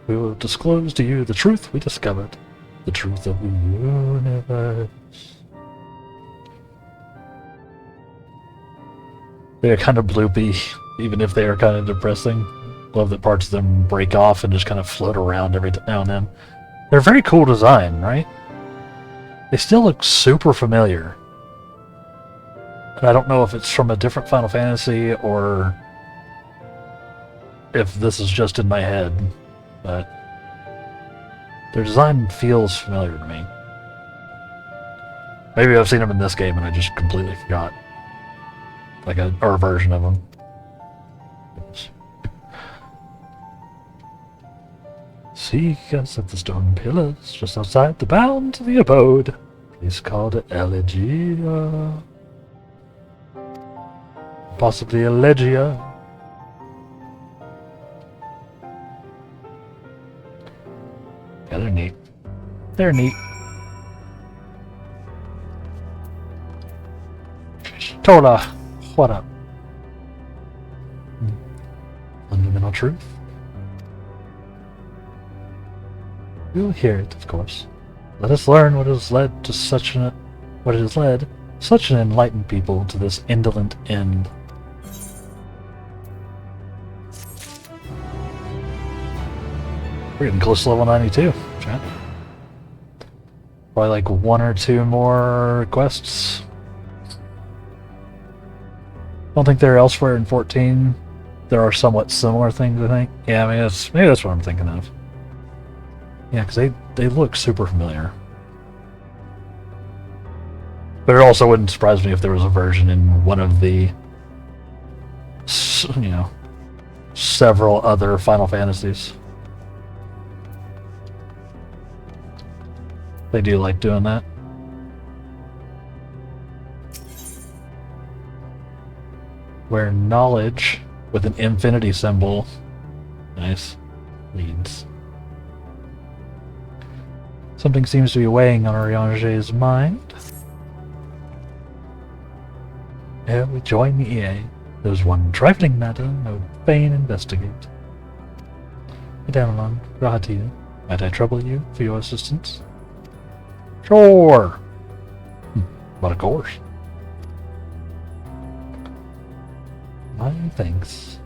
B: We will disclose to you the truth we discovered. The truth of the universe. They're kind of bloopy, even if they are kind of depressing. Love that parts of them break off and just kind of float around every now and then. They're a very cool design, right? They still look super familiar. And I don't know if it's from a different Final Fantasy or if this is just in my head, but their design feels familiar to me. Maybe I've seen them in this game and I just completely forgot. Like a version of them. Seek us at the stone pillars just outside the bounds of the abode. Place called Elegia. Possibly Elegia. Yeah, they're neat. They're neat. Tola, what up? Fundamental truth. We'll hear it, of course. Let us learn what has led to such an enlightened people to this indolent end. We're getting close to level 92, chat. Probably like 1 or 2 more quests. Don't think they're elsewhere in 14. There are somewhat similar things, I think. Yeah, I mean, maybe that's what I'm thinking of. Yeah, because they look super familiar. But it also wouldn't surprise me if there was a version in one of the, you know, several other Final Fantasies. They do like doing that. Where knowledge with an infinity symbol, nice, leads. Something seems to be weighing on Oriange's mind. Yeah, we join the EA. There's one trifling matter I would fain investigate. Madame Rahatia, might I trouble you for your assistance? Sure! But of course. My thanks.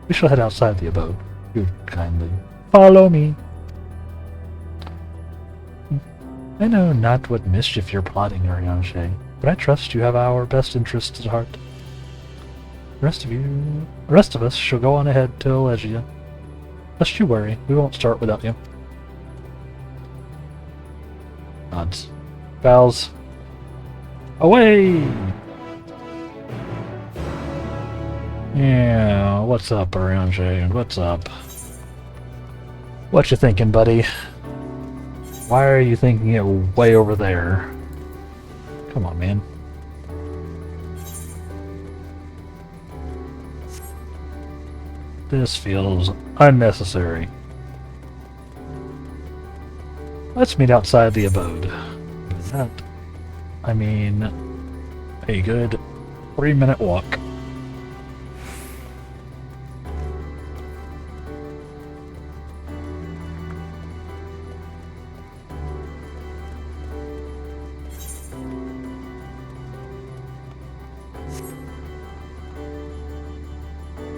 B: We shall head outside the abode. You kindly follow me. I know not what mischief you're plotting, Oriange, but I trust you have our best interests at heart. The rest of us shall go on ahead to Elegia. Lest you worry, we won't start without you. Nods. Bows. Away! Yeah, what's up, Oriange? What's up? What you thinking, buddy? Why are you thinking it way over there? Come on, man. This feels unnecessary. Let's meet outside the abode. By that, I mean a good 3-minute walk.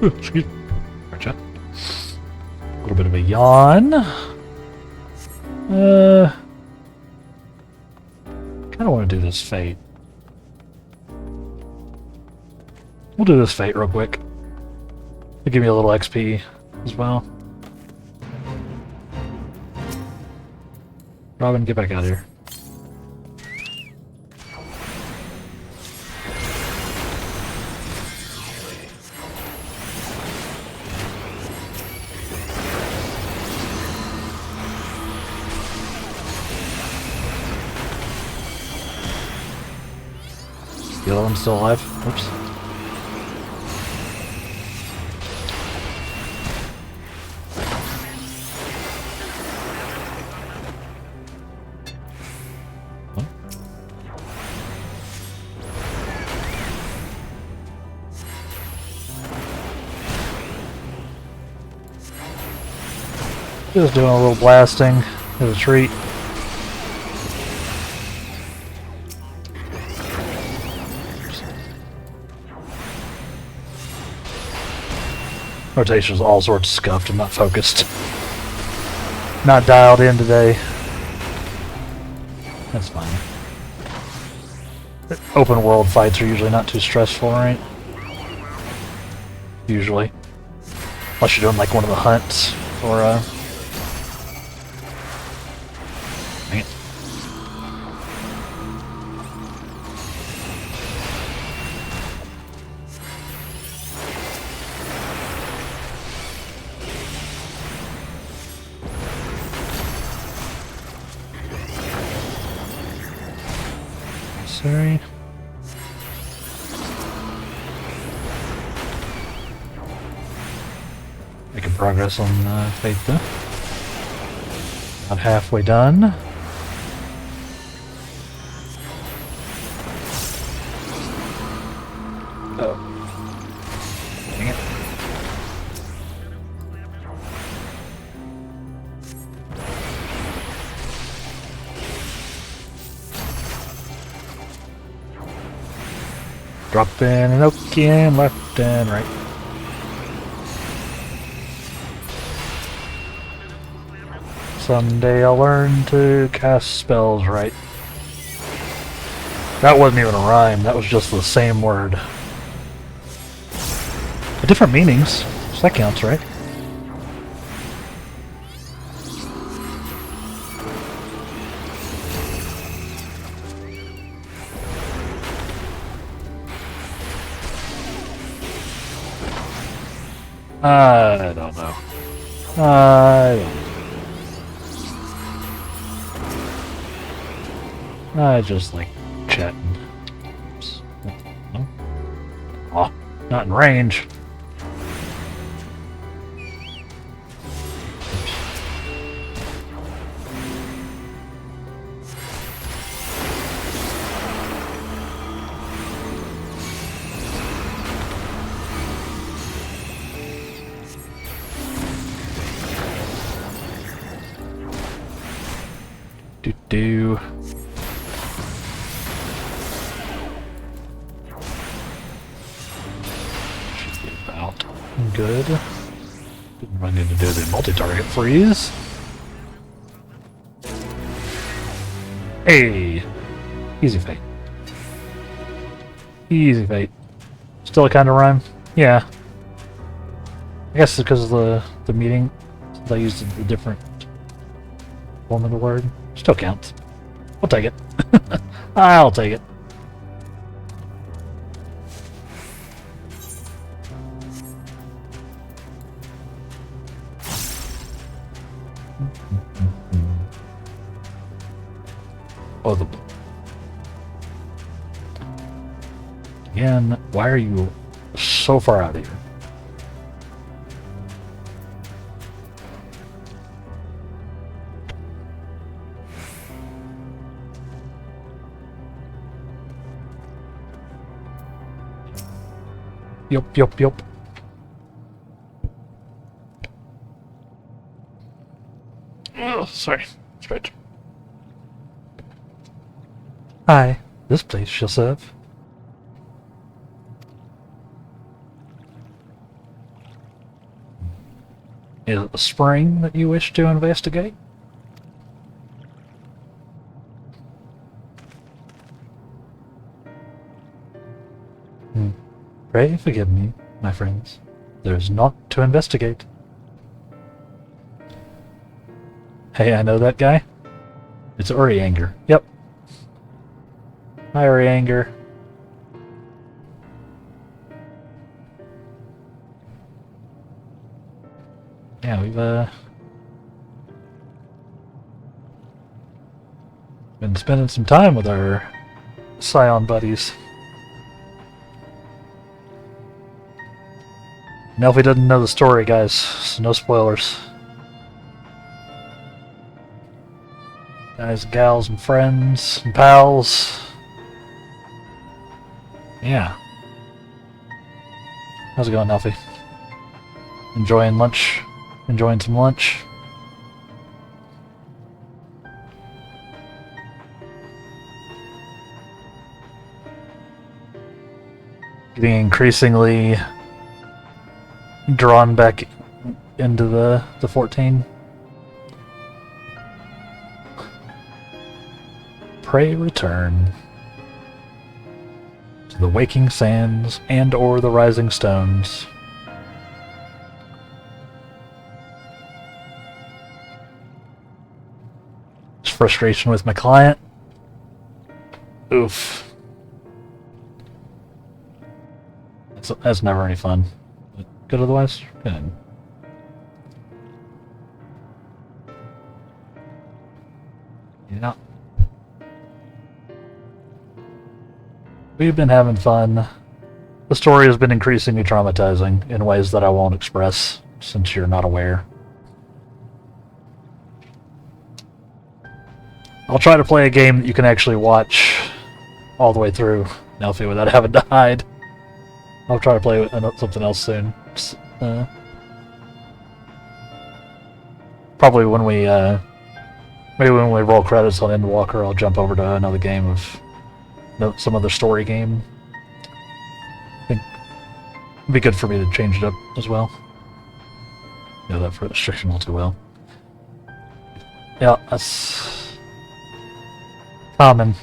B: Excuse me. Gotcha. A little bit of a yawn. Kind of want to do this fate. We'll do this fate real quick. It'll give me a little XP as well. Robin, get back out of here. The other one's still alive. Oops. Huh? Just doing a little blasting as a treat. Rotation's all sorts of scuffed. I'm not focused. Not dialed in today. That's fine. Open world fights are usually not too stressful, right? Usually. Unless you're doing like one of the hunts or dang it. Sorry. Making progress on Faith though. About halfway done. Oh. Dang it. Drop in and Requiem, left and right. Someday I'll learn to cast spells right. That wasn't even a rhyme, that was just the same word. But different meanings, so that counts, right? I don't know. I don't know. I just like chatting. Oops. No. Oh, not in range. Do. Should be about good. Didn't run into do the multi-target freeze. Hey! Easy fate. Easy fate. Still a kind of rhyme? Yeah. I guess it's because of the meeting. They used a different form of the word. Still counts. We'll take it. I'll take it. Oh, the... Again, why are you so far out of here? Yup. Oh, sorry. Stretch. Hi, this place shall serve. Is it the spring that you wish to investigate? Pray forgive me, my friends. There is naught to investigate. Hey, I know that guy. It's Urianger. Yep. Hi, Urianger. Yeah, we've been spending some time with our Scion buddies. Nelfie doesn't know the story, guys, so no spoilers. Guys, gals, and friends, and pals. Yeah. How's it going, Nelfie? Enjoying lunch? Enjoying some lunch?
A: getting increasingly drawn back into the 14. Pray return to the waking sands and or the rising stones. Just frustration with my client. Oof. That's never any fun. But good otherwise? Good. Yeah. We've been having fun. The story has been increasingly traumatizing in ways that I won't express since you're not aware. I'll try to play a game that you can actually watch all the way through, Nelfie, without having to hide. I'll try to play something else soon. Probably when we, maybe when we roll credits on Endwalker, I'll jump over to another game of some other story game. I think it'd be good for me to change it up as well. Know that frustration all too well. Yeah, that's common.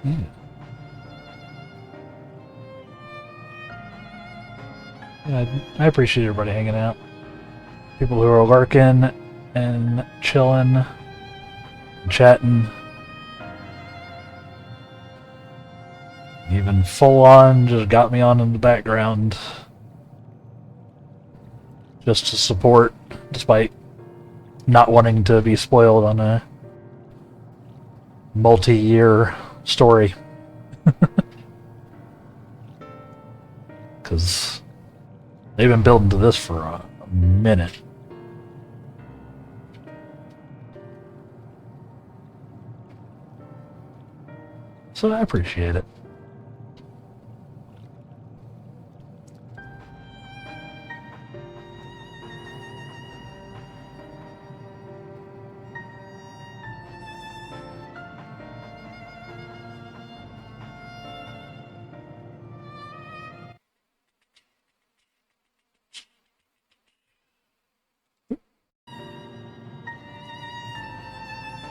A: Yeah. Yeah, I appreciate everybody hanging out. People who are lurking and chilling, and chatting. Even full on just got me on in the background. Just to support, despite not wanting to be spoiled on a multi-year story. Because they've been building to this for a minute. So I appreciate it.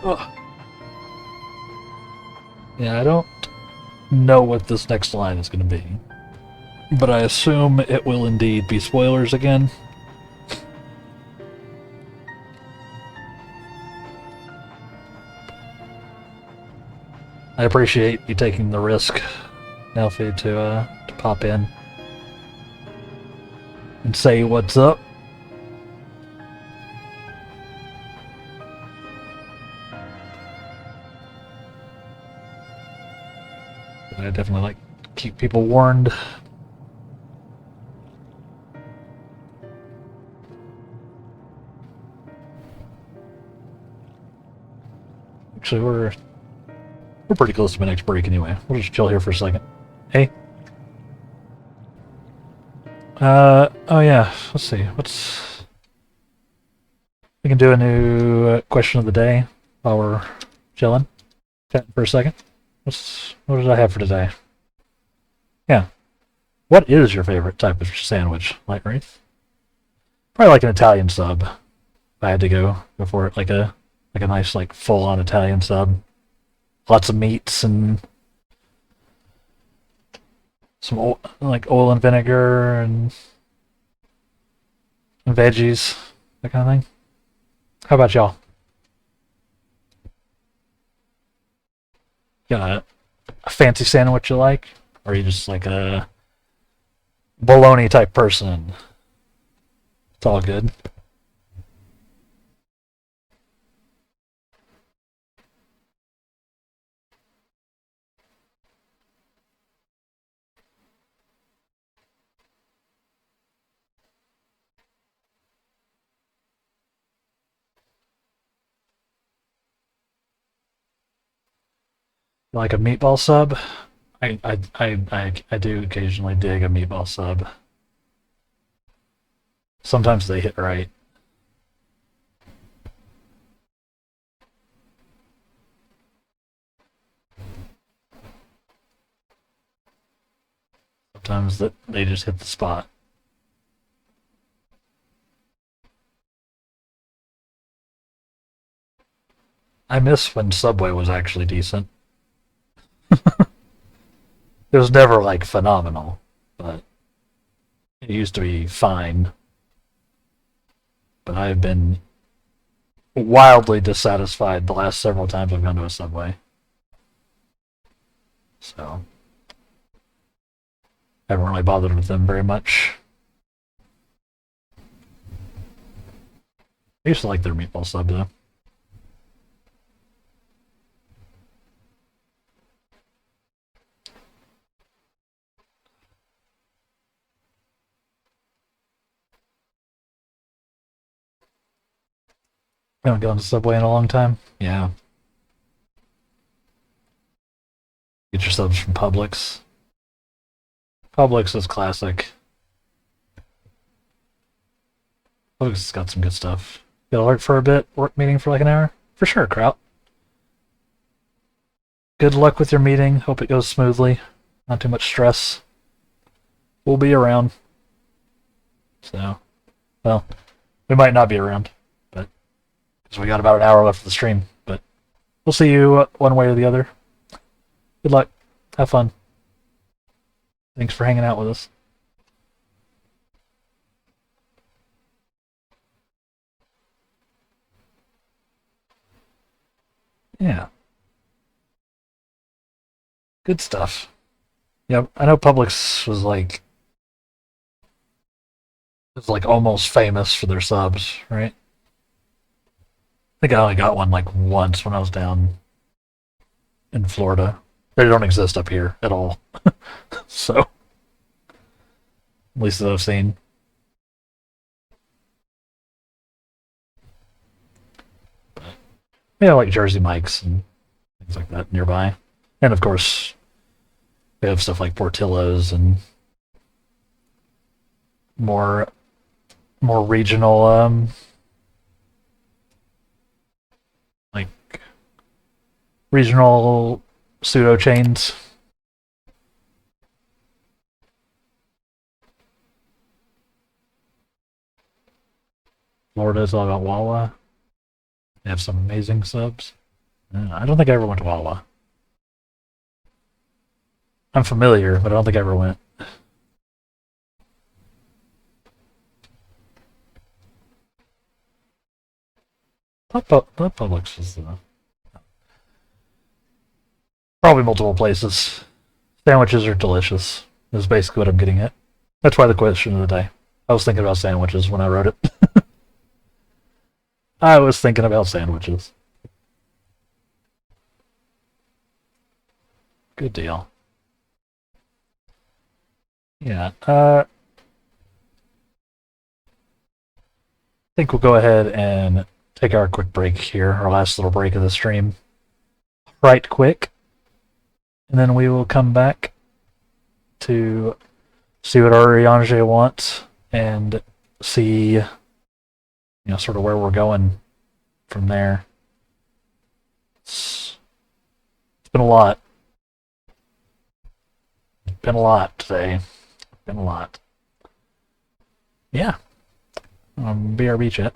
A: Ugh. Yeah, I don't know what this next line is going to be, but I assume it will indeed be spoilers again. I appreciate you taking the risk, Nelfie, to pop in and say what's up. I definitely like to keep people warned. Actually, we're pretty close to my next break anyway. We'll just chill here for a second. Hey. Oh yeah. Let's see. We can do a new question of the day while we're chilling, chatting for a second. What did I have for today? Yeah. What is your favorite type of sandwich, Light Wraith? Probably like an Italian sub. If I had to go for it, like a nice full-on Italian sub. Lots of meats and some oil and vinegar and veggies, that kind of thing. How about y'all? Got a fancy sandwich you like? Or are you just like a bologna type person? It's all good. Like a meatball sub? I do occasionally dig a meatball sub. Sometimes they hit right.
B: Sometimes that they just hit the spot. I miss when Subway was actually decent. It was never like phenomenal, but it used to be fine. But I've been wildly dissatisfied the last several times I've gone to a Subway. So I haven't really bothered with them very much. I used to like their meatball sub though. I haven't gone to Subway in a long time. Yeah. Get your subs from Publix. Publix is classic. Publix has got some good stuff. Gotta work for a bit, work meeting for like an hour? For sure, Kraut. Good luck with your meeting. Hope it goes smoothly. Not too much stress. We'll be around. So, well, we might not be around, but because we got about an hour left of the stream. But we'll see you one way or the other. Good luck. Have fun. Thanks for hanging out with us. Yeah. Good stuff. Yeah, I know Publix was like almost famous for their subs, right? I think I only got one like once when I was down in Florida. They don't exist up here at all. So, at least that I've seen. Yeah, like Jersey Mike's and things like that nearby. And of course, we have stuff like Portillo's and more regional like regional pseudo chains. Florida is all about Wawa. They have some amazing subs. I don't think I ever went to Wawa. I'm familiar, but I don't think I ever went. That Publix is probably multiple places. Sandwiches are delicious. Is basically what I'm getting at. That's why the question of the day. I was thinking about sandwiches when I wrote it. I was thinking about sandwiches. Good deal. Yeah. I think we'll go ahead and take our quick break here, our last little break of the stream. Right quick. And then we will come back to see what Ariange wants and see, sort of where we're going from there. It's been a lot. Been a lot today. Been a lot. Yeah. BRB chat.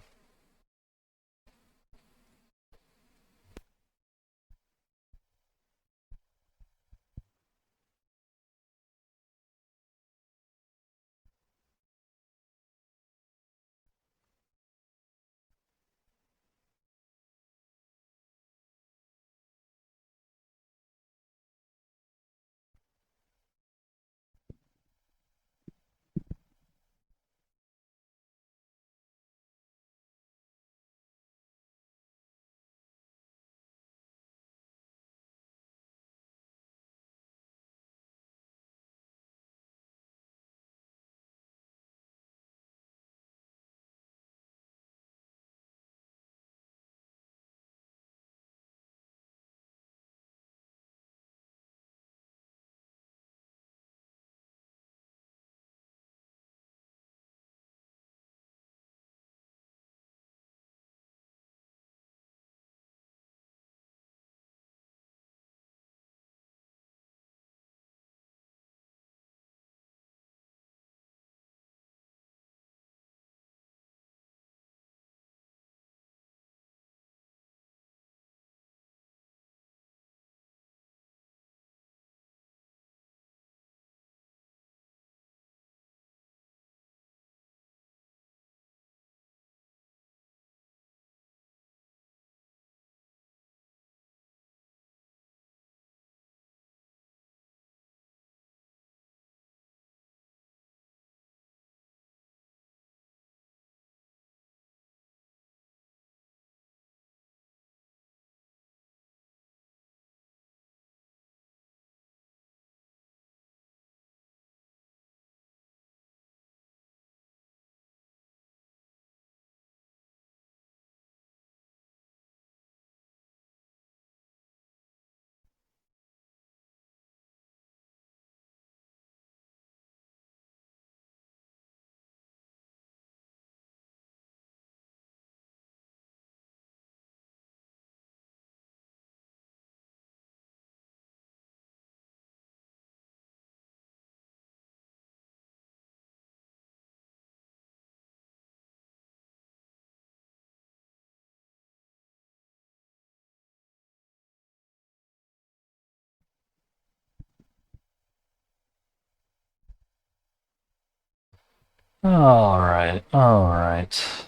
B: Alright, alright.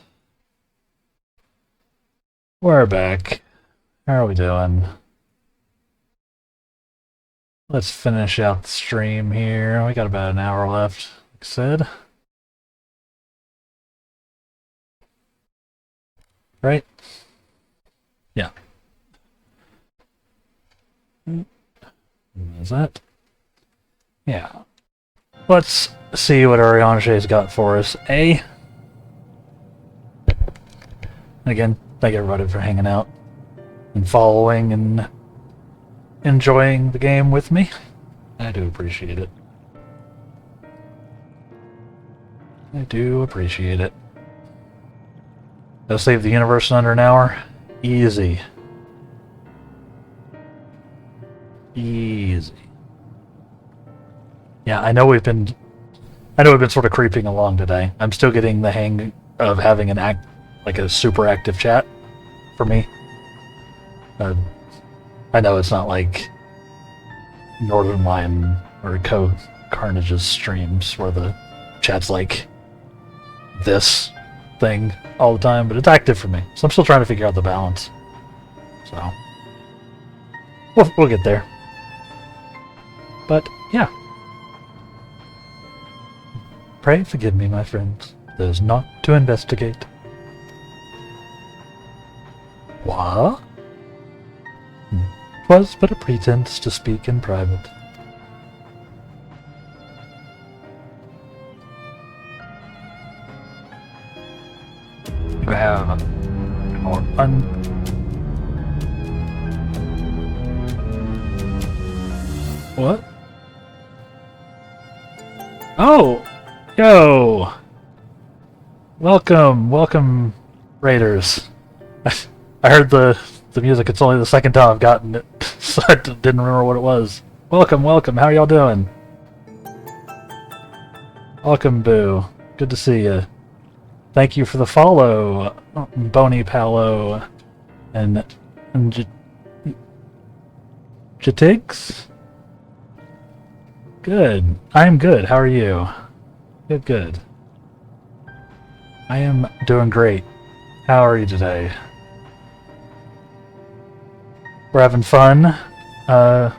B: We're back. How are we doing? Let's finish out the stream here. We got about an hour left, like I said. Right? Yeah. Is that? Yeah. Let's see what Ariange's got for us. Again, thank everybody for hanging out and following and enjoying the game with me. I do appreciate it. I do appreciate it. I'll save the universe in under an hour. Easy. Easy. Yeah, I know we've been sort of creeping along today. I'm still getting the hang of having a super active chat for me. I know it's not like Northern Lion or Carnage's streams where the chat's like this thing all the time, but it's active for me. So I'm still trying to figure out the balance. So we'll get there. But yeah. Pray forgive me, my friends. There's naught to investigate. What? 'Twas but a pretense to speak in private. You have more fun. What? Oh! Yo! Welcome, Raiders. I heard the music. It's only the second time I've gotten it, so I didn't remember what it was. Welcome. How y'all doing? Welcome, Boo. Good to see you. Thank you for the follow, Bony Palo, and Jatigs. Good. I'm good. How are you? Good. I am doing great. How are you today? We're having fun. For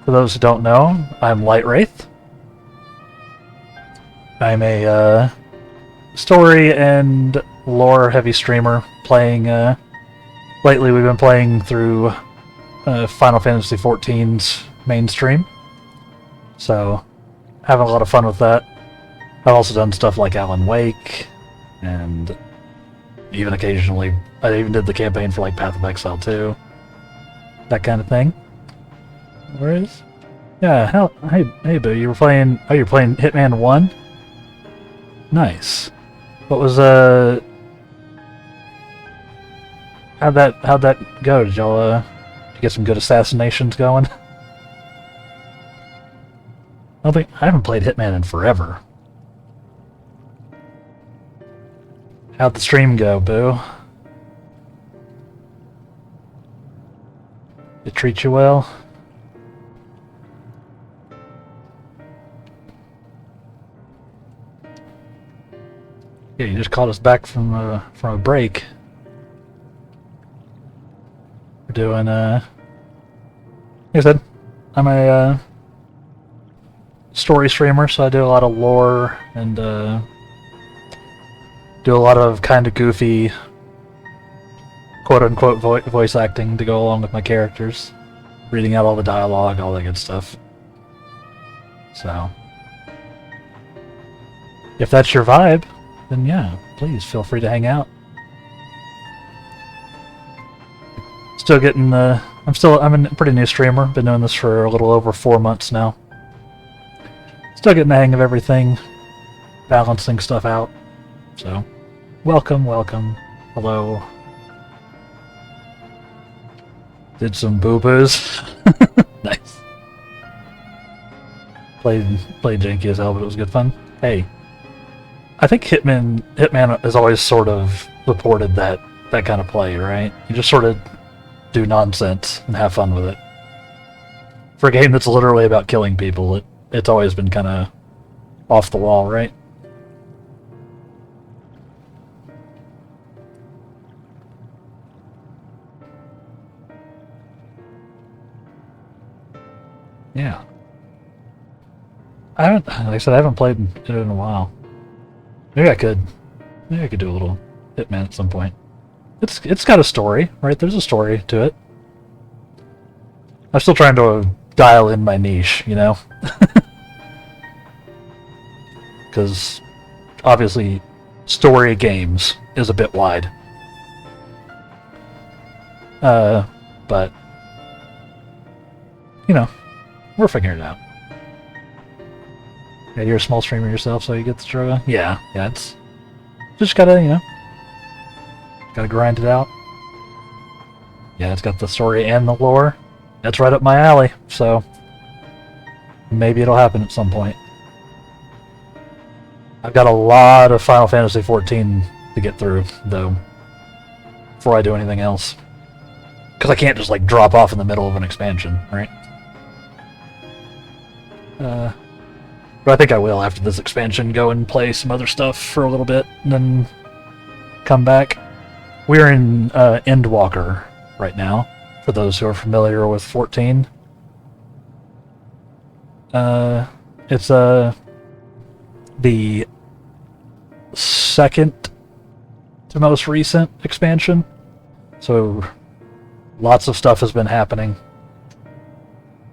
B: those who don't know, I'm Light Wraith. I'm a story and lore heavy streamer playing. Lately, we've been playing through Final Fantasy XIV's mainstream, so having a lot of fun with that. I've also done stuff like Alan Wake, and even occasionally, I even did the campaign for like Path of Exile 2, that kind of thing. Where is? Yeah, hey, Boo, you were playing. Oh, you're playing Hitman 1. Nice. What was How'd that go? Did y'all did you get some good assassinations going? I haven't played Hitman in forever. How'd the stream go, Boo? It treat you well? Yeah, you just called us back from a break. We're doing like I said, I'm a story streamer, so I do a lot of lore and do a lot of kind of goofy quote-unquote voice acting to go along with my characters, reading out all the dialogue, all that good stuff. So if that's your vibe, then yeah, please feel free to hang out. Still getting I'm a pretty new streamer. Been doing this for a little over 4 months now. Still getting the hang of everything, balancing stuff out. So, welcome. Hello. Did some boo-boos. Nice. Played janky as hell, but it was good fun. Hey, I think Hitman has always sort of supported that kind of play, right? You just sort of do nonsense and have fun with it. For a game that's literally about killing people, it's always been kind of
A: off the wall, right? Yeah. Like I said, I haven't played it in a while. Maybe I could do a little Hitman at some point. It's got a story, right? There's a story to it. I'm still trying to dial in my niche, you know? Because obviously story games is a bit wide. But you know, we're figuring it out. Yeah, you're a small streamer yourself, so you get the struggle. Yeah, it's just gotta, you know, gotta grind it out. Yeah, it's got the story and the lore. That's right up my alley, so maybe it'll happen at some point. I've got a lot of Final Fantasy XIV to get through, though, before I do anything else. Because I can't just, like, drop off in the middle of an expansion, right? But I think I will, after this expansion, go and play some other stuff for a little bit, and then come back. We're in Endwalker right now, for those who are familiar with 14. It's the second to most recent expansion, so lots of stuff has been happening.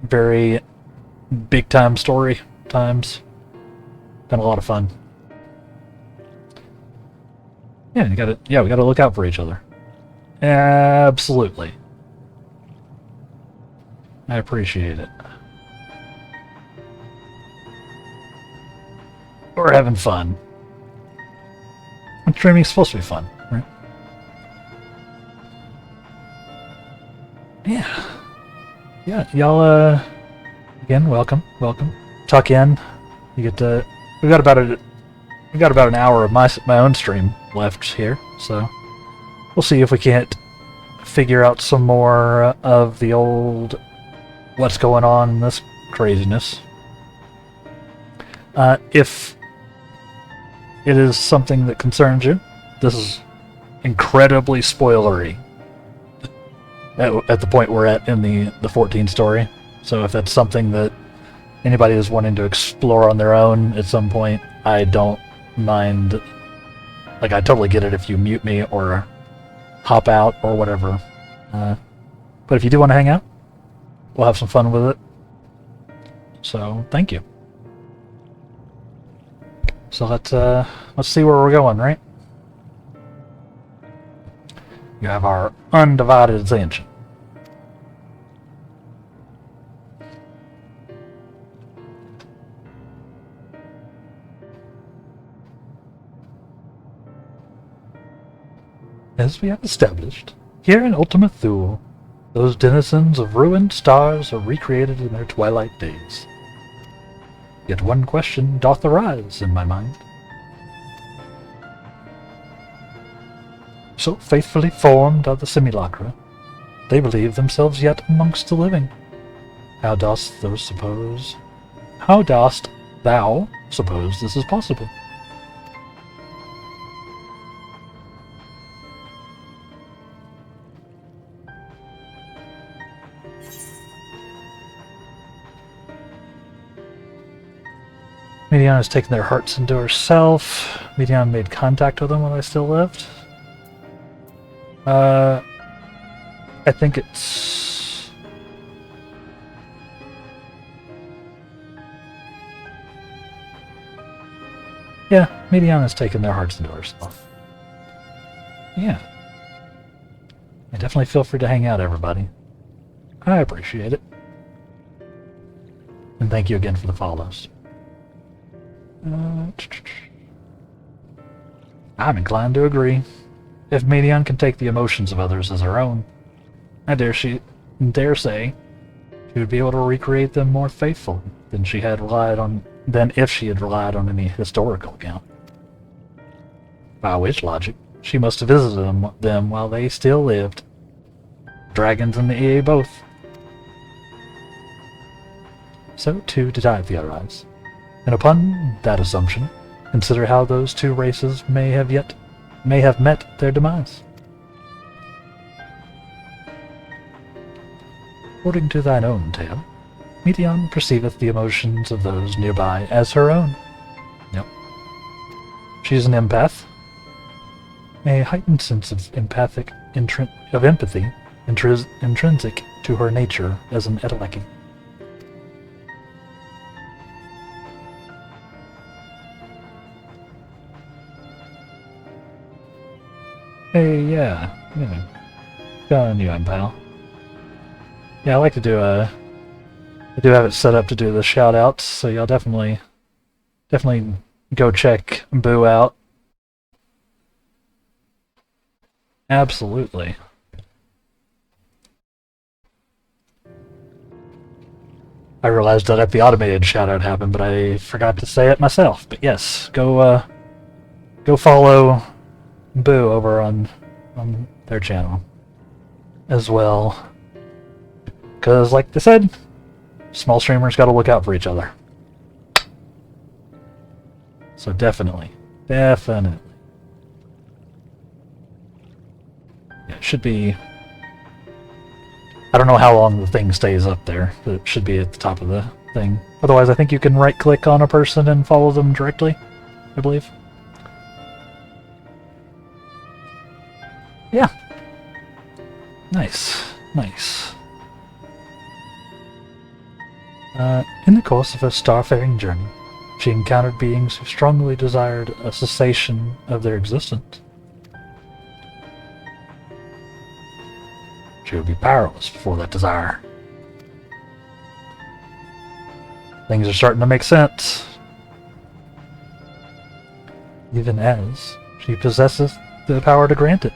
A: Very big time story times. Been a lot of fun. Yeah, we gotta look out for each other. Absolutely. I appreciate it. We're having fun. And streaming's supposed to be fun, right? Yeah. Yeah, y'all, again, welcome. Tuck in. You get to... We got about an hour of my own stream left here, so we'll see if we can't figure out some more of the old what's going on in this craziness. If it is something that concerns you, this is incredibly spoilery at the point we're at in the 14 story. So if that's something that anybody is wanting to explore on their own at some point, I don't mind. Like, I totally get it if you mute me or hop out or whatever. But if you do want to hang out, we'll have some fun with it. So, thank you. So let's see where we're going, right? You have our undivided attention. As we have established, here in Ultima Thule, those denizens of ruined stars are recreated in their twilight days. Yet one question doth arise in my mind. So faithfully formed are the simulacra, they believe themselves yet amongst the living. How dost thou suppose this is possible? Medion has taken their hearts into herself. Medion made contact with them when I still lived. I think it's... Yeah, Medion has taken their hearts into herself. Yeah. I definitely feel free to hang out, everybody. I appreciate it. And thank you again for the follows. I'm inclined to agree. If Medion can take the emotions of others as her own, I dare say she would be able to recreate them more faithfully than if she had relied on any historical account. By which logic, she must have visited them while they still lived. Dragons and the EA both. So too did I theorize.
B: And upon that assumption, consider how those two races may have met their demise. According to thine own tale, Meteon perceiveth the emotions of those nearby as her own. Yep. She's an empath. A heightened sense of empathy intrinsic to her nature as an Endwalker. Hey, yeah. Go on you, pal. Yeah, I like to do I do have it set up to do the shout-outs, so y'all definitely go check Boo out. Absolutely. I realized that the automated shout-out happened, but I forgot to say it myself. But yes, go follow Boo over on their channel as well. Because, like they said, small streamers gotta look out for each other. So definitely. Yeah, it should be... I don't know how long the thing stays up there, but it should be at the top of the thing. Otherwise, I think you can right-click on a person and follow them directly, I believe. Yeah. Nice. In the course of her starfaring journey, she encountered beings who strongly desired a cessation of their existence. She would be powerless before that desire. Things are starting to make sense. Even as she possesses the power to grant it,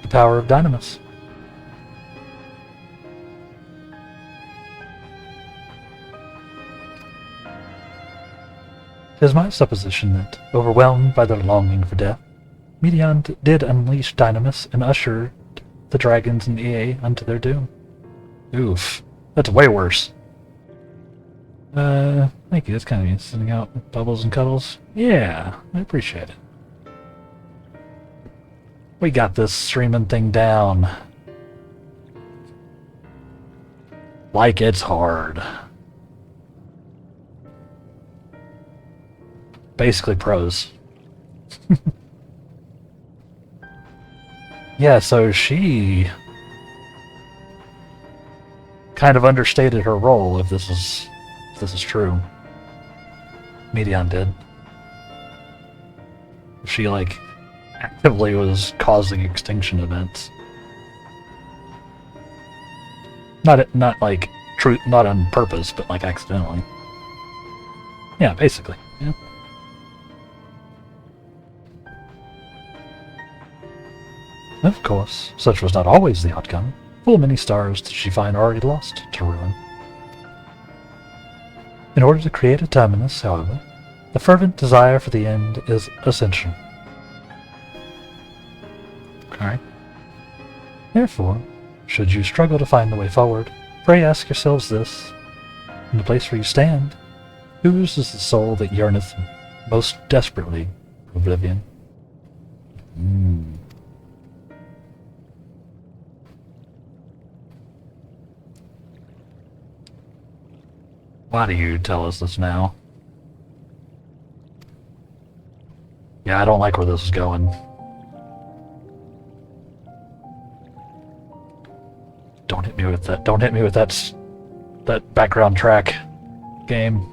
B: the power of Dynamis. It is my supposition that, overwhelmed by their longing for death, Meteon did unleash Dynamis and usher the dragons and EA unto their doom. Oof. That's way worse. Thank you. That's kind of neat. Sending out bubbles and cuddles. Yeah, I appreciate it. We got this streaming thing down. Like it's hard. Basically pros. Yeah, so she kind of understated her role, if this is true. Meteon did. She actively was causing extinction events. Not on purpose, but accidentally. Yeah, basically. Yeah. Of course, such was not always the outcome. Full many stars did she find already lost to ruin. In order to create a terminus, however, the fervent desire for the end is essential. Okay. Therefore, should you struggle to find the way forward, pray ask yourselves this: in the place where you stand, whose is the soul that yearneth most desperately for oblivion? Why do you tell us this now? Yeah, I don't like where this is going. Don't hit me with that. Don't hit me with that background track game.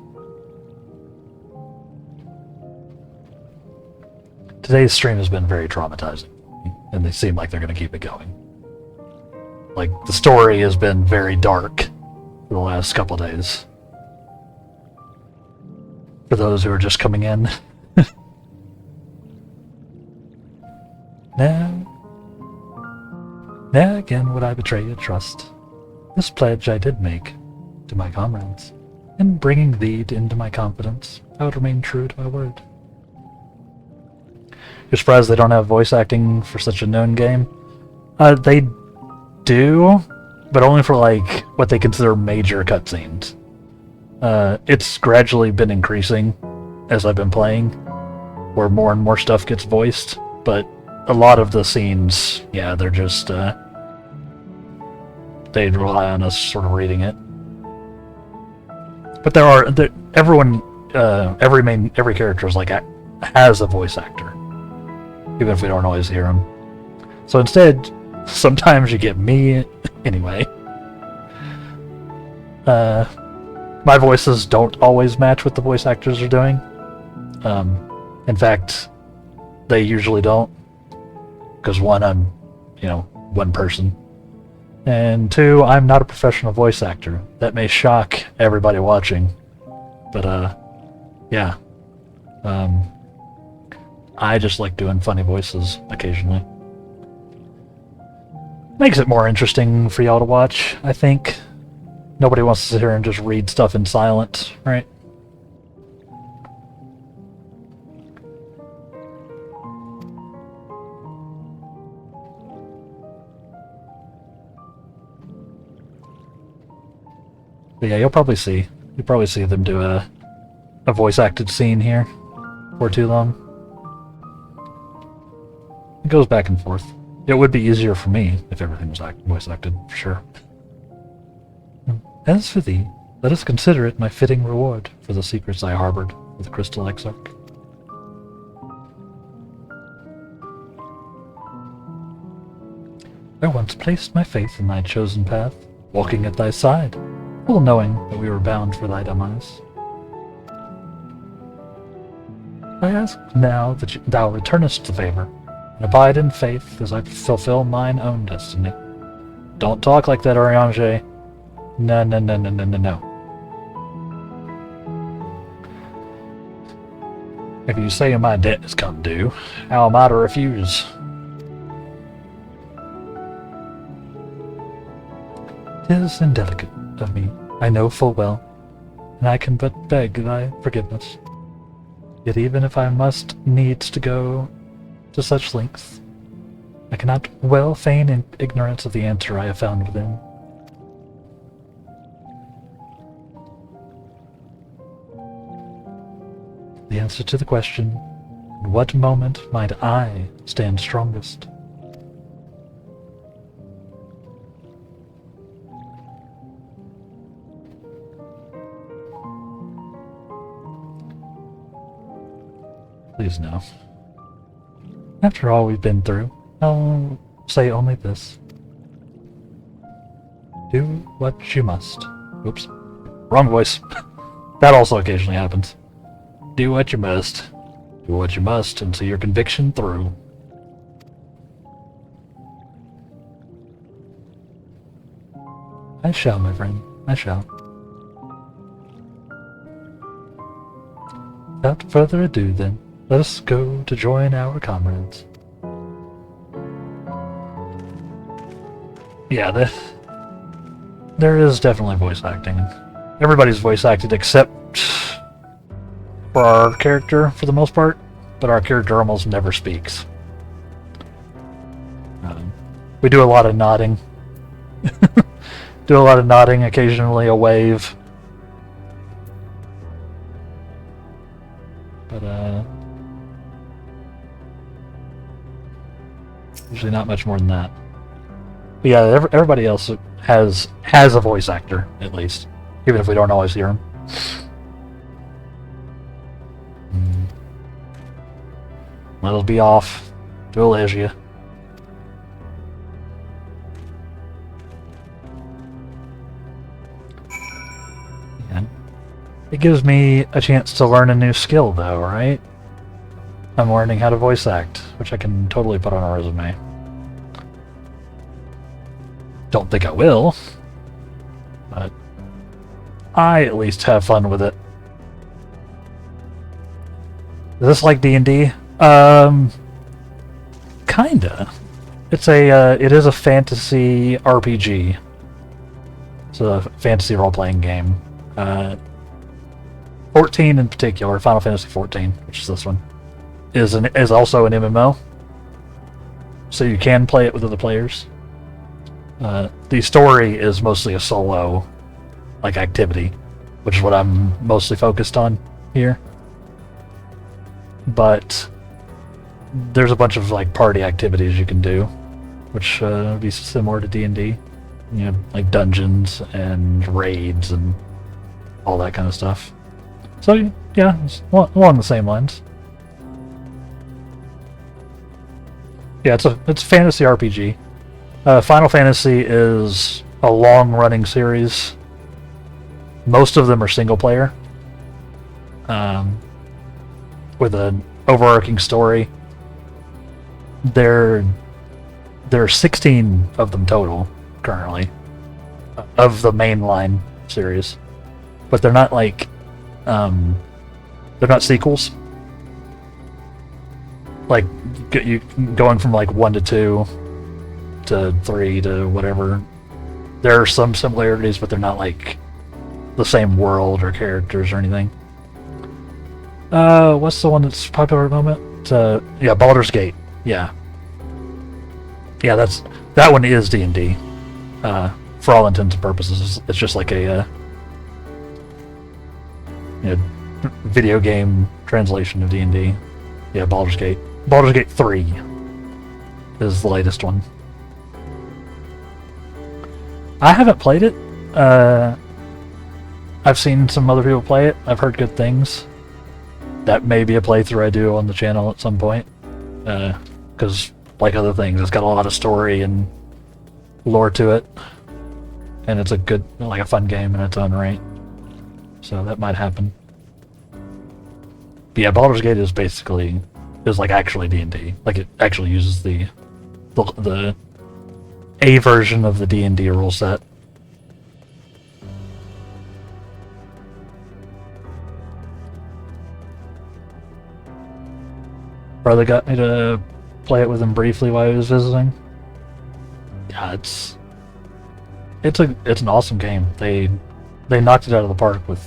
B: Today's stream has been very traumatizing, and they seem like they're going to keep it going. The story has been very dark for the last couple of days. For those who are just coming in. Now again would I betray your trust. This pledge I did make to my comrades. In bringing thee into my confidence, I would remain true to my word. You're surprised they don't have voice acting for such a known game? They do, but only for what they consider major cutscenes. It's gradually been increasing
A: as I've been playing, where more and more stuff gets voiced, but a lot of the scenes, yeah, they're just, they rely on us sort of reading it. But everyone, every character is like, has a voice actor, even if we don't always hear them. So instead, sometimes you get me, anyway. My voices don't always match what the voice actors are doing. In fact, they usually don't. Because one, I'm, one person. And two, I'm not a professional voice actor. That may shock everybody watching. But, yeah. I just like doing funny voices occasionally. Makes it more interesting for y'all to watch, I think. Nobody wants to sit here and just read stuff in silence, right? But yeah, you'll probably see them do a voice acted scene here for too long. It goes back and forth. It would be easier for me if everything was voice acted, for sure. As for thee, let us consider it my fitting reward for the secrets I harbored with the Crystal Exarch. I once placed my faith in thy chosen path, walking at thy side, full knowing that we were bound for thy demise. I ask now that thou returnest the favor, and abide in faith as I fulfill mine own destiny. Don't talk like that, Oriange. No. If you say my debt has come due, how am I to refuse? 'Tis indelicate of me, I know full well, and I can but beg thy forgiveness. Yet even if I must needs to go to such lengths, I cannot well feign in ignorance of the answer I have found within. The answer to the question, in what moment might I stand strongest? Please no. After all we've been through, I'll say only this. Do what you must. Oops. Wrong voice. That also occasionally happens. Do what you must. Do what you must and see your conviction through. I shall, my friend. I shall. Without further ado, then, let us go to join our comrades. Yeah, there is definitely voice acting. Everybody's voice acted except for our character, for the most part, but our character almost never speaks. We do a lot of nodding. Occasionally a wave. But, usually not much more than that. But yeah, everybody else has a voice actor, at least. Even if we don't always hear him. Let us be off to Elysia. Yeah. It gives me a chance to learn a new skill, though, right? I'm learning how to voice act, which I can totally put on a resume. Don't think I will, but I at least have fun with it. Is this like D&D? Kinda. It is a fantasy RPG. It's a fantasy role-playing game. 14 in particular, Final Fantasy 14, which is this one, is also an MMO. So you can play it with other players. The story is mostly a solo, activity, which is what I'm mostly focused on here. but there's a bunch of like party activities you can do, which would be similar to D&D. You know, like dungeons and raids and all that kind of stuff. So yeah, it's along the same lines. Yeah, it's a fantasy RPG. Final Fantasy is a long-running series. Most of them are single player, with an overarching story. There are 16 of them total currently of the mainline series, but they're not like they're not sequels. Like you going from like 1 to 2 to 3 to whatever. There are some similarities, but they're not like the same world or characters or anything. What's the one that's popular at the moment? Yeah, Baldur's Gate. Yeah, that one is D&D. For all intents and purposes, it's just like a video game translation of D&D. Yeah, Baldur's Gate. Baldur's Gate 3 is the latest one. I haven't played it. I've seen some other people play it. I've heard good things. That may be a playthrough I do on the channel at some point. Because, like other things, it's got a lot of story and lore to it. And it's a good, like a fun game in its own right. So that might happen. But yeah, Baldur's Gate is basically, is like actually D&D. Like it actually uses the A version of the D&D rule set. Brother got me to play it with him briefly while he was visiting. Yeah, it's an awesome game. They knocked it out of the park with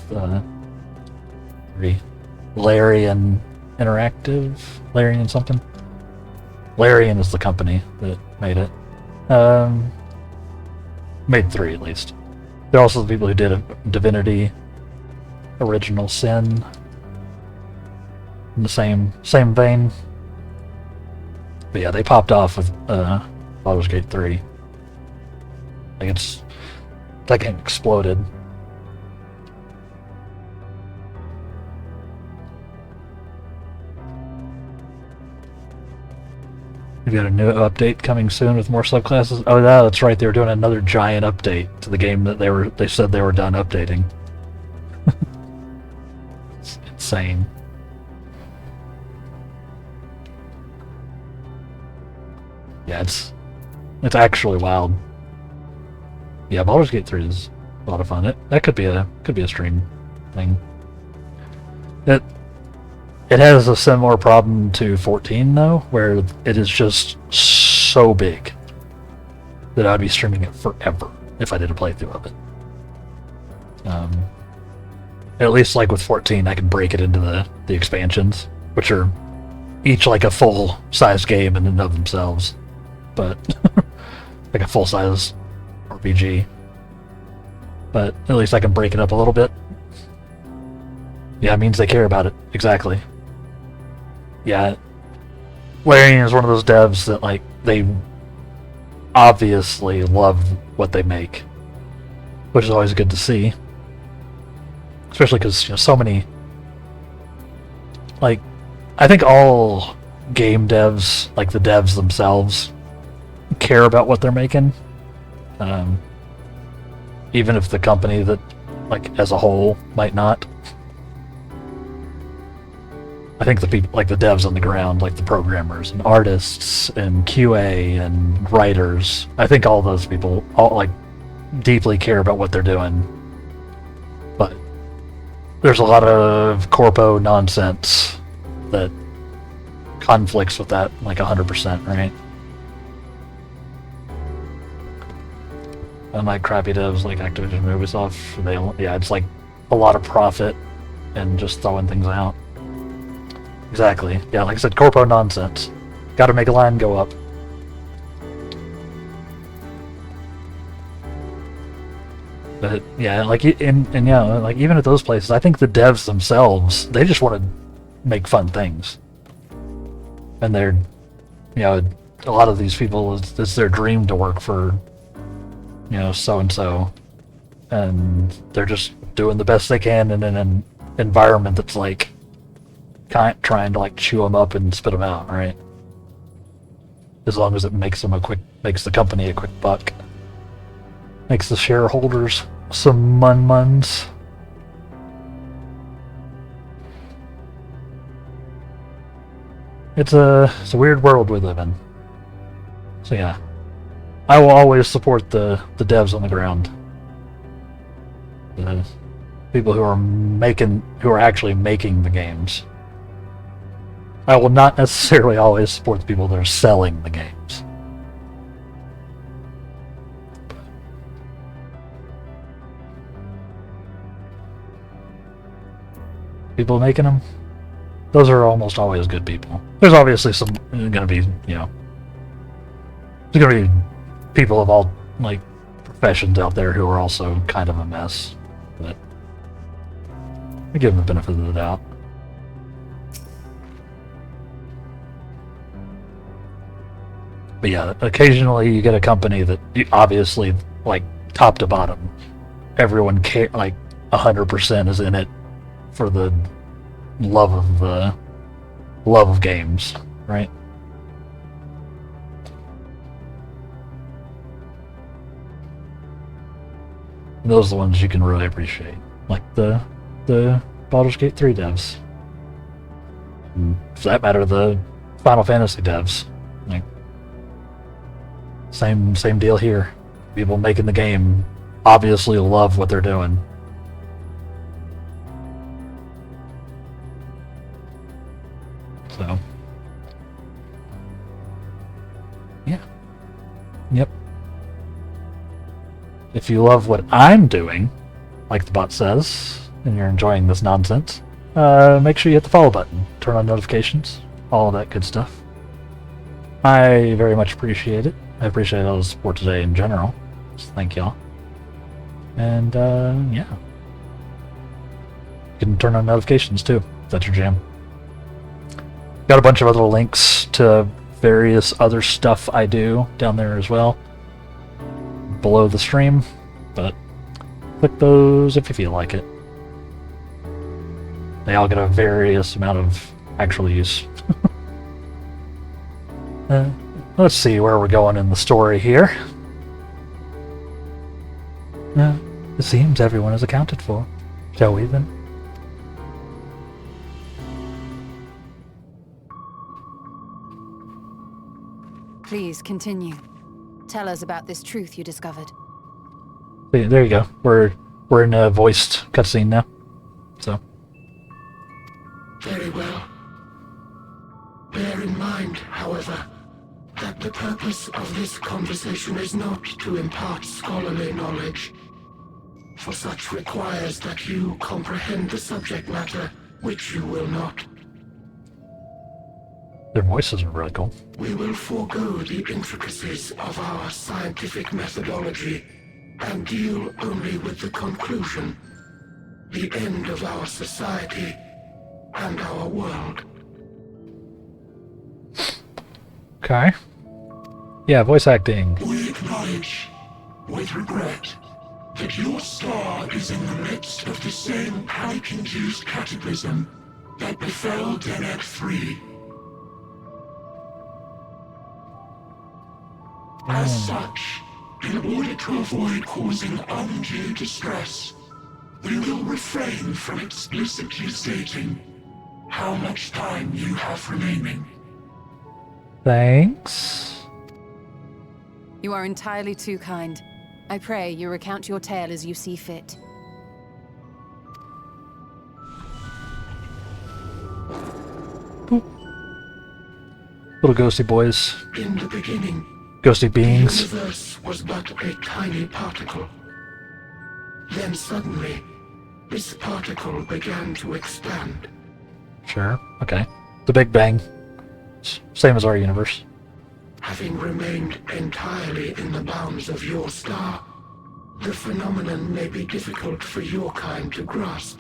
A: Larian Interactive, Larian something. Larian is the company that made it. Made 3 at least. They're also the people who did Divinity, Original Sin, in the same vein. But yeah, they popped off with Baldur's Gate 3. Like that game exploded. We've got a new update coming soon with more subclasses. Oh yeah, that's right. They were doing another giant update to the game that they said they were done updating. It's insane. Yeah, it's actually wild. Yeah, Baldur's Gate 3 is a lot of fun. That could be a stream thing. It has a similar problem to 14 though, where it is just so big that I'd be streaming it forever if I did a playthrough of it. At least like with 14, I can break it into the expansions, which are each like a full-size game in and of themselves, but like a full-size RPG. But at least I can break it up a little bit. Yeah, it means they care about it. Exactly. Yeah, Larian is one of those devs that, like, they obviously love what they make, which is always good to see. Especially because, so many, like, I think all game devs, like the devs themselves, care about what they're making. Even if the company that, like, as a whole, might not. I think the people, like the devs on the ground, like the programmers and artists and QA and writers, I think all those people all like deeply care about what they're doing. But there's a lot of corpo nonsense that conflicts with that, like 100%, right? Unlike crappy devs like Activision and Ubisoft, it's like a lot of profit and just throwing things out. Exactly. Yeah, like I said, corpo nonsense. Gotta make a line go up. But yeah, like like even at those places, I think the devs themselves, they just want to make fun things. and they're, a lot of these people, it's their dream to work for, so-and-so, and they're just doing the best they can in an environment that's like trying to like chew them up and spit them out, right? As long as it makes the company a quick buck, makes the shareholders some muns. It's a weird world we live in. So yeah, I will always support the devs on the ground. The people who are actually making the games. I will not necessarily always support the people that are selling the games. People making them, those are almost always good people. There's obviously gonna be, there's gonna be people of all, like, professions out there who are also kind of a mess. But I give them the benefit of the doubt. But yeah, occasionally you get a company that obviously, like, top to bottom, everyone 100% is in it for the love of games, right? And those are the ones you can really appreciate, like the Baldur's Gate 3 devs, and for that matter, the Final Fantasy devs. Like, same deal here. People making the game obviously love what they're doing. So, yeah. Yep. If you love what I'm doing, like the bot says, and you're enjoying this nonsense, make sure you hit the follow button, turn on notifications, all of that good stuff. I very much appreciate it. I appreciate all the support today in general. So thank y'all. And, yeah. You can turn on notifications too, if that's your jam. Got a bunch of other links to various other stuff I do down there as well, below the stream, but click those if you feel like it. They all get a various amount of actual use. Let's see where we're going in the story here. It seems everyone is accounted for. Shall we then?
F: Please continue. Tell us about this truth you discovered.
A: There you go. We're in a voiced cutscene now. So.
G: Very well. Bear in mind, however, that the purpose of this conversation is not to impart scholarly knowledge, for such requires that you comprehend the subject matter, which you will not.
A: Their voices are really cool.
G: We will forego the intricacies of our scientific methodology and deal only with the conclusion, the end of our society and our world.
A: Okay. Yeah, voice acting.
G: We acknowledge, with regret, that your star is in the midst of the same panic-induced cataclysm that befell Deneb 3. As such, in order to avoid causing undue distress, we will refrain from explicitly stating how much time you have remaining.
A: Thanks.
F: You are entirely too kind. I pray you recount your tale as you see fit.
A: Boop. Little ghosty boys.
G: In the beginning,
A: Ghosty beings.
G: the universe was but a tiny particle. Then suddenly, this particle began to expand.
A: Sure. Okay. The Big Bang. Same as our universe.
G: Having remained entirely in the bounds of your star, the phenomenon may be difficult for your kind to grasp.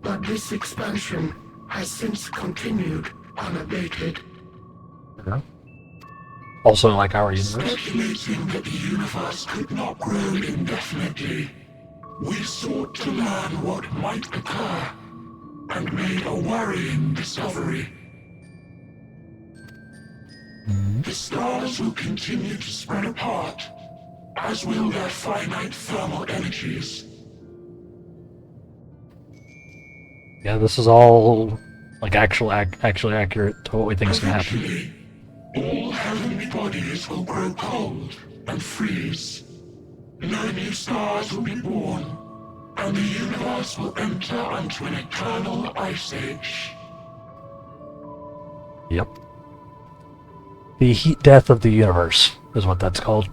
G: But this expansion has since continued unabated.
B: Yeah. Also like our universe.
G: Speculating that the universe could not grow indefinitely, we sought to learn what might occur, and made a worrying discovery. The stars will continue to spread apart, as will their finite thermal energies.
B: Yeah, this is all like actually accurate to what we think is going to happen.
G: Eventually, all heavenly bodies will grow cold and freeze. No new stars will be born, and the universe will enter into an eternal ice age.
B: Yep. The heat death of the universe is what that's called.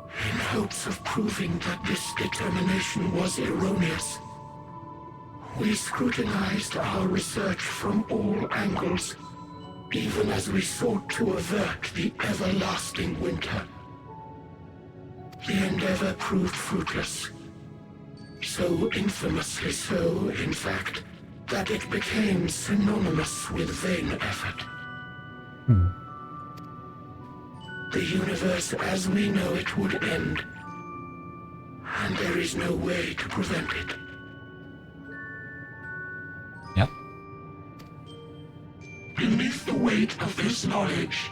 G: In hopes of proving that this determination was erroneous, we scrutinized our research from all angles, even as we sought to avert the everlasting winter. The endeavor proved fruitless. So infamously so, in fact, that it became synonymous with vain effort. The universe as we know it would end, and there is no way to prevent it.
B: Yep.
G: Beneath the weight of this knowledge,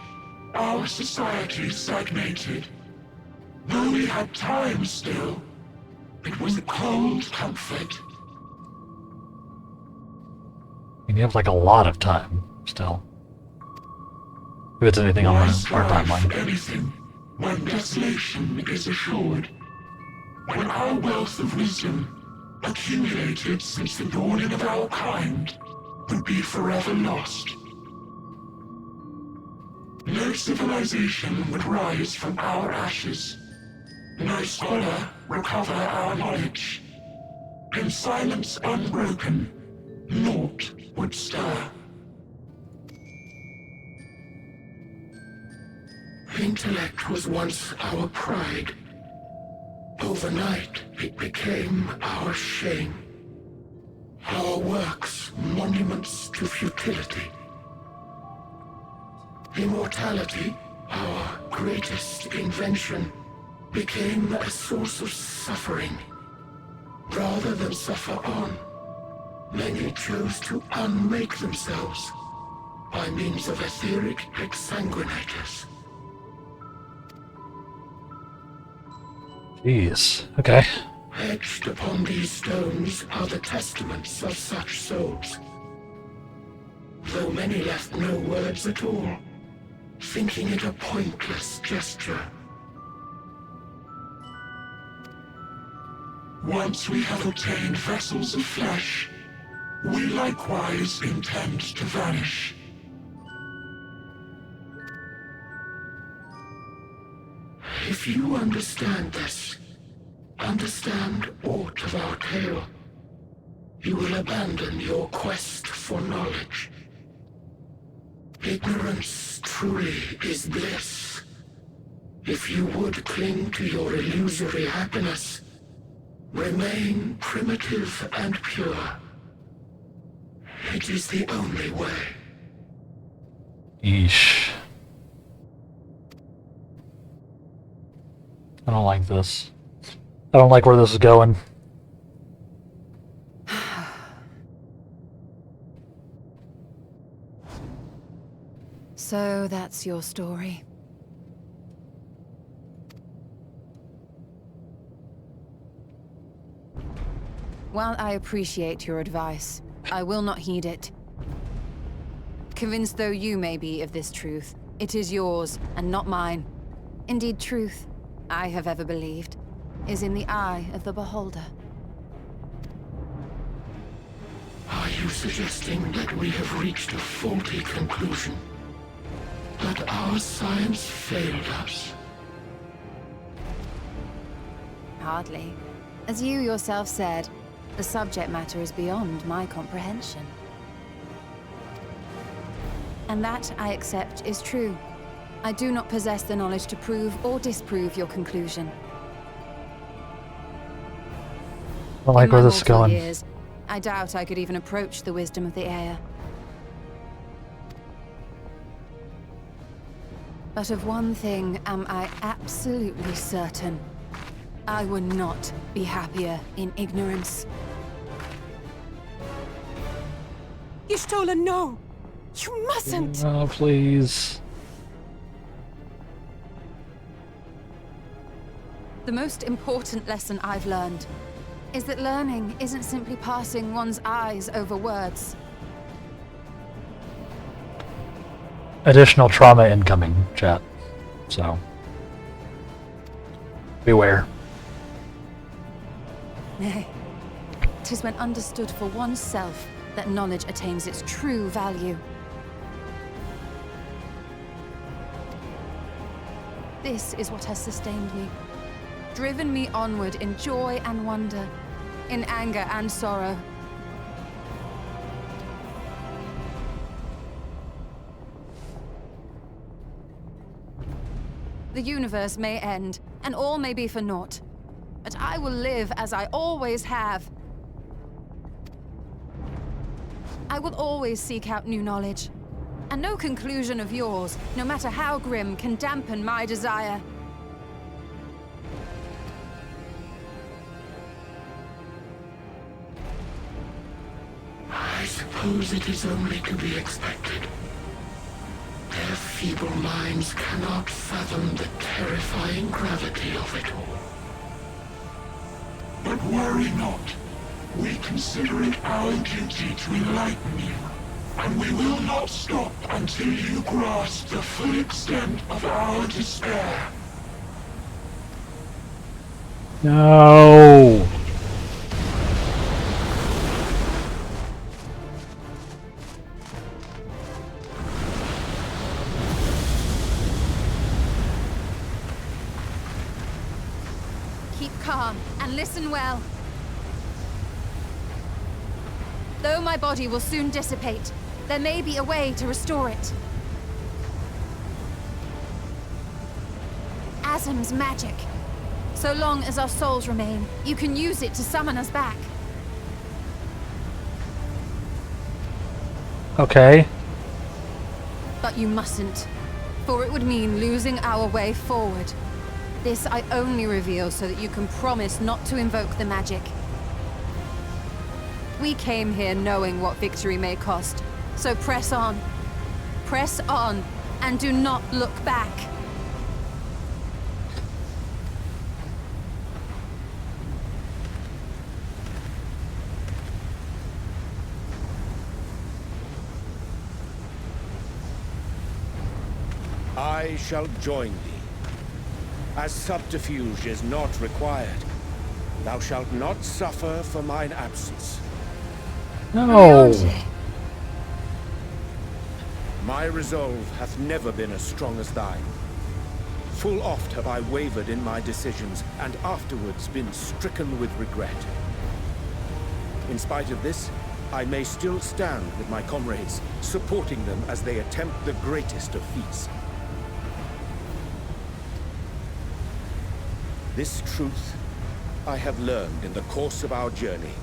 G: our society stagnated. Though we had time still, it was a cold comfort.
B: And you have like a lot of time still. If it's anything on
G: Why
B: our
G: strive for
B: timeline.
G: anything when desolation is assured? When our wealth of wisdom, accumulated since the dawning of our kind, would be forever lost. No civilization would rise from our ashes. No scholar recover our knowledge. In silence unbroken, naught would stir. Intellect was once our pride. Overnight, it became our shame. Our works, monuments to futility. Immortality, our greatest invention, became a source of suffering. Rather than suffer on, many chose to unmake themselves by means of etheric exsanguinators.
B: Jeez. Okay.
G: Etched upon these stones are the testaments of such souls. Though many left no words at all, thinking it a pointless gesture. Once we have obtained vessels of flesh, we likewise intend to vanish. If you understand this, understand aught of our tale, you will abandon your quest for knowledge. Ignorance truly is bliss. If you would cling to your illusory happiness, remain primitive and pure. It is the only way.
B: Yeesh. I don't like this. I don't like where this is going.
F: So that's your story. While I appreciate your advice, I will not heed it. Convinced though you may be of this truth, it is yours and not mine. Indeed, truth, I have ever believed, is in the eye of the beholder.
G: Are you suggesting that we have reached a faulty conclusion? That our science failed us?
F: Hardly. As you yourself said, the subject matter is beyond my comprehension. And that, I accept, is true. I do not possess the knowledge to prove or disprove your conclusion.
B: I don't like
F: In my
B: where this is
F: mortal
B: going.
F: years, I doubt I could even approach the wisdom of the air. But of one thing am I absolutely certain. I would not be happier in ignorance.
H: Y'shtola, no! You mustn't!
B: Oh, please.
F: The most important lesson I've learned is that learning isn't simply passing one's eyes over words.
B: Additional trauma incoming, chat. So, beware.
F: Nay, 'tis when understood for oneself that knowledge attains its true value. This is what has sustained me, driven me onward in joy and wonder, in anger and sorrow. The universe may end, and all may be for naught. But I will live as I always have. I will always seek out new knowledge. And no conclusion of yours, no matter how grim, can dampen my desire.
G: I suppose it is only to be expected. Their feeble minds cannot fathom the terrifying gravity of it all. But worry not. We consider it our duty to enlighten you, and we will not stop until you grasp the full extent of our despair.
B: No.
F: Keep calm and listen well. Though my body will soon dissipate, there may be a way to restore it. Asm's magic. So long as our souls remain, you can use it to summon us back.
B: Okay.
F: But you mustn't, for it would mean losing our way forward. This I only reveal so that you can promise not to invoke the magic. We came here knowing what victory may cost, so press on. Press on, and do not look back.
C: I shall join thee. As subterfuge is not required, thou shalt not suffer for mine absence.
B: No.
C: My resolve hath never been as strong as thine. Full oft have I wavered in my decisions, and afterwards been stricken with regret. In spite of this, I may still stand with my comrades, supporting them as they attempt the greatest of feats. This truth I have learned in the course of our journey.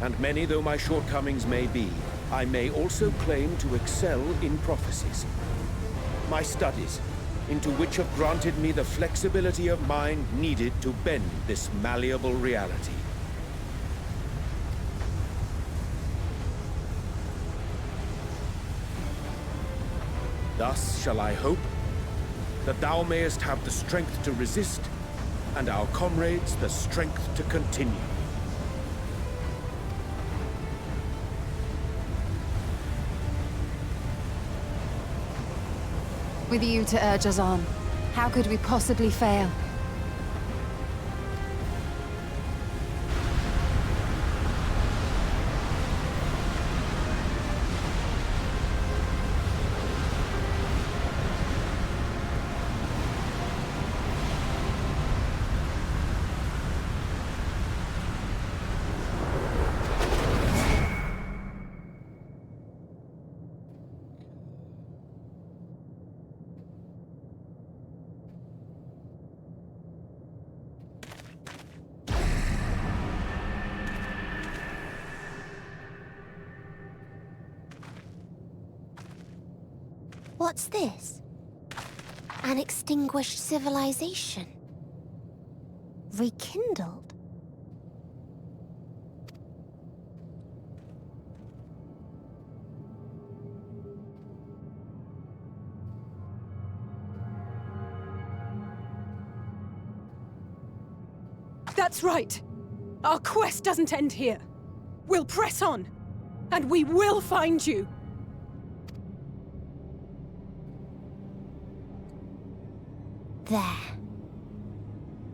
C: And many though my shortcomings may be, I may also claim to excel in prophecies. My studies, into which have granted me the flexibility of mind needed to bend this malleable reality. Thus shall I hope that thou mayest have the strength to resist, and our comrades the strength to continue.
F: With you to urge us on, how could we possibly fail?
I: What's this? An extinguished civilization. Rekindled.
H: That's right. Our quest doesn't end here. We'll press on, and we will find you.
I: There.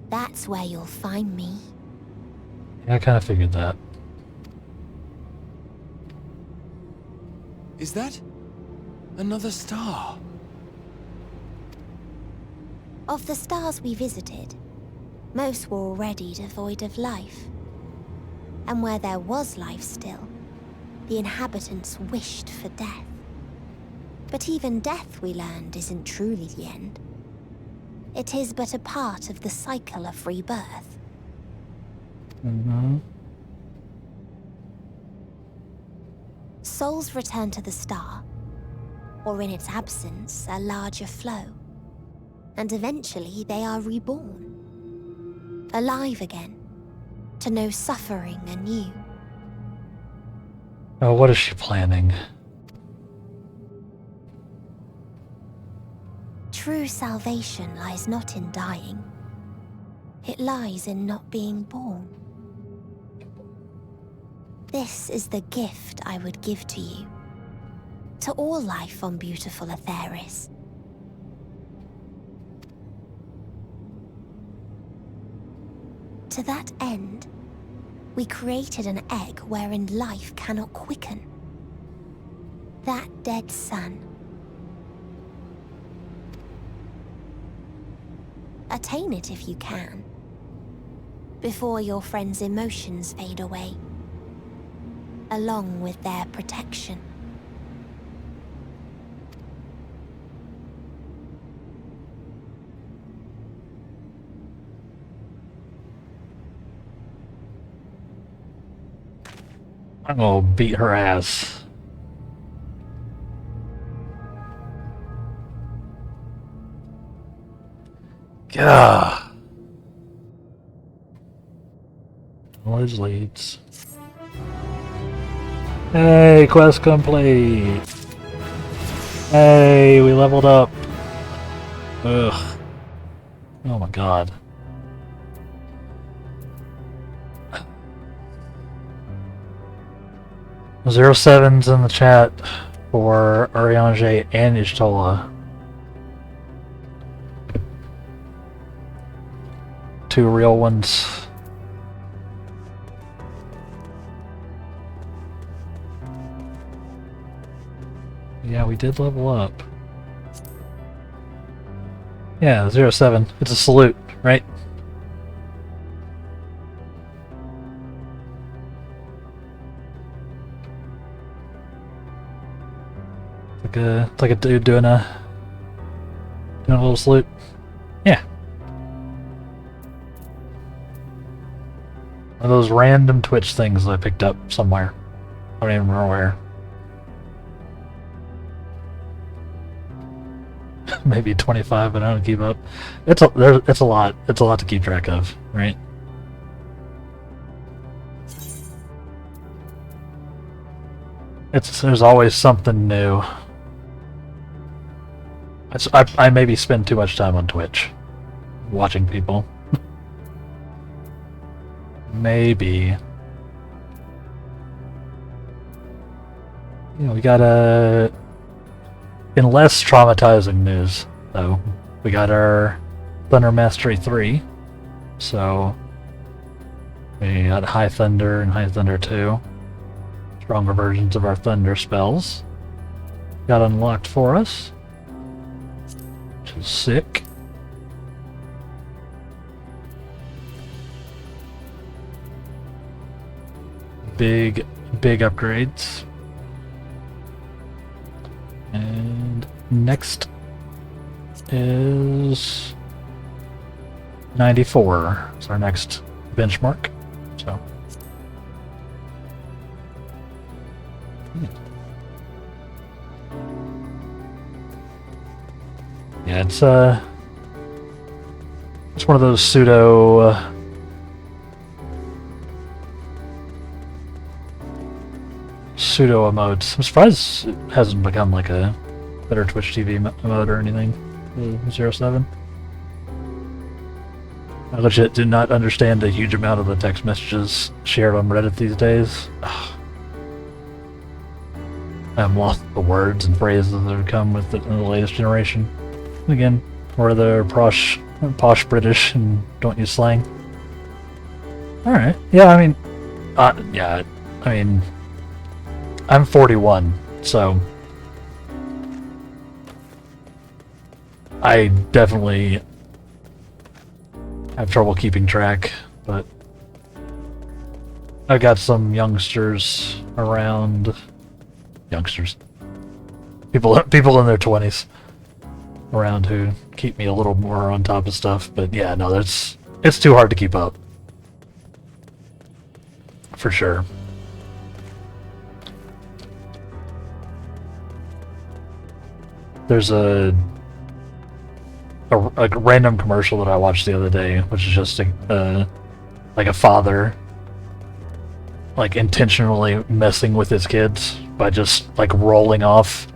I: That's where you'll find me.
B: Yeah, I kind of figured that.
J: Is that another star?
I: Of the stars we visited, most were already devoid of life. And where there was life still, the inhabitants wished for death. But even death, we learned, isn't truly the end. It is but a part of the cycle of rebirth.
B: Mm-hmm.
I: Souls return to the star, or in its absence, a larger flow. And eventually they are reborn. Alive again, to know suffering anew.
B: Oh, what is she planning?
I: True salvation lies not in dying. It lies in not being born. This is the gift I would give to you. To all life on beautiful Atheris. To that end, we created an egg wherein life cannot quicken. That dead sun. Attain it if you can, before your friends' emotions fade away, along with their protection.
B: I'm gonna beat her ass. Gah. Knowledge leads. Hey, quest complete. Hey, we leveled up. Ugh. Oh my god. Zero sevens in the chat for Ariange and Ishtola. Two real ones. Yeah, we did level up. Yeah, 07. It's a salute, right? It's like a dude doing a little salute. Yeah. One of those random Twitch things I picked up somewhere. I don't even remember where. Maybe 25, but I don't keep up. It's a lot. It's a lot to keep track of, right? There's always something new. I maybe spend too much time on Twitch, watching people. Maybe. You know, we got in less traumatizing news, though, we got our Thunder Mastery 3. So we got High Thunder and High Thunder 2. Stronger versions of our Thunder spells got unlocked for us. Which is sick. Big upgrades. And next is 94. It's our next benchmark. So Yeah, it's one of those pseudo emotes. I'm surprised it hasn't become like a better Twitch TV emote or anything. 07. I legit do not understand a huge amount of the text messages shared on Reddit these days. Ugh. I'm lost the words and phrases that have come with it in the latest generation. Again, we're the posh British and don't use slang. Alright. Yeah, I mean... yeah, I mean... I'm 41, so... I definitely have trouble keeping track, but... I've got some youngsters around... Youngsters. People in their 20s around who keep me a little more on top of stuff, but yeah, no, it's too hard to keep up. For sure. There's a random commercial that I watched the other day, which is just like a father like intentionally messing with his kids by just like rolling off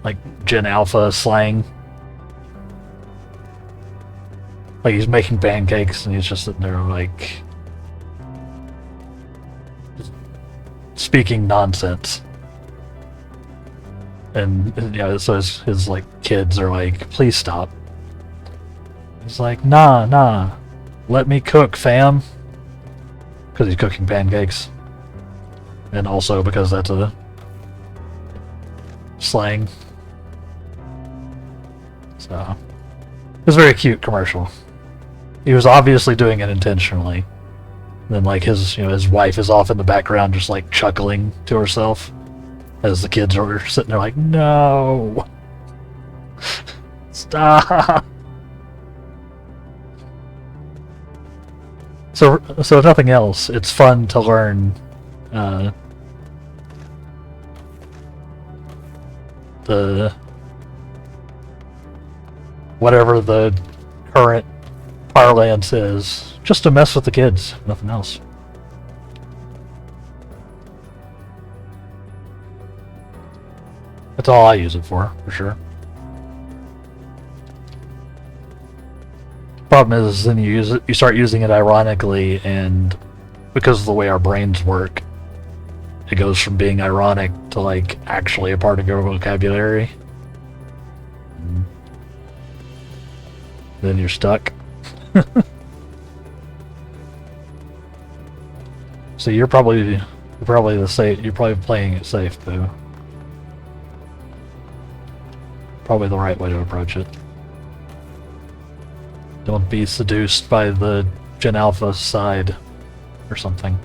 B: like Gen Alpha slang. Like he's making pancakes and he's just sitting there like just speaking nonsense. And you know, so his like kids are like, please stop. He's like, nah, let me cook, fam. Because he's cooking pancakes. And also because that's a slang. So it was a very cute commercial. He was obviously doing it intentionally. And then like his wife is off in the background just like chuckling to herself as the kids are sitting there like, no. Stop. So if nothing else, it's fun to learn the whatever the current parlance is, just to mess with the kids, nothing else. That's all I use it for sure. Problem is, then you start using it ironically, and because of the way our brains work, it goes from being ironic to like actually a part of your vocabulary. And then you're stuck. So you're probably the safe. You're probably playing it safe, too. Probably the right way to approach it. Don't be seduced by the Gen Alpha side or something.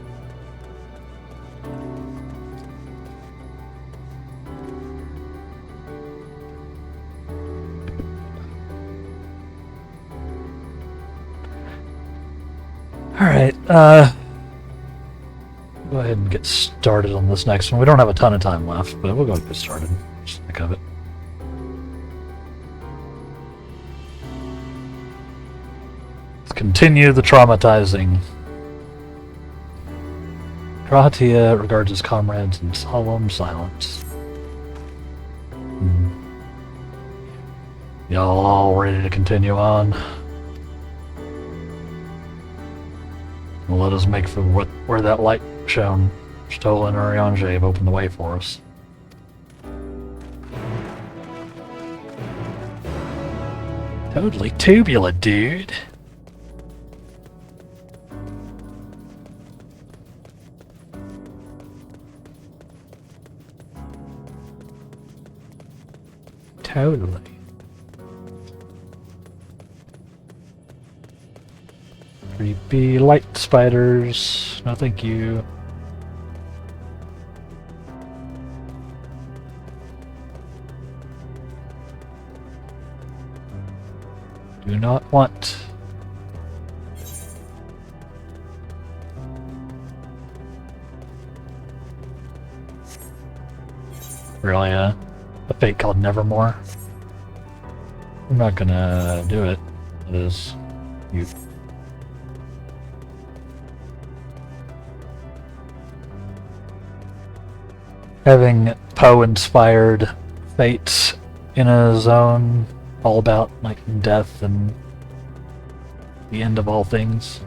B: Alright, go ahead and get started on this next one. We don't have a ton of time left, but we'll go ahead and get started. Just think of it. Continue the traumatizing. Kratia regards his comrades in solemn silence. Y'all all ready to continue on? Well, let us make for where that light shone. Stola and Urianger have opened the way for us. Totally tubular, dude. Totally. Creepy light spiders. No, thank you. Do not want. Really, a fate called Nevermore. I'm not gonna do it. It is you. Having Poe-inspired fates in a zone all about like death and the end of all things.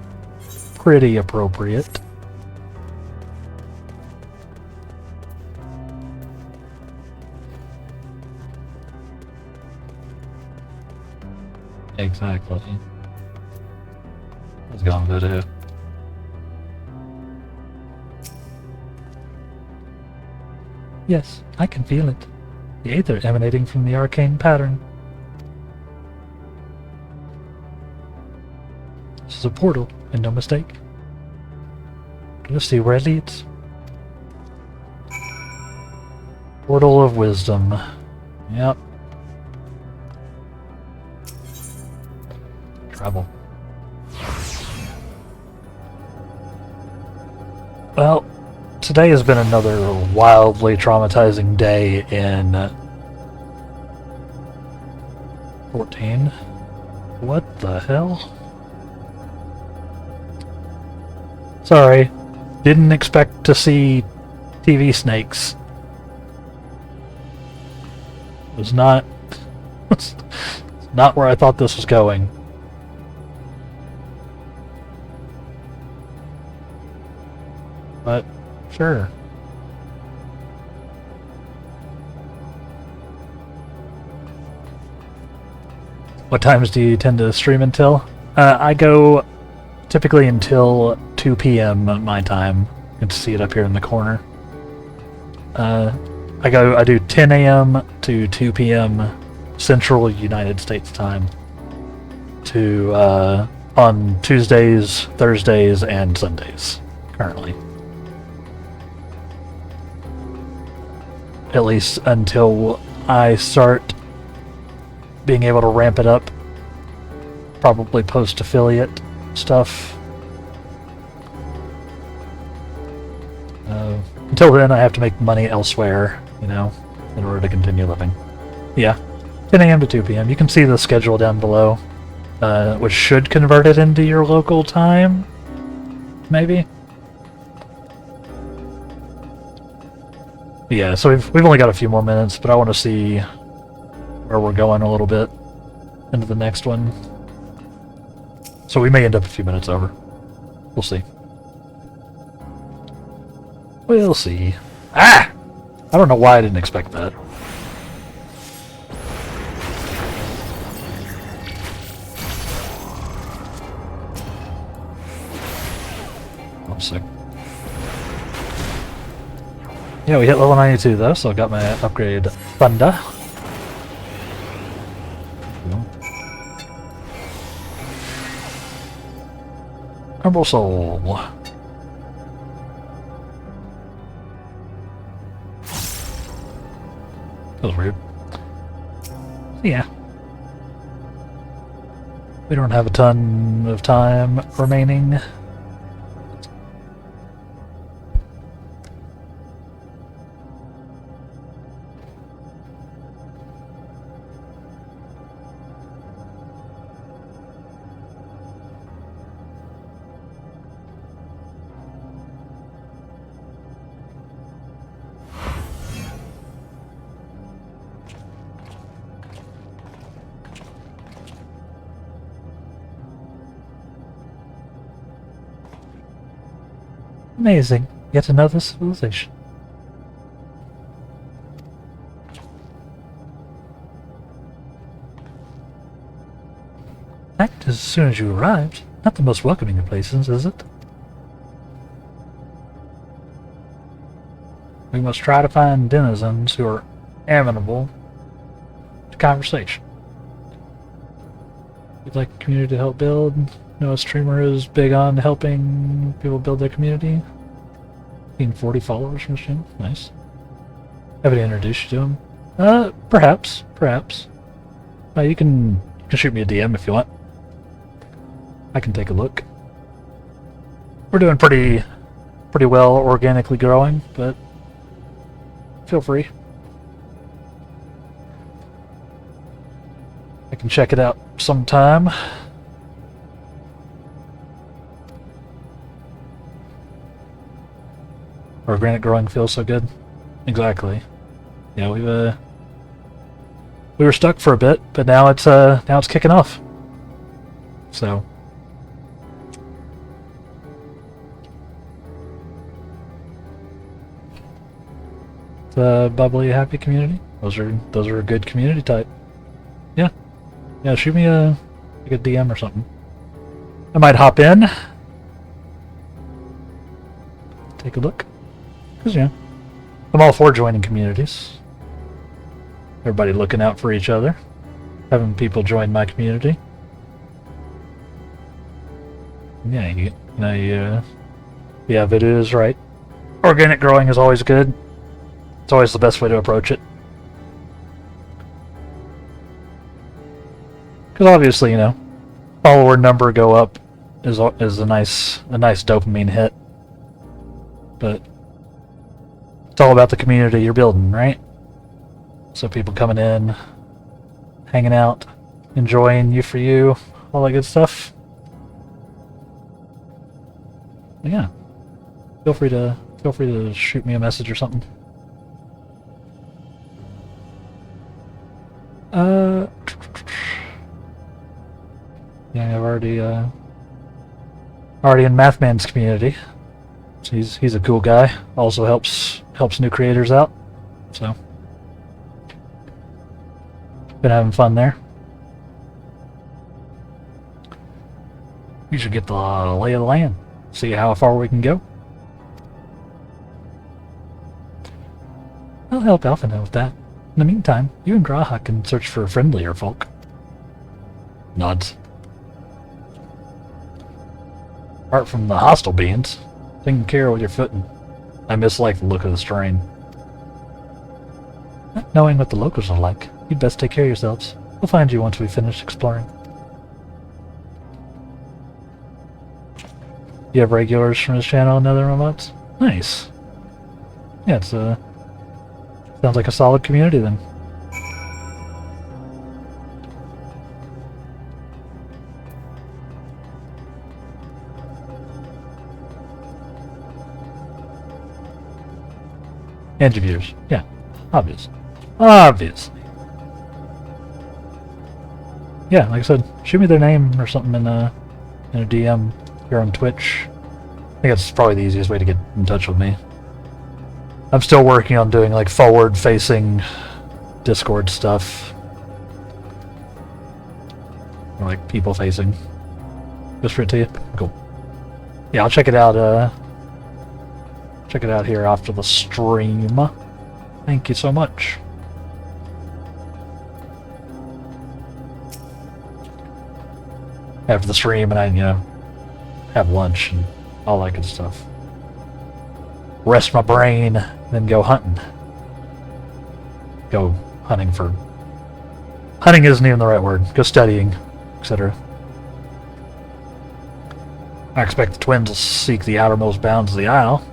B: Pretty appropriate. Exactly. I was going to do. Yes, I can feel it. The aether emanating from the arcane pattern. This is a portal, and no mistake. Let's see where it leads. Portal of Wisdom. Yep. Travel. Well, today has been another wildly traumatizing day in 14. What the hell? Sorry, didn't expect to see TV snakes. It was not it's not where I thought this was going. But sure. What times do you tend to stream until? I go typically until 2 p.m. my time. You can see it up here in the corner. I do 10 a.m. to 2 p.m. Central United States time to on Tuesdays, Thursdays, and Sundays currently. At least until I start being able to ramp it up. Probably post-affiliate stuff. Until then, I have to make money elsewhere, you know, in order to continue living. Yeah, 10 a.m. to 2 p.m. You can see the schedule down below, which should convert it into your local time, maybe. Yeah, so we've only got a few more minutes, but I want to see where we're going a little bit into the next one. So we may end up a few minutes over. We'll see. We'll see. Ah! I don't know why I didn't expect that. I'm sick. Yeah, we hit level 92 though, so I got my upgrade Thunder. Herbal Soul. That was weird. Yeah. We don't have a ton of time remaining. Amazing. Yet another civilization. Act as soon as you arrived. Not the most welcoming of places, is it? We must try to find denizens who are amenable to conversation. You'd like a community to help build? Know a streamer is big on helping people build their community. 40 followers from the channel. Nice. Happy to introduce you to him. Perhaps. You can shoot me a DM if you want. I can take a look. We're doing pretty well organically growing, but feel free. I can check it out sometime. Organic growing feels so good. Exactly. Yeah, we were stuck for a bit, but now it's kicking off. So it's a bubbly, happy community. Those are a good community type. Yeah. Yeah, shoot me a DM or something. I might hop in. Take a look. Cause yeah. I'm all for joining communities. Everybody looking out for each other. Having people join my community. Yeah, yeah, Voodoo is right. Organic growing is always good. It's always the best way to approach it. Because obviously, follower number go up is a nice dopamine hit. But it's all about the community you're building, right? So people coming in, hanging out, enjoying you for you, all that good stuff. Yeah. Feel free to shoot me a message or something. Yeah, I've already in Mathman's community. So he's a cool guy. Also helps new creators out. So been having fun there. We should get the lay of the land. See how far we can go. I'll help Alpha with that. In the meantime, you and Graha can search for friendlier folk. Nods. Apart from the hostile beings, taking care with your footing. I mislike the look of the strain. Not knowing what the locals are like, you'd best take care of yourselves. We'll find you once we finish exploring. You have regulars from this channel and other remotes? Nice. Yeah, it's sounds like a solid community then. And your viewers. Yeah. Obvious. Obviously. Yeah, like I said, shoot me their name or something in a DM here on Twitch. I think that's probably the easiest way to get in touch with me. I'm still working on doing like forward-facing Discord stuff. Or like people-facing. Just for it to you? Cool. Yeah, I'll check it out, check it out here after the stream. Thank you so much. After the stream and I, have lunch and all that good stuff. Rest my brain, then go hunting. Go hunting for... Hunting isn't even the right word. Go studying, etc. I expect the twins will seek the outermost bounds of the Isle.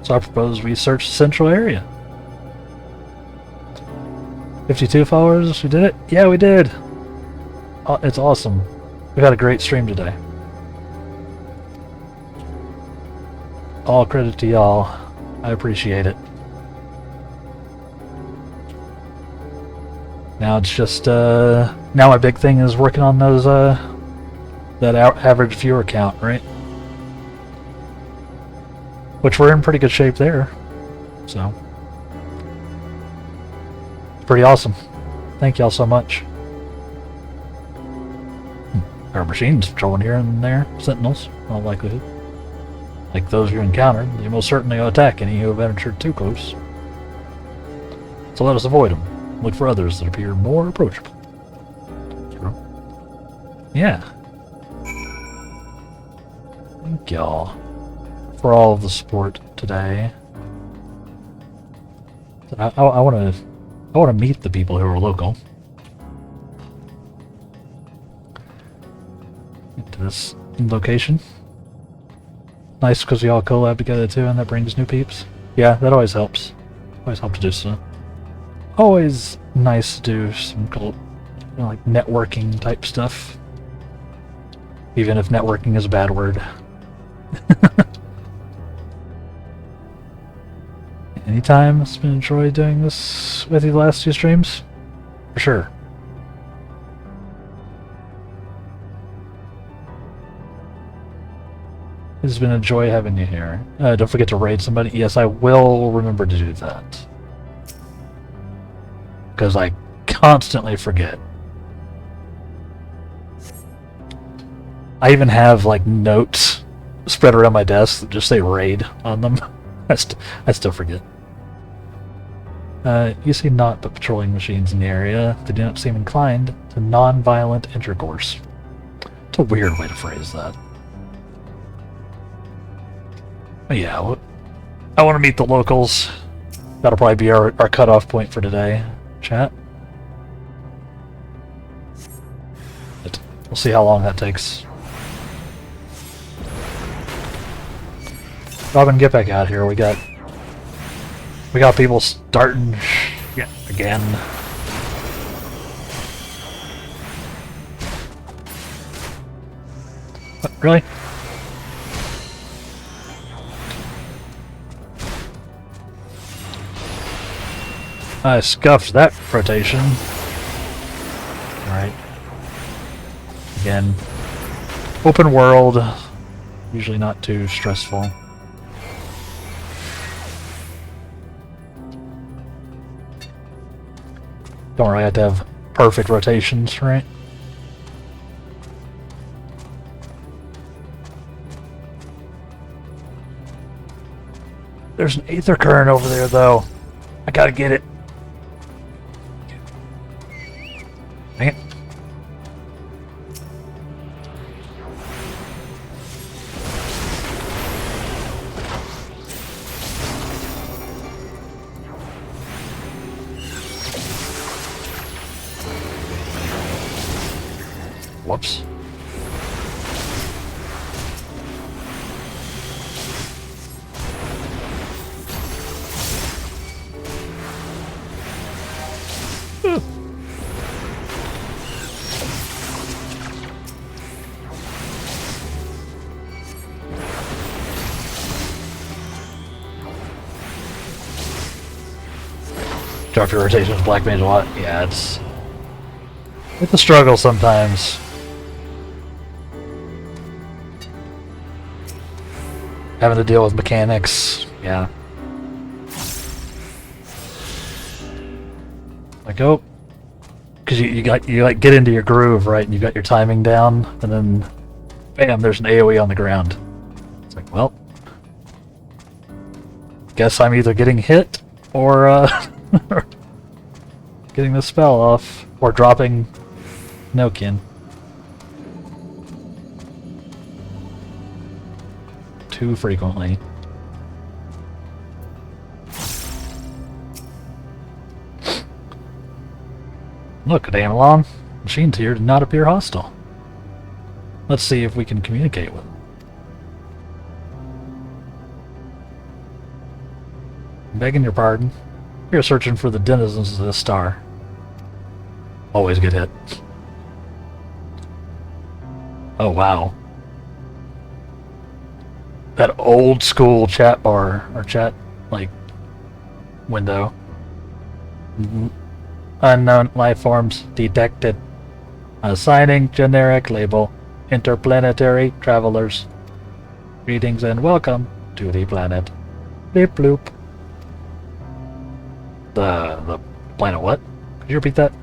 B: So I propose we search the central area. 52 followers, we did it? Yeah, we did! Oh, it's awesome. We've had a great stream today. All credit to y'all. I appreciate it. Now it's just, now my big thing is working on those, that average viewer count, right? Which we're in pretty good shape there. So. Pretty awesome. Thank y'all so much. There are machines patrolling here and there. Sentinels, in all likelihood. Like those you encountered, they most certainly will attack any who have ventured too close. So let us avoid them. Look for others that appear more approachable. Yeah. Thank y'all for all of the support today. I want to meet the people who are local. Into this location. Nice because we all collab together too, and that brings new peeps. Yeah, that always helps. Always helps to do so. Always nice to do some
A: You know, like networking type stuff. Even if networking is a bad word. Anytime, it's been enjoyed doing this with you the last 2 streams. For sure. It's been a joy having you here. Don't forget to raid somebody. Yes, I will remember to do that. Because I constantly forget. I even have like notes spread around my desk that just say raid on them. I still forget. You see naught but patrolling machines in the area. They do not seem inclined to non-violent intercourse. It's a weird way to phrase that. But yeah, I want to meet the locals. That'll probably be our cutoff point for today, chat. But we'll see how long that takes. Robin, get back out here. We got people starting again. What, really? I scuffed that rotation. Alright. Again. Open world. Usually not too stressful. Don't really have to have perfect rotations, right? There's an aether current over there, though. I gotta get it. Dang it. Whoops. Drop your rotations, black mage a lot. Yeah, it's a struggle sometimes. Having to deal with mechanics, yeah. Like, oh, because you like get into your groove, right, and you got your timing down, and then, bam, there's an AOE on the ground. It's like, well, guess I'm either getting hit or getting the spell off, or dropping Nokian. Too frequently. Look, Damalon. Machines here did not appear hostile. Let's see if we can communicate with them. Begging your pardon. You're searching for the denizens of this star. Always get hit. Oh, wow. That old school chat bar, or chat, like, window. Unknown life forms detected. Assigning generic label. Interplanetary travelers. Greetings and welcome to the planet. Bleep bloop. The planet what? Could you repeat that?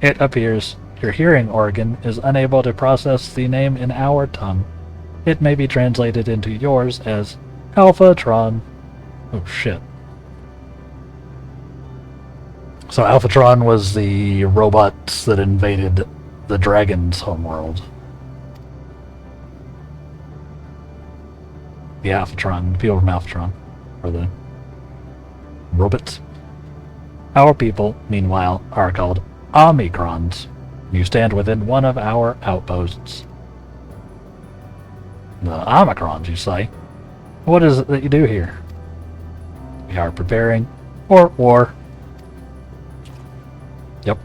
A: It appears your hearing organ is unable to process the name in our tongue. It may be translated into yours as Alphatron. Oh shit. So Alphatron was the robots that invaded the dragon's homeworld. The Alphatron, the people from Alphatron, or the robots. Our people, meanwhile, are called Omicrons. You stand within one of our outposts. The Omicrons, you say? What is it that you do here? We are preparing for war. Yep.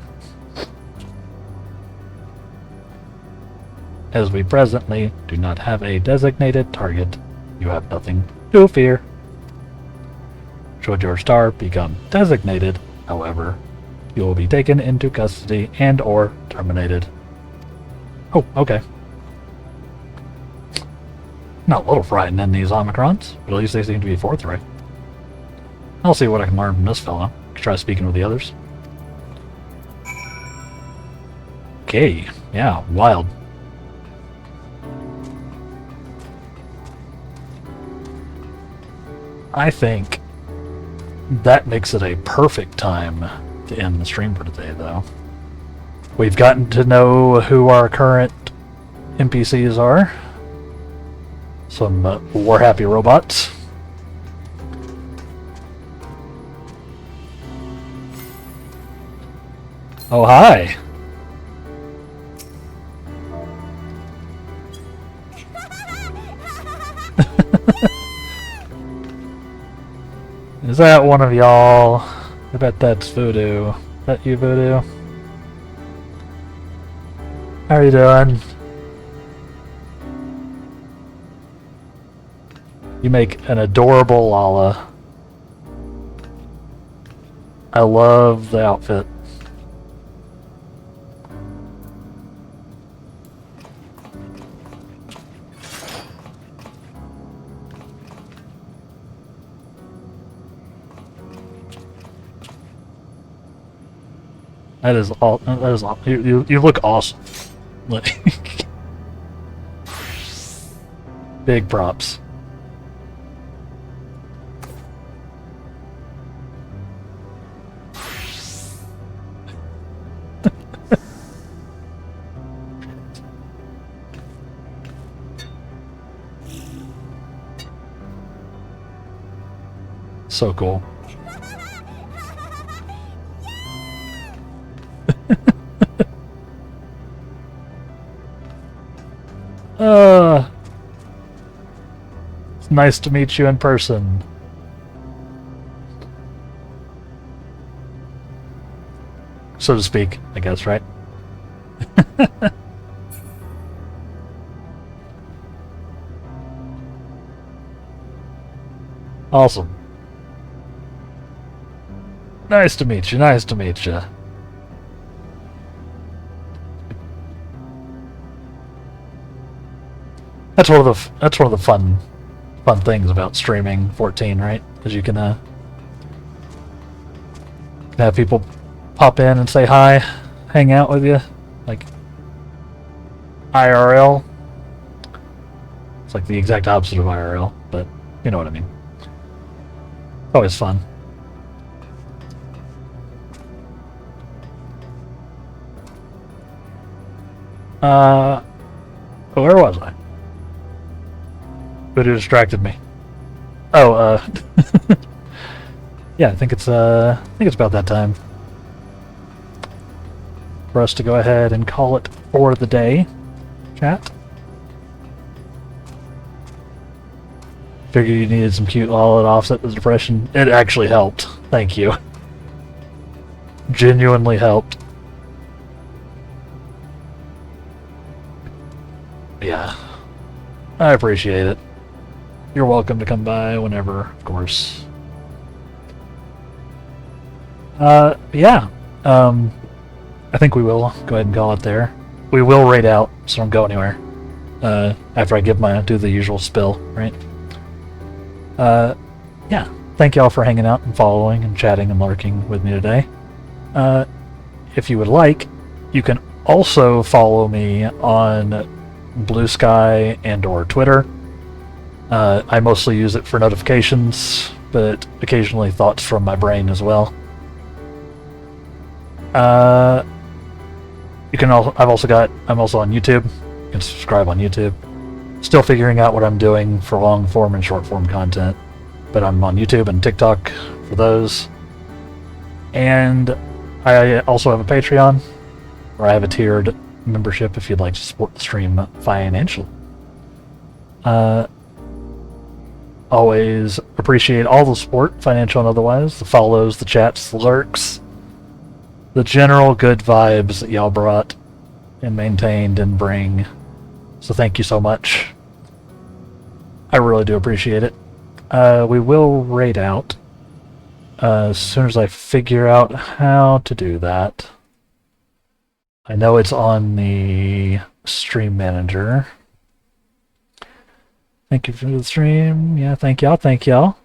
B: As we presently do not have a designated target, you have nothing to fear. Should your star become designated, however, you will be taken into custody and or terminated. Oh, okay. Not a little frightened in these Omicrons, but at least they seem to be forthright. I'll see what I can learn from this fellow. Try speaking with the others. Okay, yeah, wild. I think that makes it a perfect time to end the stream for today, though. We've gotten to know who our current NPCs are. Some war-happy robots. Oh, hi! Is that one of y'all? I bet that's Voodoo. Is that you, Voodoo? How are you doing? You make an adorable Lala. I love the outfit. That is all. That is all. You look awesome. Like, big props. So cool. It's nice to meet you in person. So to speak, I guess, right? Awesome. Nice to meet you, nice to meet you. That's one of the fun things about streaming 14, right? Is you can have people pop in and say hi, hang out with you, like IRL. It's like the exact opposite of IRL, but you know what I mean. Always fun. Where was I? But it distracted me. Oh, yeah, I think it's about that time for us to go ahead and call it for the day, chat. Figured you needed some cute Lala to offset the depression. It actually helped. Thank you. Genuinely helped. Yeah. I appreciate it. You're welcome to come by whenever, of course. Yeah. I think we will go ahead and call it there. We will raid out, so don't go anywhere. After I do the usual spill, right? Yeah. Thank y'all for hanging out and following and chatting and lurking with me today. If you would like, you can also follow me on Blue Sky and or Twitter. I mostly use it for notifications, but occasionally thoughts from my brain as well. You can also I'm also on YouTube. You can subscribe on YouTube. Still figuring out what I'm doing for long form and short form content, but I'm on YouTube and TikTok for those. And I also have a Patreon where I have a tiered membership if you'd like to support the stream financially. Always appreciate all the support, financial and otherwise, the follows, the chats, the lurks, the general good vibes that y'all brought and maintained and bring
A: So thank you so much. I really do appreciate it. We will raid out as soon as I figure out how to do that. I know it's on the stream manager. Thank you for the stream. Yeah, thank y'all. Thank y'all.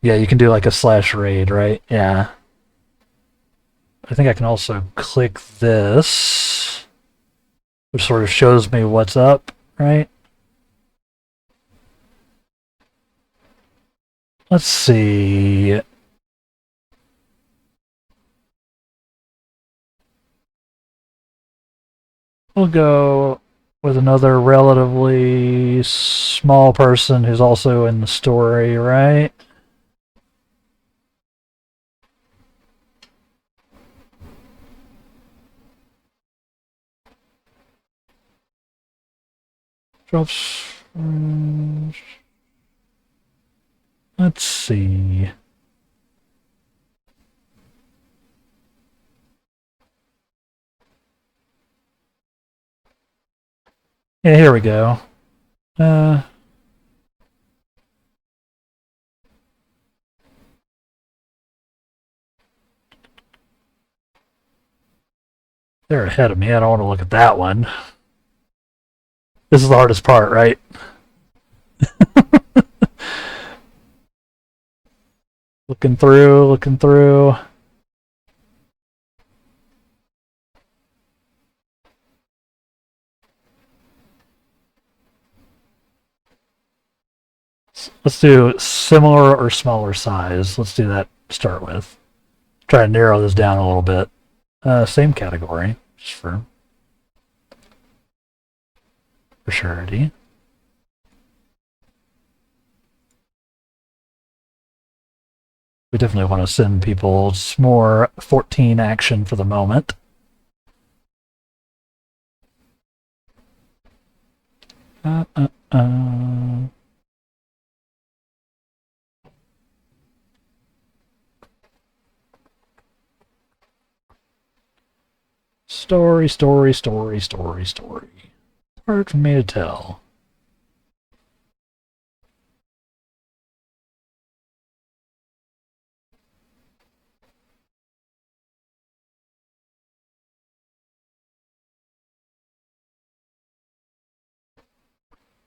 A: Yeah, you can do like a /raid, right? Yeah. I think I can also click this, which sort of shows me what's up, right? Let's see. We'll go with another relatively small person who's also in the story, right? Drops. Let's see. Yeah, here we go. They're ahead of me. I don't want to look at that one. This is the hardest part, right? Looking through, looking through. Let's do similar or smaller size. Let's do that to start with. Try to narrow this down a little bit. Same category, just for surety. We definitely want to send people more 14 action for the moment. Story. Hard for me to tell.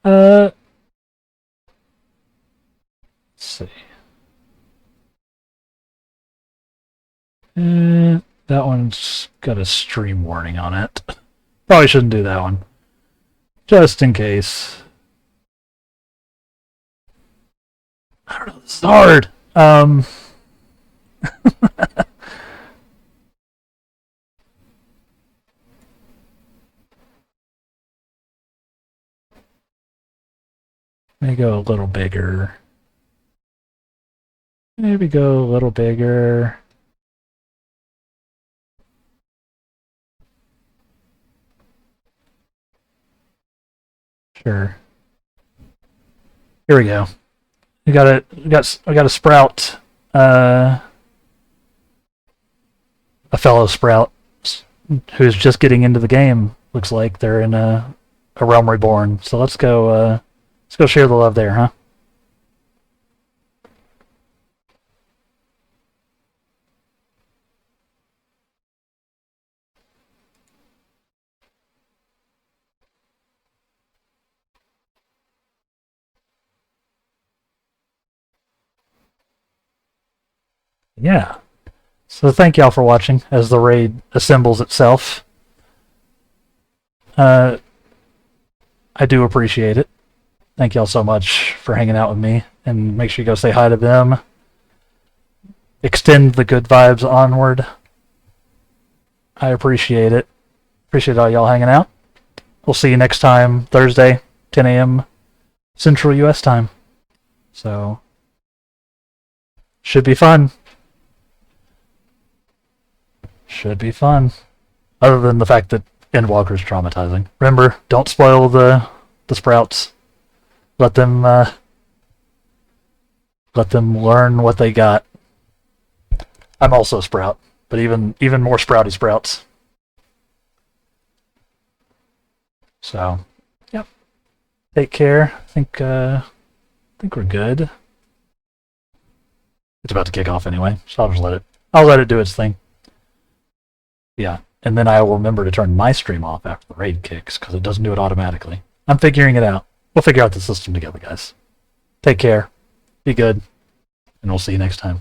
A: Let's see. That one's got a stream warning on it. Probably shouldn't do that one. Just in case. I don't know, this is hard. Maybe go a little bigger. Maybe go a little bigger. Sure. Here we go. We got a sprout. A fellow sprout who's just getting into the game. Looks like they're in a Realm Reborn. So let's go share the love there, huh? Yeah. So thank y'all for watching as the raid assembles itself. I do appreciate it. Thank y'all so much for hanging out with me, and make sure you go say hi to them. Extend the good vibes onward. I appreciate it. Appreciate all y'all hanging out. We'll see you next time, Thursday, 10 a.m. Central US time. So, should be fun. Should be fun. Other than the fact that Endwalker's traumatizing. Remember, don't spoil the sprouts. Let them learn what they got. I'm also a sprout, but even more sprouty sprouts. So, yep. Take care. I think we're good. It's about to kick off anyway, so I'll let it do its thing. Yeah, and then I will remember to turn my stream off after the raid kicks, because it doesn't do it automatically. I'm figuring it out. We'll figure out the system together, guys. Take care. Be good. And we'll see you next time.